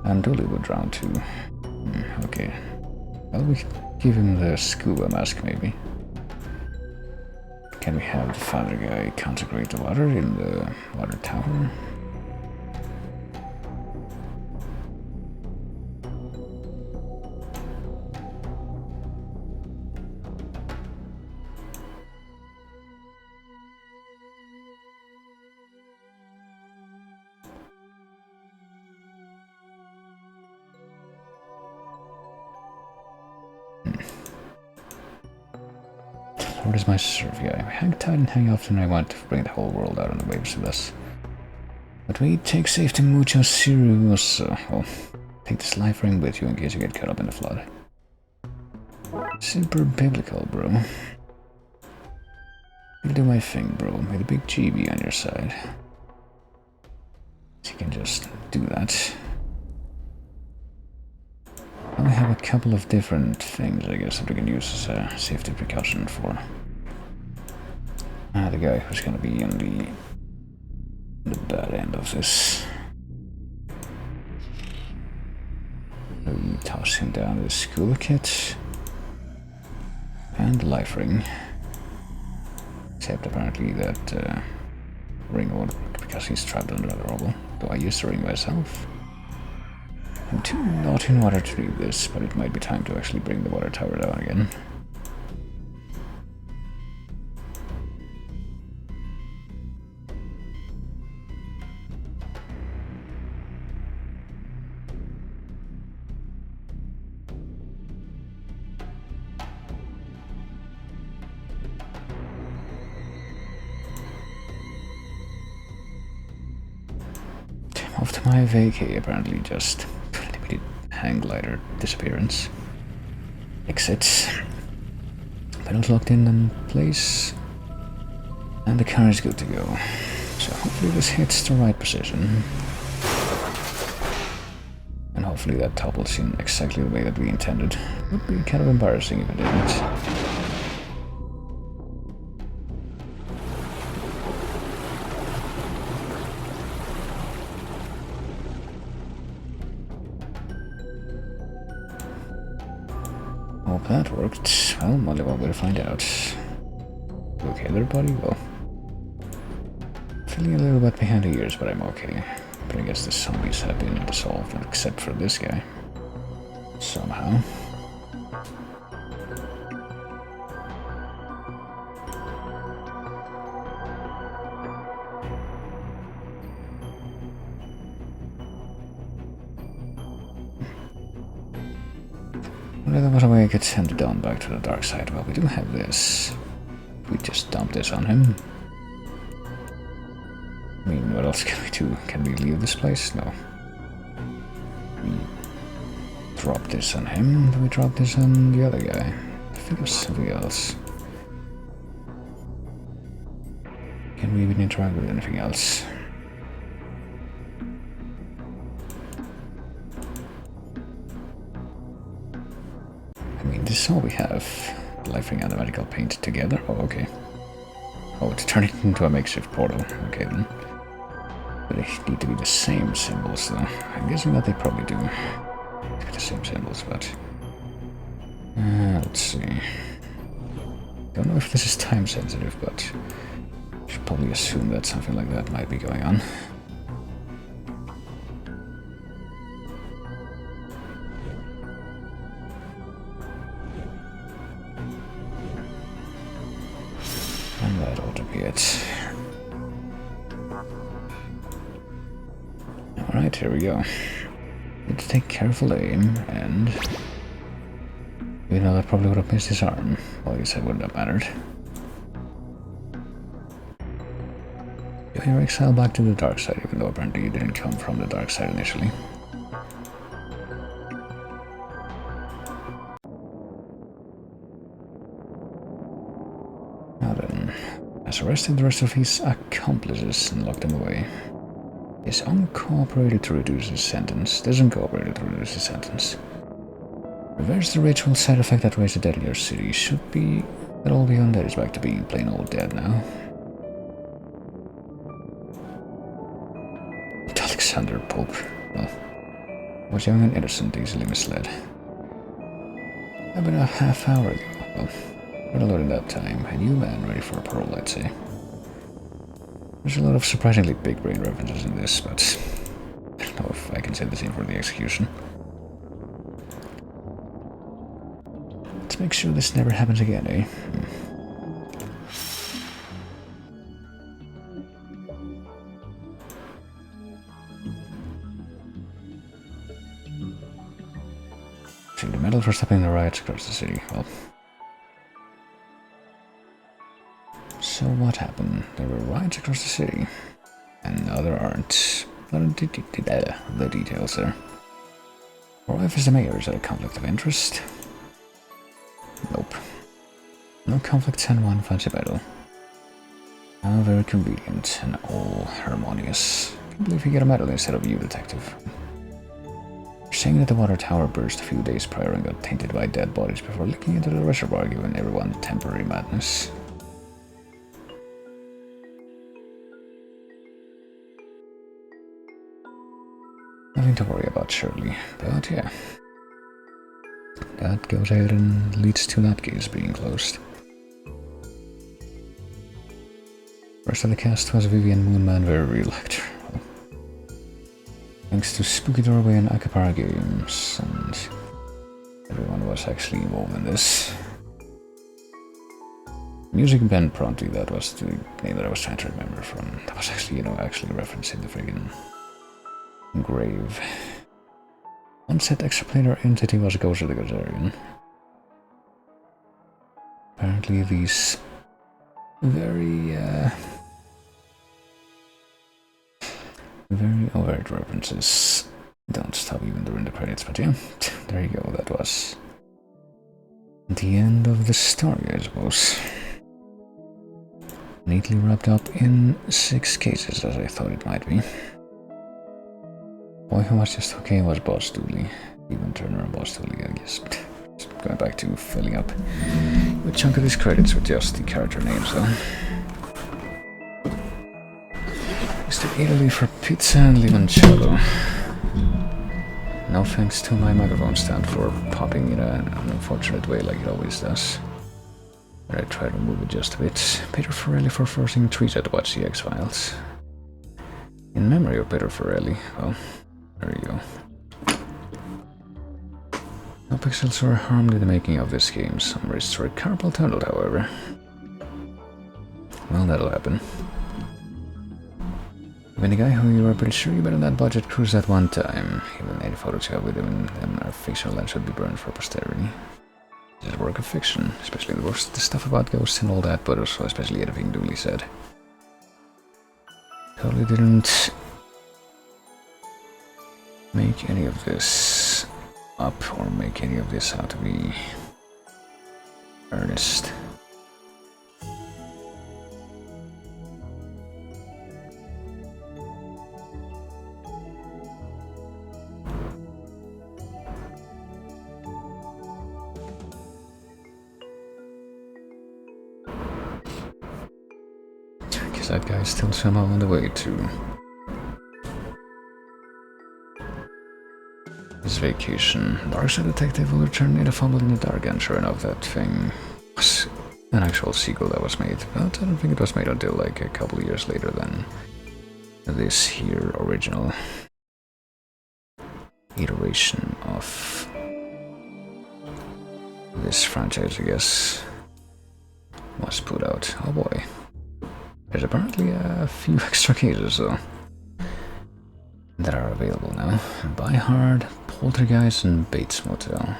And Dooley would drown too. Okay. Well, we could give him the scuba mask maybe. Can we have the father guy consecrate the water in the water tower? What is my serve guy? Hang tight and hang often. I want to bring the whole world out on the waves with us. But we take safety mucho serioso. Well, take this life ring with you in case you get caught up in the flood. Super biblical, bro. You'll do my thing, bro. May the big G be on your side. So you can just do that. I only have a couple of different things, I guess, that we can use as a safety precaution for the guy who's gonna be on the bad end of this. We toss him down the school kit and the life ring. Except apparently that ring won't, because he's trapped under the rubble. Do I use the ring myself? I'm too not in water to do this, but it might be time to actually bring the water tower down again. off to my vacay, apparently just limited hang glider disappearance. Exit. Pedals locked in place. And the car is good to go. So hopefully this hits the right position. And hopefully that topples in exactly the way that we intended. Would be kind of embarrassing if it didn't. Hope that worked. Well, only one way to find out. Okay there, buddy? Well, feeling a little bit behind the ears, but I'm okay. But I guess the zombies have been dissolved, except for this guy. Somehow. Well, there was a way I could send it down back to the dark side. Well, we do have this. We just dump this on him. I mean, what else can we do? Can we leave this place? No. We drop this on him. Do we drop this on the other guy? I think there's something else. Can we even interact with anything else? I mean, this is all we have. Lifing and the medical paint together? Oh, okay. Oh, it's turning into a makeshift portal. Okay, then. But they need to be the same symbols, though. I'm guessing that they probably do. The same symbols, but... let's see. Don't know if this is time sensitive, but... I should probably assume that something like that might be going on. And that ought to be it. Alright, here we go. Need to take careful aim, and... You know, that probably would have missed his arm. Well, I guess that wouldn't have mattered. You're exiled back to the dark side, even though apparently you didn't come from the dark side initially. Now then, has arrested the rest of his accomplices and locked them away. Is uncooperated to reduce his sentence. Doesn't cooperate to reduce his sentence. Reverse the ritual side effect that raised the dead in your city. Should be that all the undead is back to being plain old dead now. Alexander Pope. Well, was young and innocent, easily misled. About a half hour ago. Well, what alone in that time. A new man ready for a parole, I'd say. There's a lot of surprisingly big brain references in this, but I don't know if I can say the same for the execution. Let's make sure this never happens again, eh? So the medal for stopping the riots across the city. Well, so what happened? There were riots across the city, and now there aren't. The details there. Our wife is the mayor. Is that a conflict of interest? Nope. No conflicts and one fancy battle. How very convenient and all harmonious. Can't believe you get a medal instead of you, detective. You're saying that the water tower burst a few days prior and got tainted by dead bodies before leaking into the reservoir, giving everyone temporary madness. Nothing to worry about, surely, but yeah. That goes ahead and leads to that case being closed. Rest of the cast was Vivian Moonman, very real actor. Well, thanks to Spooky Doorway and Akapara Games, and everyone was actually involved in this. Music Ben Pronti, that was the name that I was trying to remember from. That was actually, actually referencing the friggin' grave. One set extra-planar entity was a ghost of the Gazarian. Apparently these Very overt references. Don't stop even during the credits, but yeah, there you go, that was the end of the story, I suppose. Neatly wrapped up in 6 cases, as I thought it might be. Boy, who was just okay was Boss Dooley. Even Turner and Boss Dooley, I guess. Just going back to filling up a chunk of these credits with just the character names, though. Mr. Italy for pizza and limoncello. No thanks to my microphone stand for popping in an unfortunate way like it always does. But I try to move it just a bit. Peter Farrelly for forcing Teresa to watch the X-Files. In memory of Peter Farrelly. Well, there you go. No pixels were harmed in the making of this game. Some restored carpal tunnel, however. Well, that'll happen. When the guy who you were pretty sure you bet on that budget cruise at one time, even any photos you have with him in our fictional land should be burned for posterity. This is a work of fiction, especially the stuff about ghosts and all that, but also especially everything Dooley said. Totally didn't make any of this up or make any of this out to be earnest. That guy's still somehow on the way to his vacation. Darkside Detective will return in a fumble in the dark, and sure enough, that thing was an actual sequel that was made. But I don't think it was made until like a couple of years later than this here original iteration of this franchise, I guess, was put out. Oh boy. There's apparently a few extra cases, though, that are available now. Die Hard, Poltergeist, and Bates Motel.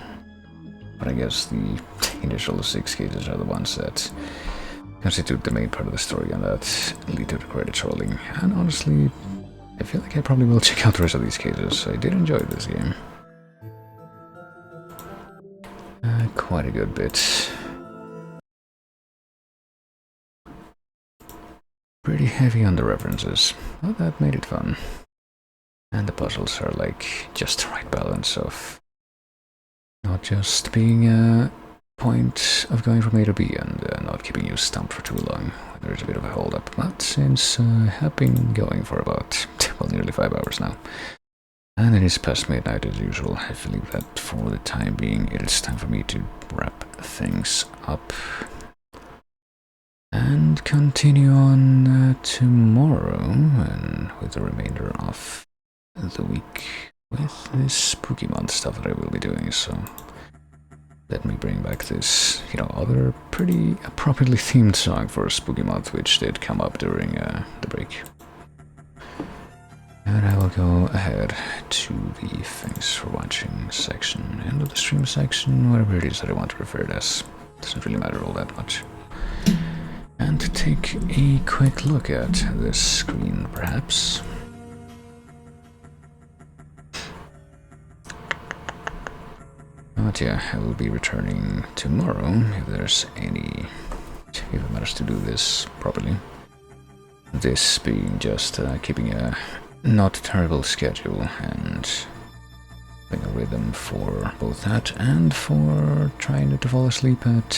But I guess the initial 6 cases are the ones that constitute the main part of the story and that lead to the credits rolling. And honestly, I feel like I probably will check out the rest of these cases. I did enjoy this game. Quite a good bit. Pretty heavy on the references, but that made it fun. And the puzzles are like just the right balance of not just being a point of going from A to B and not keeping you stumped for too long. There's a bit of a hold up, but since I have been going for about, well, nearly 5 hours now, and it is past midnight as usual, I believe that for the time being it is time for me to wrap things up. And continue on tomorrow and with the remainder of the week with this spooky month stuff that I will be doing. So let me bring back this, other pretty appropriately themed song for a spooky month, which did come up during the break. And I will go ahead to the thanks for watching section, end of the stream section, whatever it is that I want to refer to as. Doesn't really matter all that much. And to take a quick look at this screen, perhaps. But yeah, I will be returning tomorrow if it matters to do this properly. This being just keeping a not terrible schedule and having a rhythm for both that and for trying to fall asleep at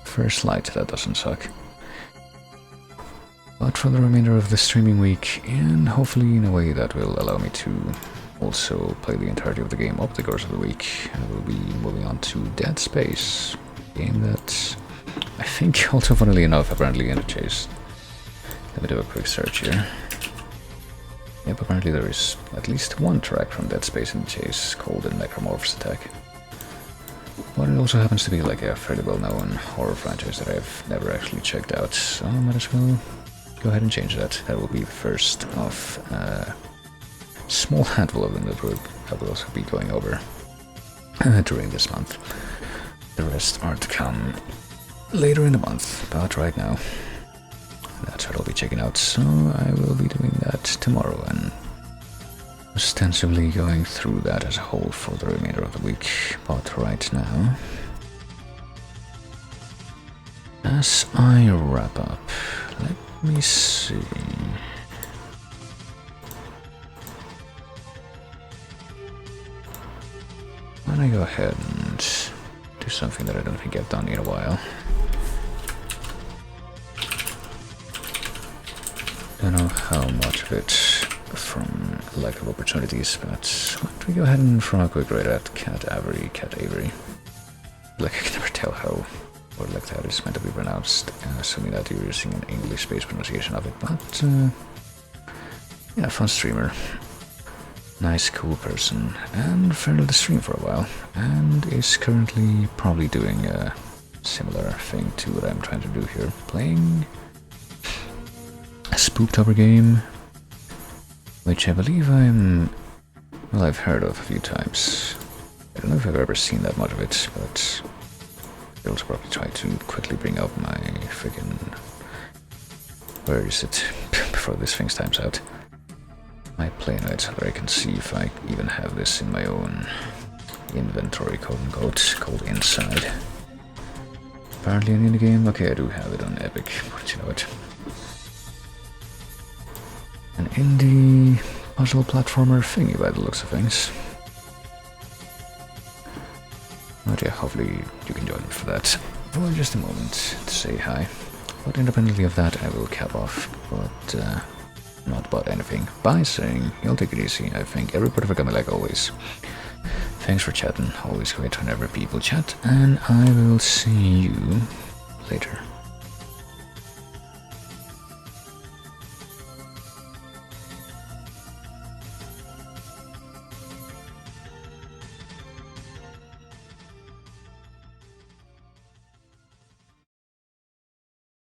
first light. That doesn't suck. But for the remainder of the streaming week, and hopefully in a way that will allow me to also play the entirety of the game over the course of the week, I will be moving on to Dead Space, a game that I think also, funnily enough, apparently in the chase. Let me do a quick search here. Yep, apparently there is at least one track from Dead Space in the chase called the Necromorphs Attack. But it also happens to be like a fairly well-known horror franchise that I've never actually checked out, so I might as well go ahead and change that. That will be the first of a small handful of them that will also be going over during this month. The rest are to come later in the month, but right now that's what I'll be checking out, so I will be doing that tomorrow, and ostensibly going through that as a whole for the remainder of the week, but right now, as I wrap up, let me see. Why don't I go ahead and do something that I don't think I've done in a while. Don't know how much of it from lack of opportunities, but why don't we go ahead and from a quick raid at Cat Avery. Like, I can never tell how, or like how it's meant to be pronounced, assuming that you're using an English-based pronunciation of it, but yeah, fun streamer. Nice, cool person, and friend of the stream for a while, and is currently probably doing a similar thing to what I'm trying to do here, playing a Spooktober game, which I believe I've heard of a few times. I don't know if I've ever seen that much of it, but I'll probably try to quickly bring up my freaking... Where is it? Before this thing times out. My play notes, so that I can see if I even have this in my own inventory, quote-unquote, called Inside. Apparently an indie game? Okay, I do have it on Epic, but you know what. An indie puzzle platformer thingy by the looks of things. But yeah, hopefully you can join me for that for just a moment to say hi. But independently of that, I will cap off, but not about anything, by saying you'll take it easy. I thank everybody for coming like always. Thanks for chatting, always great whenever people chat, and I will see you later.